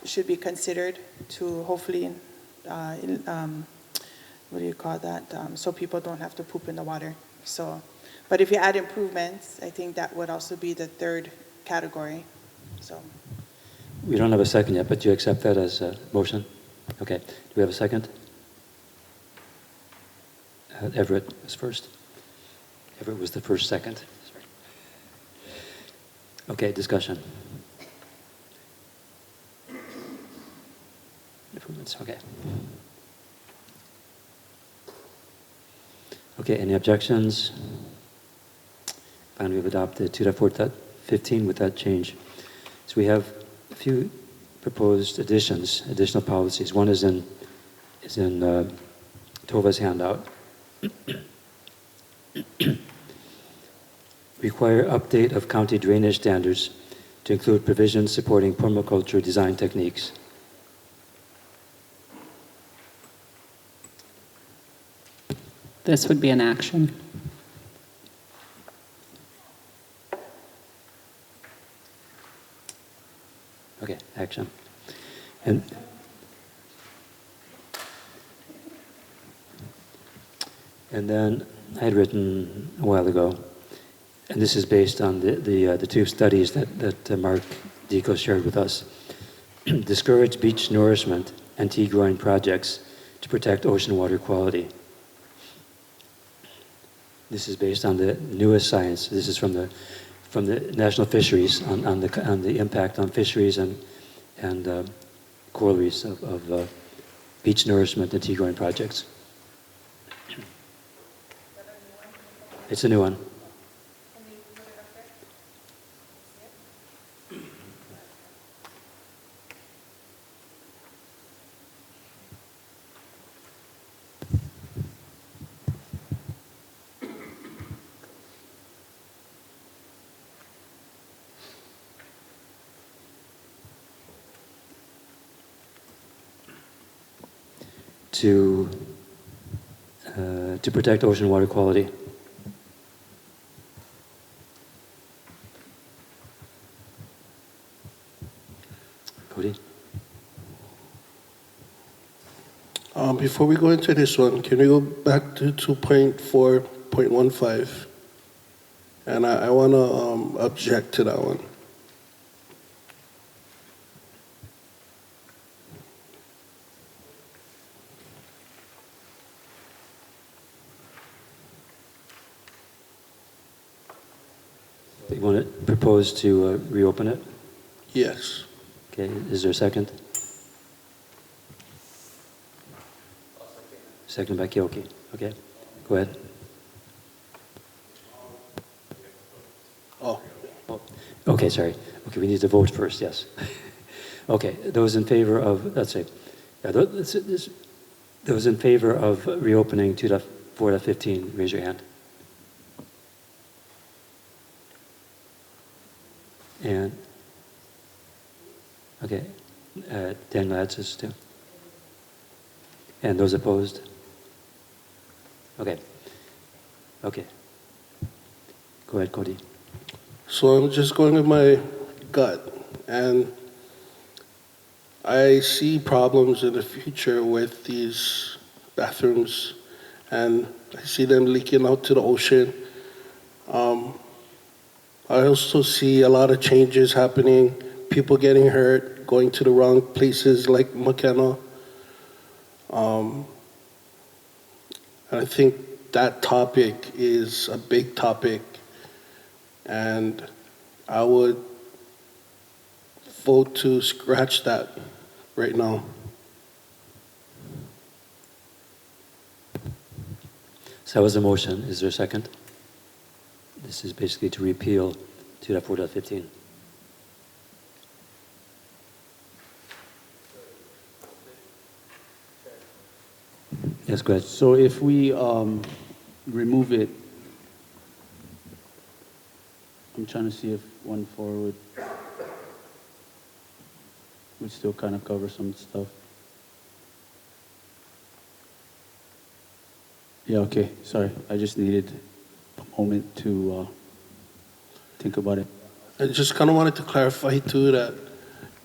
should be considered to hopefully, what do you call that? So people don't have to poop in the water. So, but if you add improvements, I think that would also be the third category. So. We don't have a second yet, but do you accept that as a motion? Okay. Do we have a second? Everett was first. Everett was the first second. Sorry. Okay, discussion. Improvements, okay. Okay, any objections? Fine, we've adopted 2.4.15 with that change. So we have a few proposed additional policies. One is in Tova's handout. Require update of county drainage standards to include provisions supporting permaculture design techniques. This would be an action. Okay, action. And then I had written a while ago, and this is based on the two studies that Mark Deco shared with us. Discourage beach nourishment and tea growing projects to protect ocean water quality. This is based on the newest science. This is from the National Fisheries on the impact on fisheries and coral reefs of beach nourishment and tea growing projects. It's a new one. To protect ocean water quality. Cody? Before we go into this one, can we go back to 2.4.15? And I want to object to that one. You want to propose to reopen it? Yes. Okay, is there a second? second by Kyoki. Okay, go ahead. Oh, Okay, sorry. Okay, we need to vote first, yes. Okay, those in favor of, let's see, yeah, those in favor of reopening 2.4.15, raise your hand. And, okay, Dan Ladd says too. And those opposed? Okay. Okay. Go ahead, Cody. so I'm just going with my gut, and I see problems in the future with these bathrooms, and I see them leaking out to the ocean. I also see a lot of changes happening, people getting hurt, going to the wrong places like McKenna. And I think that topic is a big topic, and I would vote to scratch that right now. So that was a motion. Is there a second? This is basically to repeal 2.4.15. Yes, go ahead. So if we remove it, I'm trying to see if 1.4 would still kind of cover some stuff. Yeah, okay, sorry. I just needed a moment to think about it. I just kind of wanted to clarify too that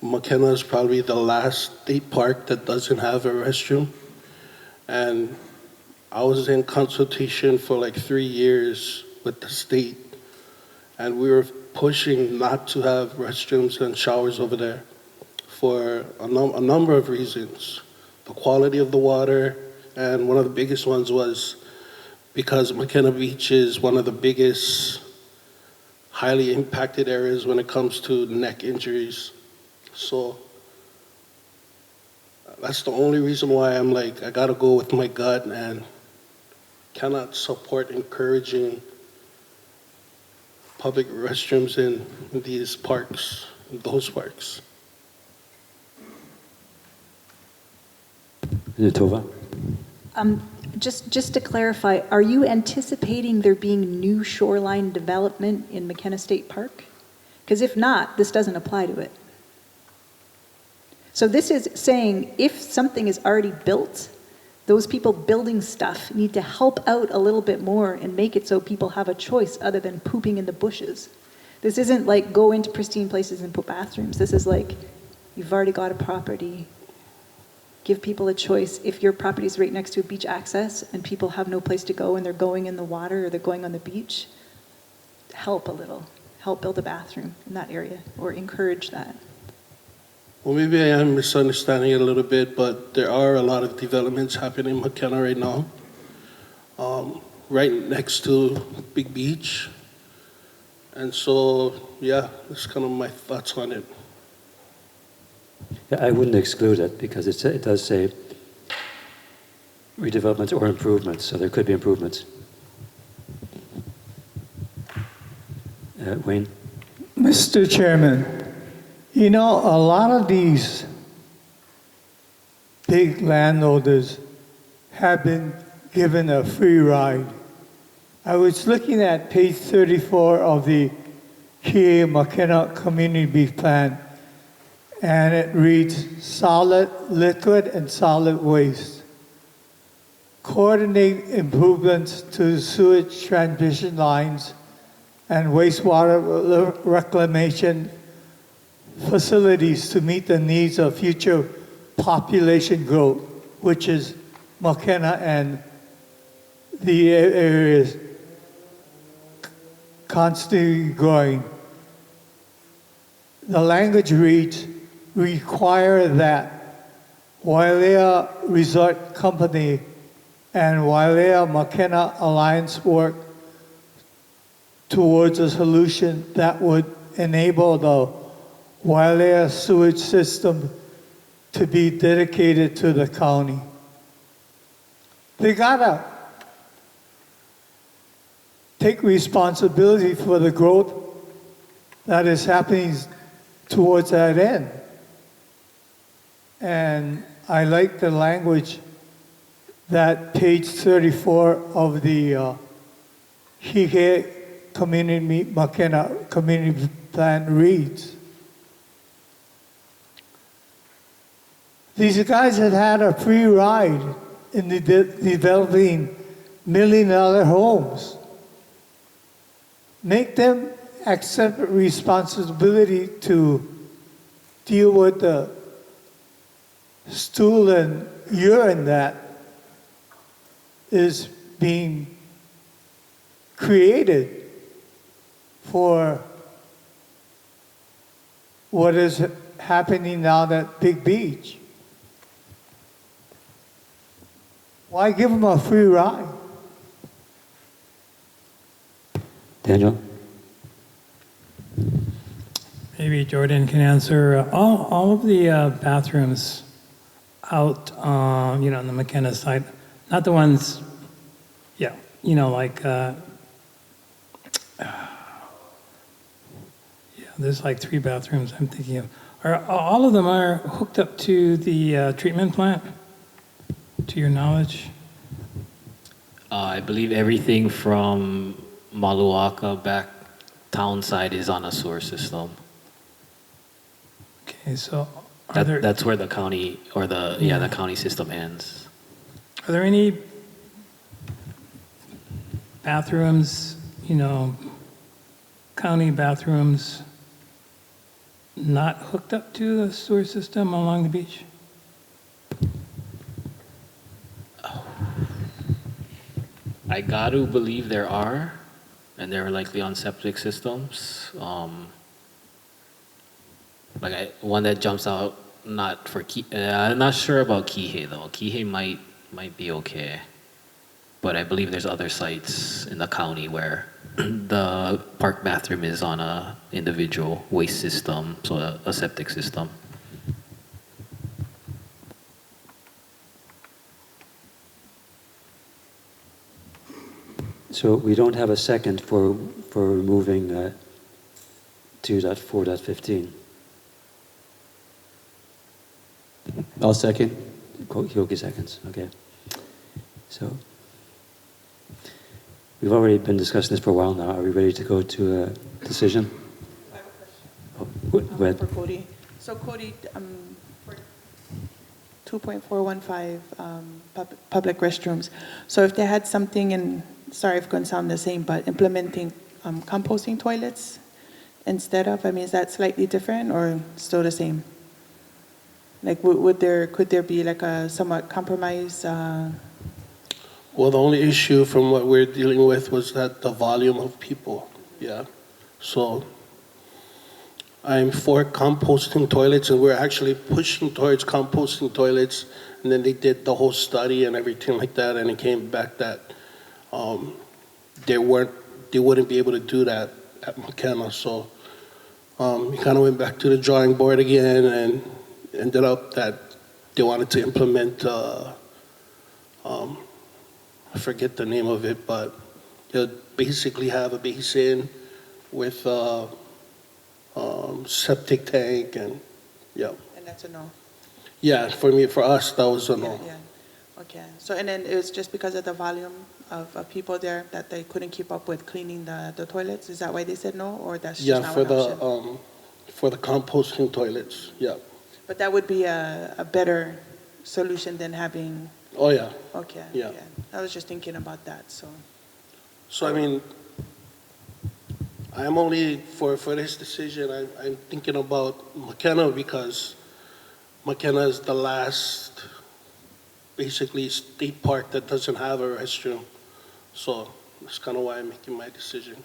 McKenna is probably the last state park that doesn't have a restroom. And I was in consultation for like 3 years with the state, and we were pushing not to have restrooms and showers over there for a number of reasons. The quality of the water, and one of the biggest ones was because McKenna Beach is one of the biggest highly impacted areas when it comes to neck injuries. So that's the only reason why I'm like, I gotta go with my gut and cannot support encouraging public restrooms in these parks, in those parks. Tova? Just to clarify, are you anticipating there being new shoreline development in McKenna State Park? Because if not, this doesn't apply to it. So this is saying if something is already built, those people building stuff need to help out a little bit more and make it so people have a choice other than pooping in the bushes. This isn't like go into pristine places and put bathrooms. This is like you've already got a property. Give people a choice. If your property is right next to a beach access and people have no place to go and they're going in the water or they're going on the beach, help a little. Help build a bathroom in that area or encourage that. Well, maybe I am misunderstanding it a little bit, but there are a lot of developments happening in McKenna right now, right next to Big Beach. And so, yeah, that's kind of my thoughts on it. Yeah, I wouldn't exclude it because it does say redevelopments or improvements, so there could be improvements. Wayne? Mr. Chairman, you know, a lot of these big landowners have been given a free ride. I was looking at page 34 of the Kihei McKenna Community Beach Plan, and it reads solid, liquid, and solid waste. Coordinate improvements to the sewage transmission lines and wastewater reclamation facilities to meet the needs of future population growth, which is McKenna and the areas constantly growing. The language reads, require that Wailea Resort Company and Wailea McKenna Alliance work towards a solution that would enable the Wailea sewage system to be dedicated to the county. They gotta take responsibility for the growth that is happening towards that end. And I like the language that page 34 of the Hige Community Makena Community Plan reads. These guys had had a free ride in developing million-dollar homes. Make them accept responsibility to deal with the stool and urine that is being created for what is happening now at Big Beach. Why give them a free ride? Daniel? Maybe Jordan can answer. All of the bathrooms out, on the McKenna side, not the ones, there's like 3 bathrooms I'm thinking of. All of them are hooked up to the treatment plant, to your knowledge? I believe everything from Maluaka back town side is on a sewer system. Okay, so are there... That's where the county, or the county system ends. Are there any bathrooms, county bathrooms not hooked up to the sewer system along the beach? I got to believe there are, and they're likely on septic systems. One that jumps out, not for I'm not sure about Kihei though. Kihei might be okay, but I believe there's other sites in the county where the park bathroom is on a individual waste system, so a septic system. So we don't have a second for removing 2.4.15. I'll second. Hyoki seconds, okay. So we've already been discussing this for a while now. Are we ready to go to a decision? I have a question. Go ahead. For Cody. So Cody, for 2.415 public restrooms. So if they had something in, sorry if it's going to sound the same, but implementing composting toilets instead of, is that slightly different or still the same? Like, could there be like a somewhat compromise? Well, the only issue from what we're dealing with was that the volume of people, yeah. So I'm for composting toilets, and we're actually pushing towards composting toilets, and then they did the whole study and everything like that, and it came back that they wouldn't be able to do that at McKenna. So we kind of went back to the drawing board again and ended up that they wanted to implement I forget the name of it, but you'll basically have a basin with septic tank and yeah. And that's a no. Yeah, for us, that was a no. Yeah. Okay. So, and then it was just because of the volume of people there that they couldn't keep up with cleaning the toilets? Is that why they said no, or that's just not an option? For the composting toilets, yeah. But that would be a better solution than having... Oh, yeah. Okay. Yeah. Okay. I was just thinking about that, so... So, I'm only, for this decision, I'm thinking about McKenna because McKenna is the last, basically, state park that doesn't have a restroom. So that's kind of why I'm making my decision.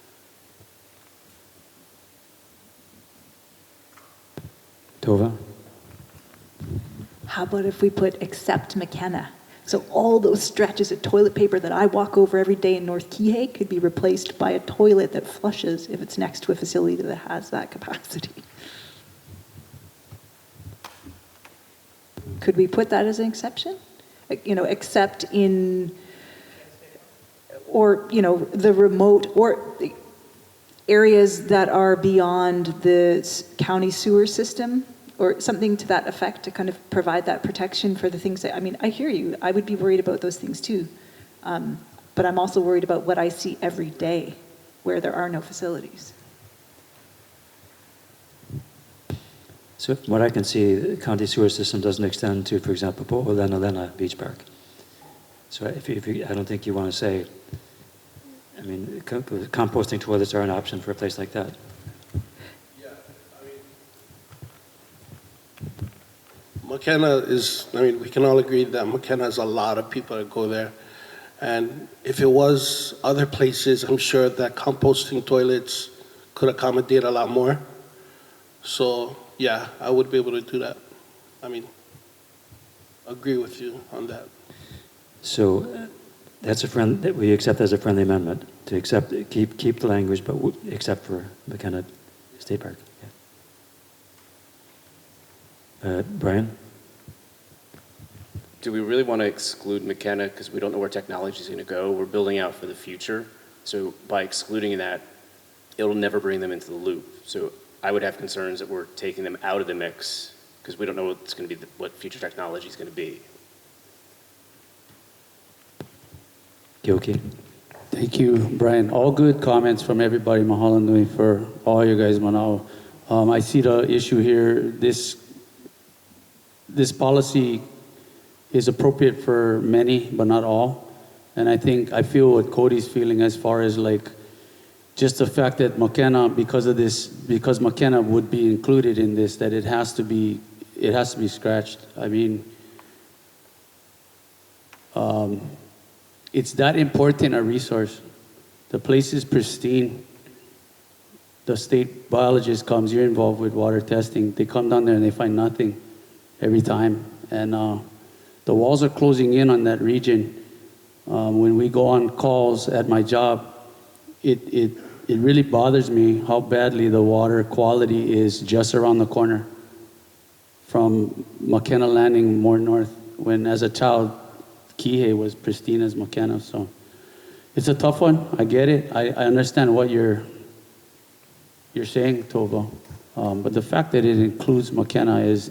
Tova? How about if we put except McKenna? So all those stretches of toilet paper that I walk over every day in North Kihei could be replaced by a toilet that flushes if it's next to a facility that has that capacity. Could we put that as an exception? Except in or, you know, the remote, or areas that are beyond the county sewer system, or something to that effect, to kind of provide that protection for the things that, I mean, I hear you. I would be worried about those things too. But I'm also worried about what I see every day where there are no facilities. So from what I can see, the county sewer system doesn't extend to, for example, Po'olena Beach Park. So if you, I don't think you want to say, I mean, composting toilets are an option for a place like that. Yeah, I mean, McKenna is, I mean, we can all agree that McKenna has a lot of people that go there. And if it was other places, I'm sure that composting toilets could accommodate a lot more. So, yeah, I would be able to do that. I mean, agree with you on that. So that's that we accept as a friendly amendment to accept, keep the language, but except for McKenna State Park. Yeah. Brian? Do we really want to exclude McKenna because we don't know where technology is going to go? We're building out for the future. So by excluding that, it'll never bring them into the loop. So I would have concerns that we're taking them out of the mix because we don't know what's going to be what future technology is going to be. Gilkey. Thank you, Brian. All good comments from everybody. Mahalo nui for all you guys, Manao. I see the issue here. This policy is appropriate for many, but not all. And I feel what Cody's feeling as far as like, just the fact that McKenna, because McKenna would be included in this, that it has to be scratched. I mean, it's that important a resource. The place is pristine. The state biologist comes, you're involved with water testing. They come down there and they find nothing every time. And the walls are closing in on that region. When we go on calls at my job, it really bothers me how badly the water quality is just around the corner from McKenna Landing more north, when as a child, Kihei was pristine as McKenna. So it's a tough one. I get it. I understand what you're saying, Tova. But the fact that it includes McKenna is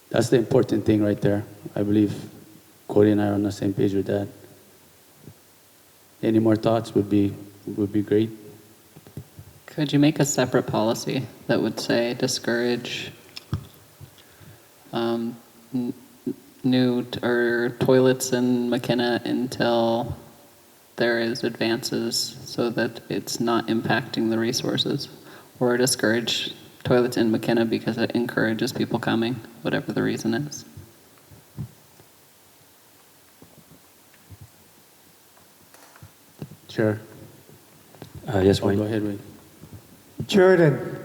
that's the important thing right there. I believe Cody and I are on the same page with that. Any more thoughts would be great. Could you make a separate policy that would say discourage new or toilets in McKenna until there is advances so that it's not impacting the resources, or discourage toilets in McKenna because it encourages people coming, whatever the reason is? Sure. Yes, Wayne. Go ahead, Wayne. Jordan,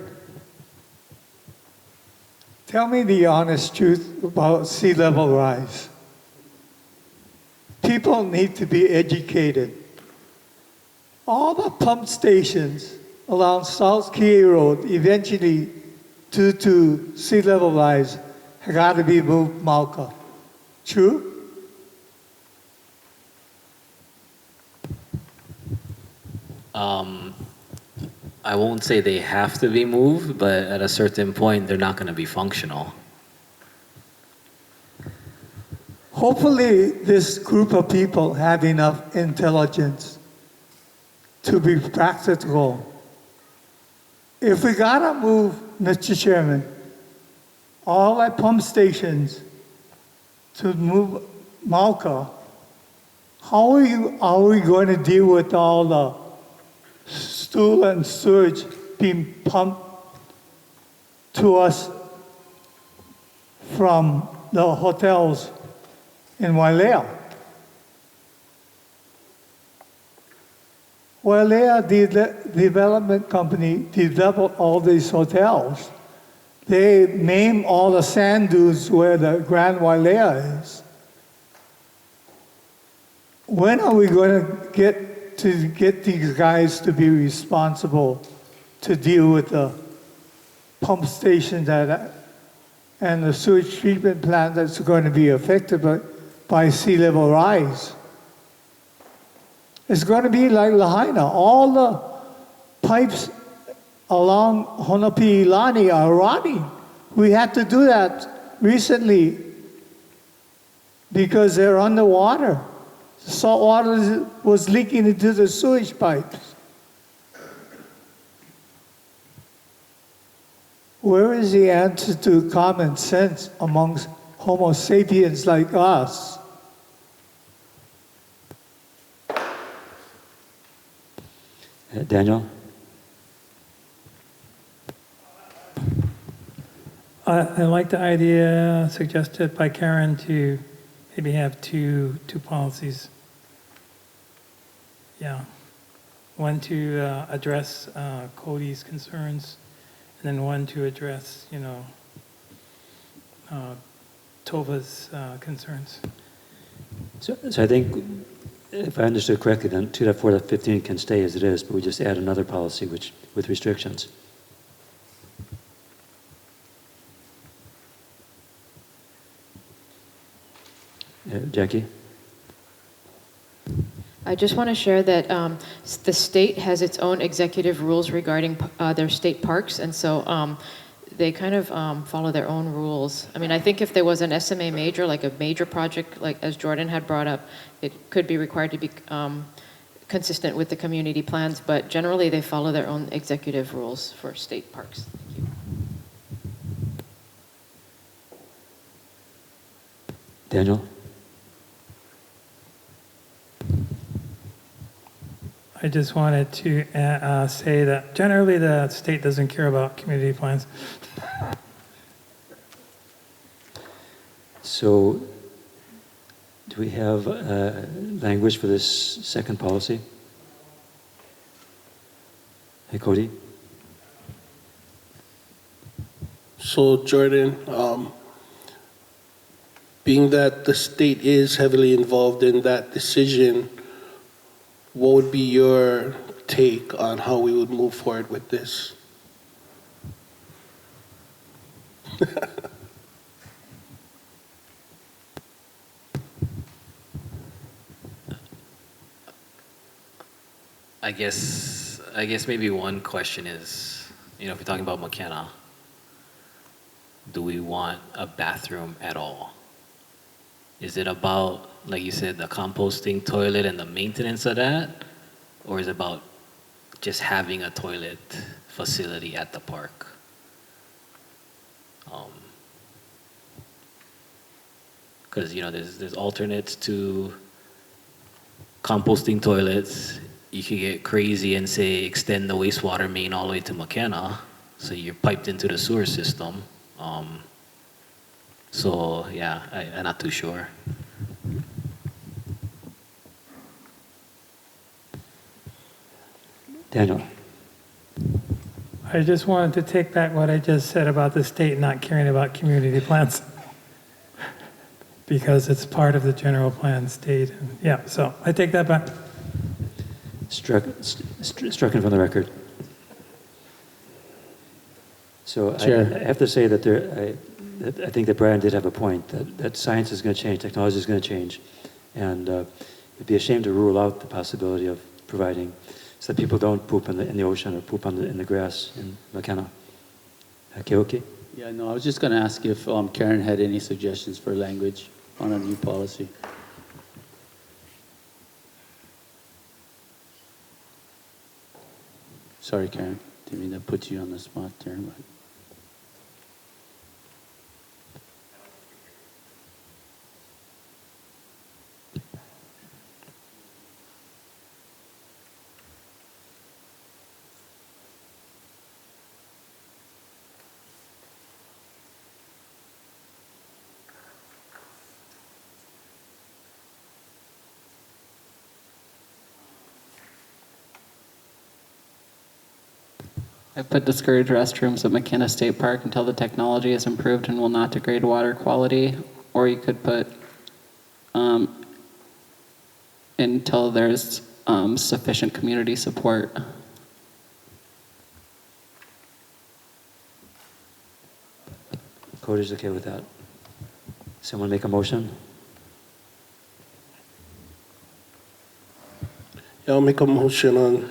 tell me the honest truth about sea level rise. People need to be educated. All the pump stations along South Key Road, eventually, due to sea level rise, have got to be moved Mauka. True? I won't say they have to be moved, but at a certain point, they're not going to be functional. Hopefully, this group of people have enough intelligence to be practical. If we gotta move, Mr. Chairman, all our pump stations to move Mauka, how are we going to deal with all the stool and sewage being pumped to us from the hotels in Wailea? Wailea Development Company developed all these hotels. They name all the sand dunes where the Grand Wailea is. When are we going to get these guys to be responsible to deal with the pump station and the sewage treatment plant that's going to be affected by sea level rise? It's going to be like Lahaina. All the pipes along Honopi'ilani are rotting. We had to do that recently because they're underwater. The salt water was leaking into the sewage pipes. Where is the answer to common sense amongst Homo sapiens like us? Daniel? I like the idea suggested by Karen to maybe have two policies. Yeah. One to address Cody's concerns, and then one to address, Tova's concerns. So I think, if I understood correctly, then 2.4.15 can stay as it is, but we just add another policy with restrictions. Jackie? I just want to share that the state has its own executive rules regarding their state parks, and so they kind of follow their own rules. I mean, I think if there was an SMA major, like a major project, like as Jordan had brought up, it could be required to be consistent with the community plans, but generally they follow their own executive rules for state parks. Thank you. Daniel? I just wanted to say that generally the state doesn't care about community plans. So, do we have language for this second policy? Hey, Cody? So, Jordan, being that the state is heavily involved in that decision, what would be your take on how we would move forward with this? I guess maybe one question is, if we're talking about McKenna, do we want a bathroom at all? Is it about, like you said, the composting toilet and the maintenance of that? Or is it about just having a toilet facility at the park? Because, there's alternates to composting toilets. You could get crazy and say extend the wastewater main all the way to McKenna, so you're piped into the sewer system. So yeah, I'm not too sure. Daniel? I just wanted to take back what I just said about the state not caring about community plans. Because it's part of the general plan state. Yeah, so I take that back. Stricken from the record. So Chair. I have to say that I think that Brian did have a point, that science is going to change, technology is going to change, and it'd be a shame to rule out the possibility of providing so that people don't poop in the ocean or poop in the grass in McKenna. Okay? Yeah, no, I was just going to ask if Karen had any suggestions for language on a new policy. Sorry, Karen. Didn't mean to put you on the spot there, but. I put discourage restrooms at McKenna State Park until the technology is improved and will not degrade water quality. Or you could put until there's sufficient community support. Cody's okay with that. Someone make a motion? I'll make a motion on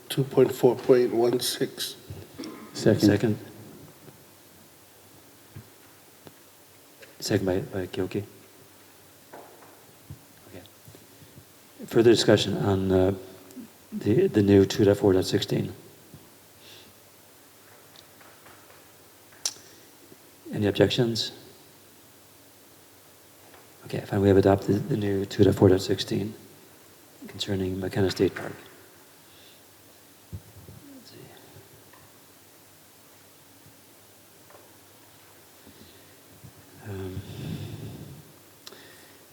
2.4.16. Second. Second by Kyoki. Okay. Further discussion on the new 2.4.16. Any objections? Okay, fine. We have adopted the new 2.4.16 concerning McKenna State Park. Let's see.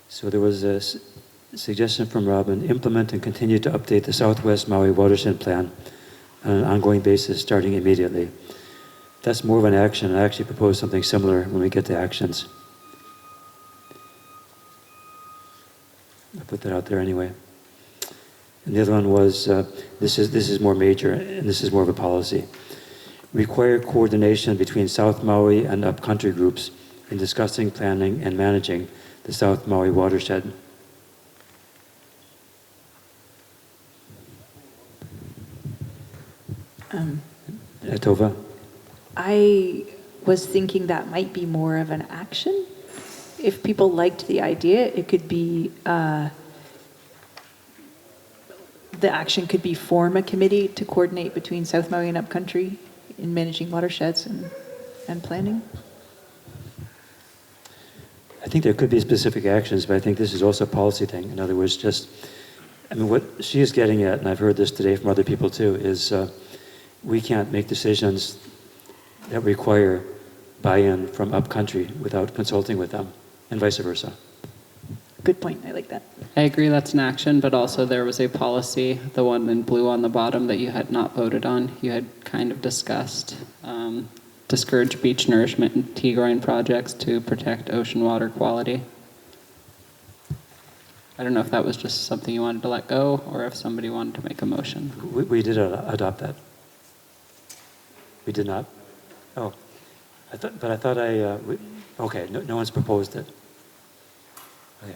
So there was a suggestion from Robin, implement and continue to update the Southwest Maui Watershed Plan on an ongoing basis starting immediately. That's more of an action. I actually propose something similar when we get to actions. I'll put that out there anyway. And the other one was, this is more major, and this is more of a policy. Require coordination between South Maui and upcountry groups in discussing, planning, and managing the South Maui watershed. Tova? I was thinking that might be more of an action. If people liked the idea, it could be, the action could be form a committee to coordinate between South Maui and upcountry in managing watersheds and planning. I think there could be specific actions, but I think this is also a policy thing. In other words, what she is getting at, and I've heard this today from other people too, is we can't make decisions that require buy-in from upcountry without consulting with them, and vice versa. Good point. I like that. I agree that's an action, but also there was a policy, the one in blue on the bottom, that you had not voted on. You had kind of discussed discourage beach nourishment and tea growing projects to protect ocean water quality. I don't know if that was just something you wanted to let go or if somebody wanted to make a motion. We did adopt that. We did not? Oh, I thought okay, no one's proposed it. Okay.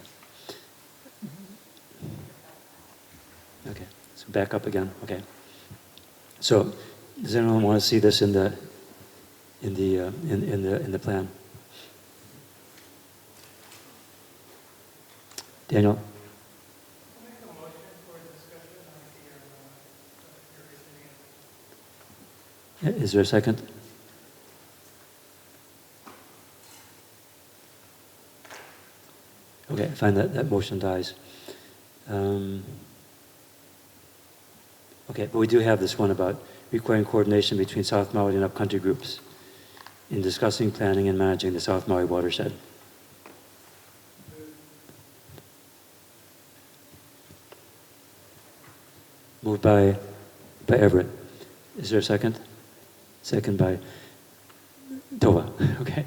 Okay, so back up again, okay. So, does anyone want to see this in the plan? Daniel? Is there a second? Okay, fine, that motion dies. Okay, but we do have this one about requiring coordination between South Maui and upcountry groups in discussing, planning, and managing the South Maui watershed. Moved by Everett. Is there a second? Second by Tova. Okay.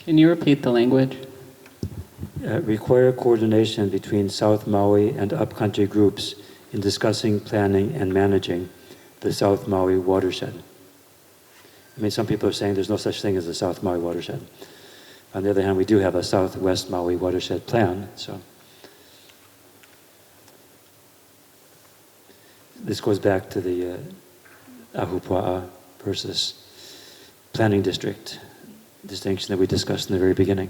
Can you repeat the language? Require coordination between South Maui and upcountry groups in discussing, planning, and managing the South Maui watershed. I mean, some people are saying there's no such thing as a South Maui watershed. On the other hand, we do have a Southwest Maui watershed plan, so. This goes back to the Ahupua'a versus planning district distinction that we discussed in the very beginning.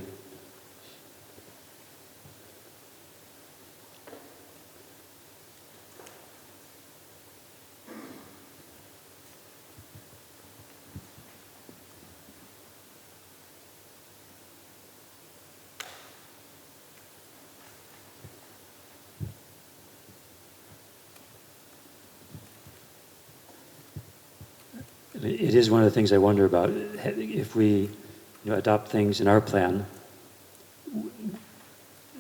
It is one of the things I wonder about. If we adopt things in our plan,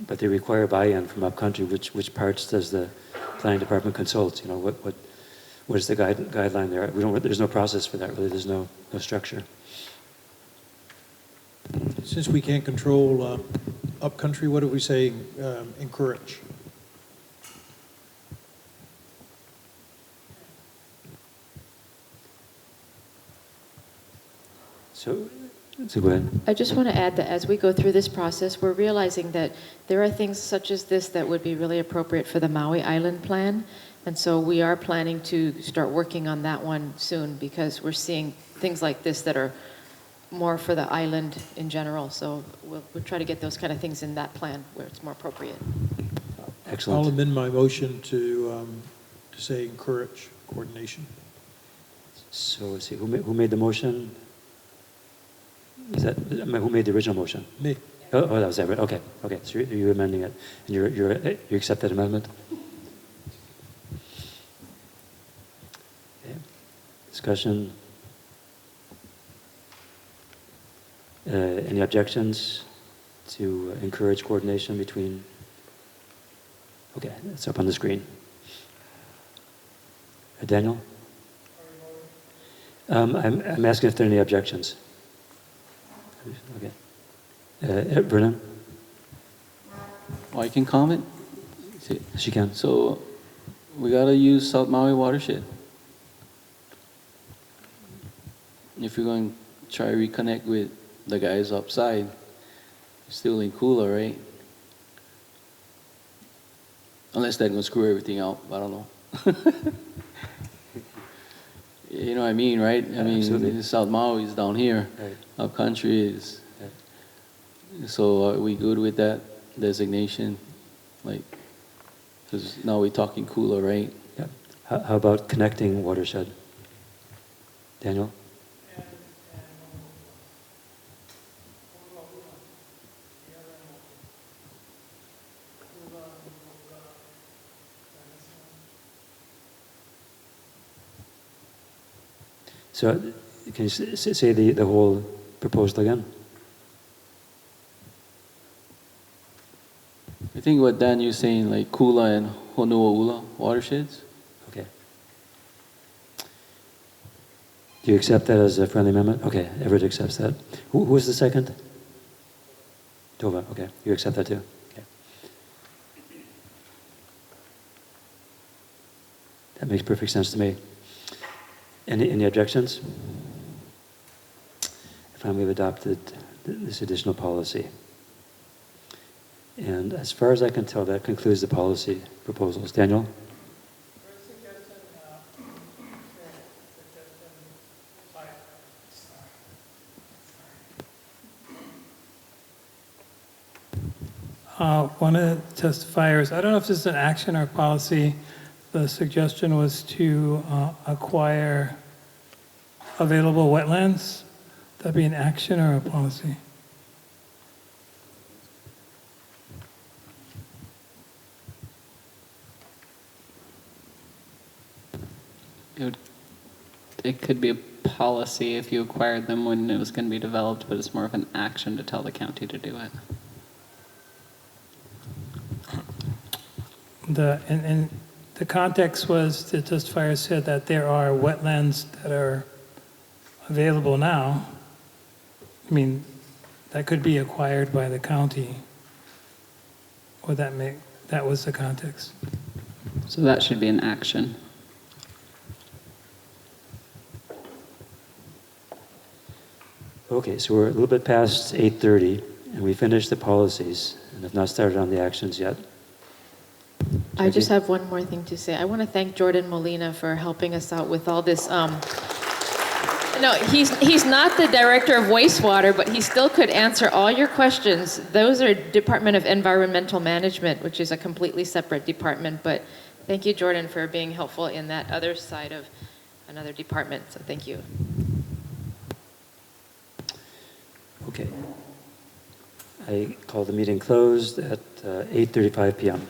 but they require buy-in from upcountry, which parts does the planning department consult? what is the guideline there? There's no process for that, really. There's no structure. Since we can't control upcountry, what do we say encourage? So go ahead. I just want to add that as we go through this process, we're realizing that there are things such as this that would be really appropriate for the Maui Island plan. And so we are planning to start working on that one soon because we're seeing things like this that are more for the island in general. So we'll try to get those kind of things in that plan where it's more appropriate. Excellent. I'll amend my motion to say encourage coordination. So let's see, who made the motion? Who made the original motion? Me. Oh, that was Everett. Okay. So you're amending it, and you accept that amendment? Okay. Discussion. Any objections to encourage coordination between? Okay, it's up on the screen. Daniel? I'm asking if there are any objections. Okay. Vernon? Oh, I can comment? She can. So we got to use South Maui watershed. If you're going to try to reconnect with the guys upside, still in Kula, right? Unless they're going to screw everything out. I don't know. You know what I mean, right? I mean, absolutely. South Maui is down here. Right. Our country is. Right. So are we good with that designation? Like, because now we're talking Kula, right? Yeah. How about connecting watershed? Daniel? So can you say the whole proposal again? I think what Dan you're saying, like Kula and Honuaula watersheds. Okay. Do you accept that as a friendly amendment? Okay, Everett accepts that. Who was the second? Tova, okay. You accept that too? Okay. That makes perfect sense to me. Any objections? Finally, we've adopted this additional policy. And as far as I can tell, that concludes the policy proposals. Daniel? One of the testifiers, I don't know if this is an action or a policy, the suggestion was to acquire available wetlands. That'd be an action or a policy? It could be a policy if you acquired them when it was going to be developed, but it's more of an action to tell the county to do it. And the context was the testifier said that there are wetlands that are available now. I mean, that could be acquired by the county. Or that was the context. So that should be an action. Okay, so we're a little bit past 8:30, and we finished the policies, and have not started on the actions yet. I just have one more thing to say. I want to thank Jordan Molina for helping us out with all this. No, he's not the director of wastewater, but he still could answer all your questions. Those are Department of Environmental Management, which is a completely separate department. But thank you, Jordan, for being helpful in that other side of another department. So thank you. Okay. I call the meeting closed at 8:35 p.m.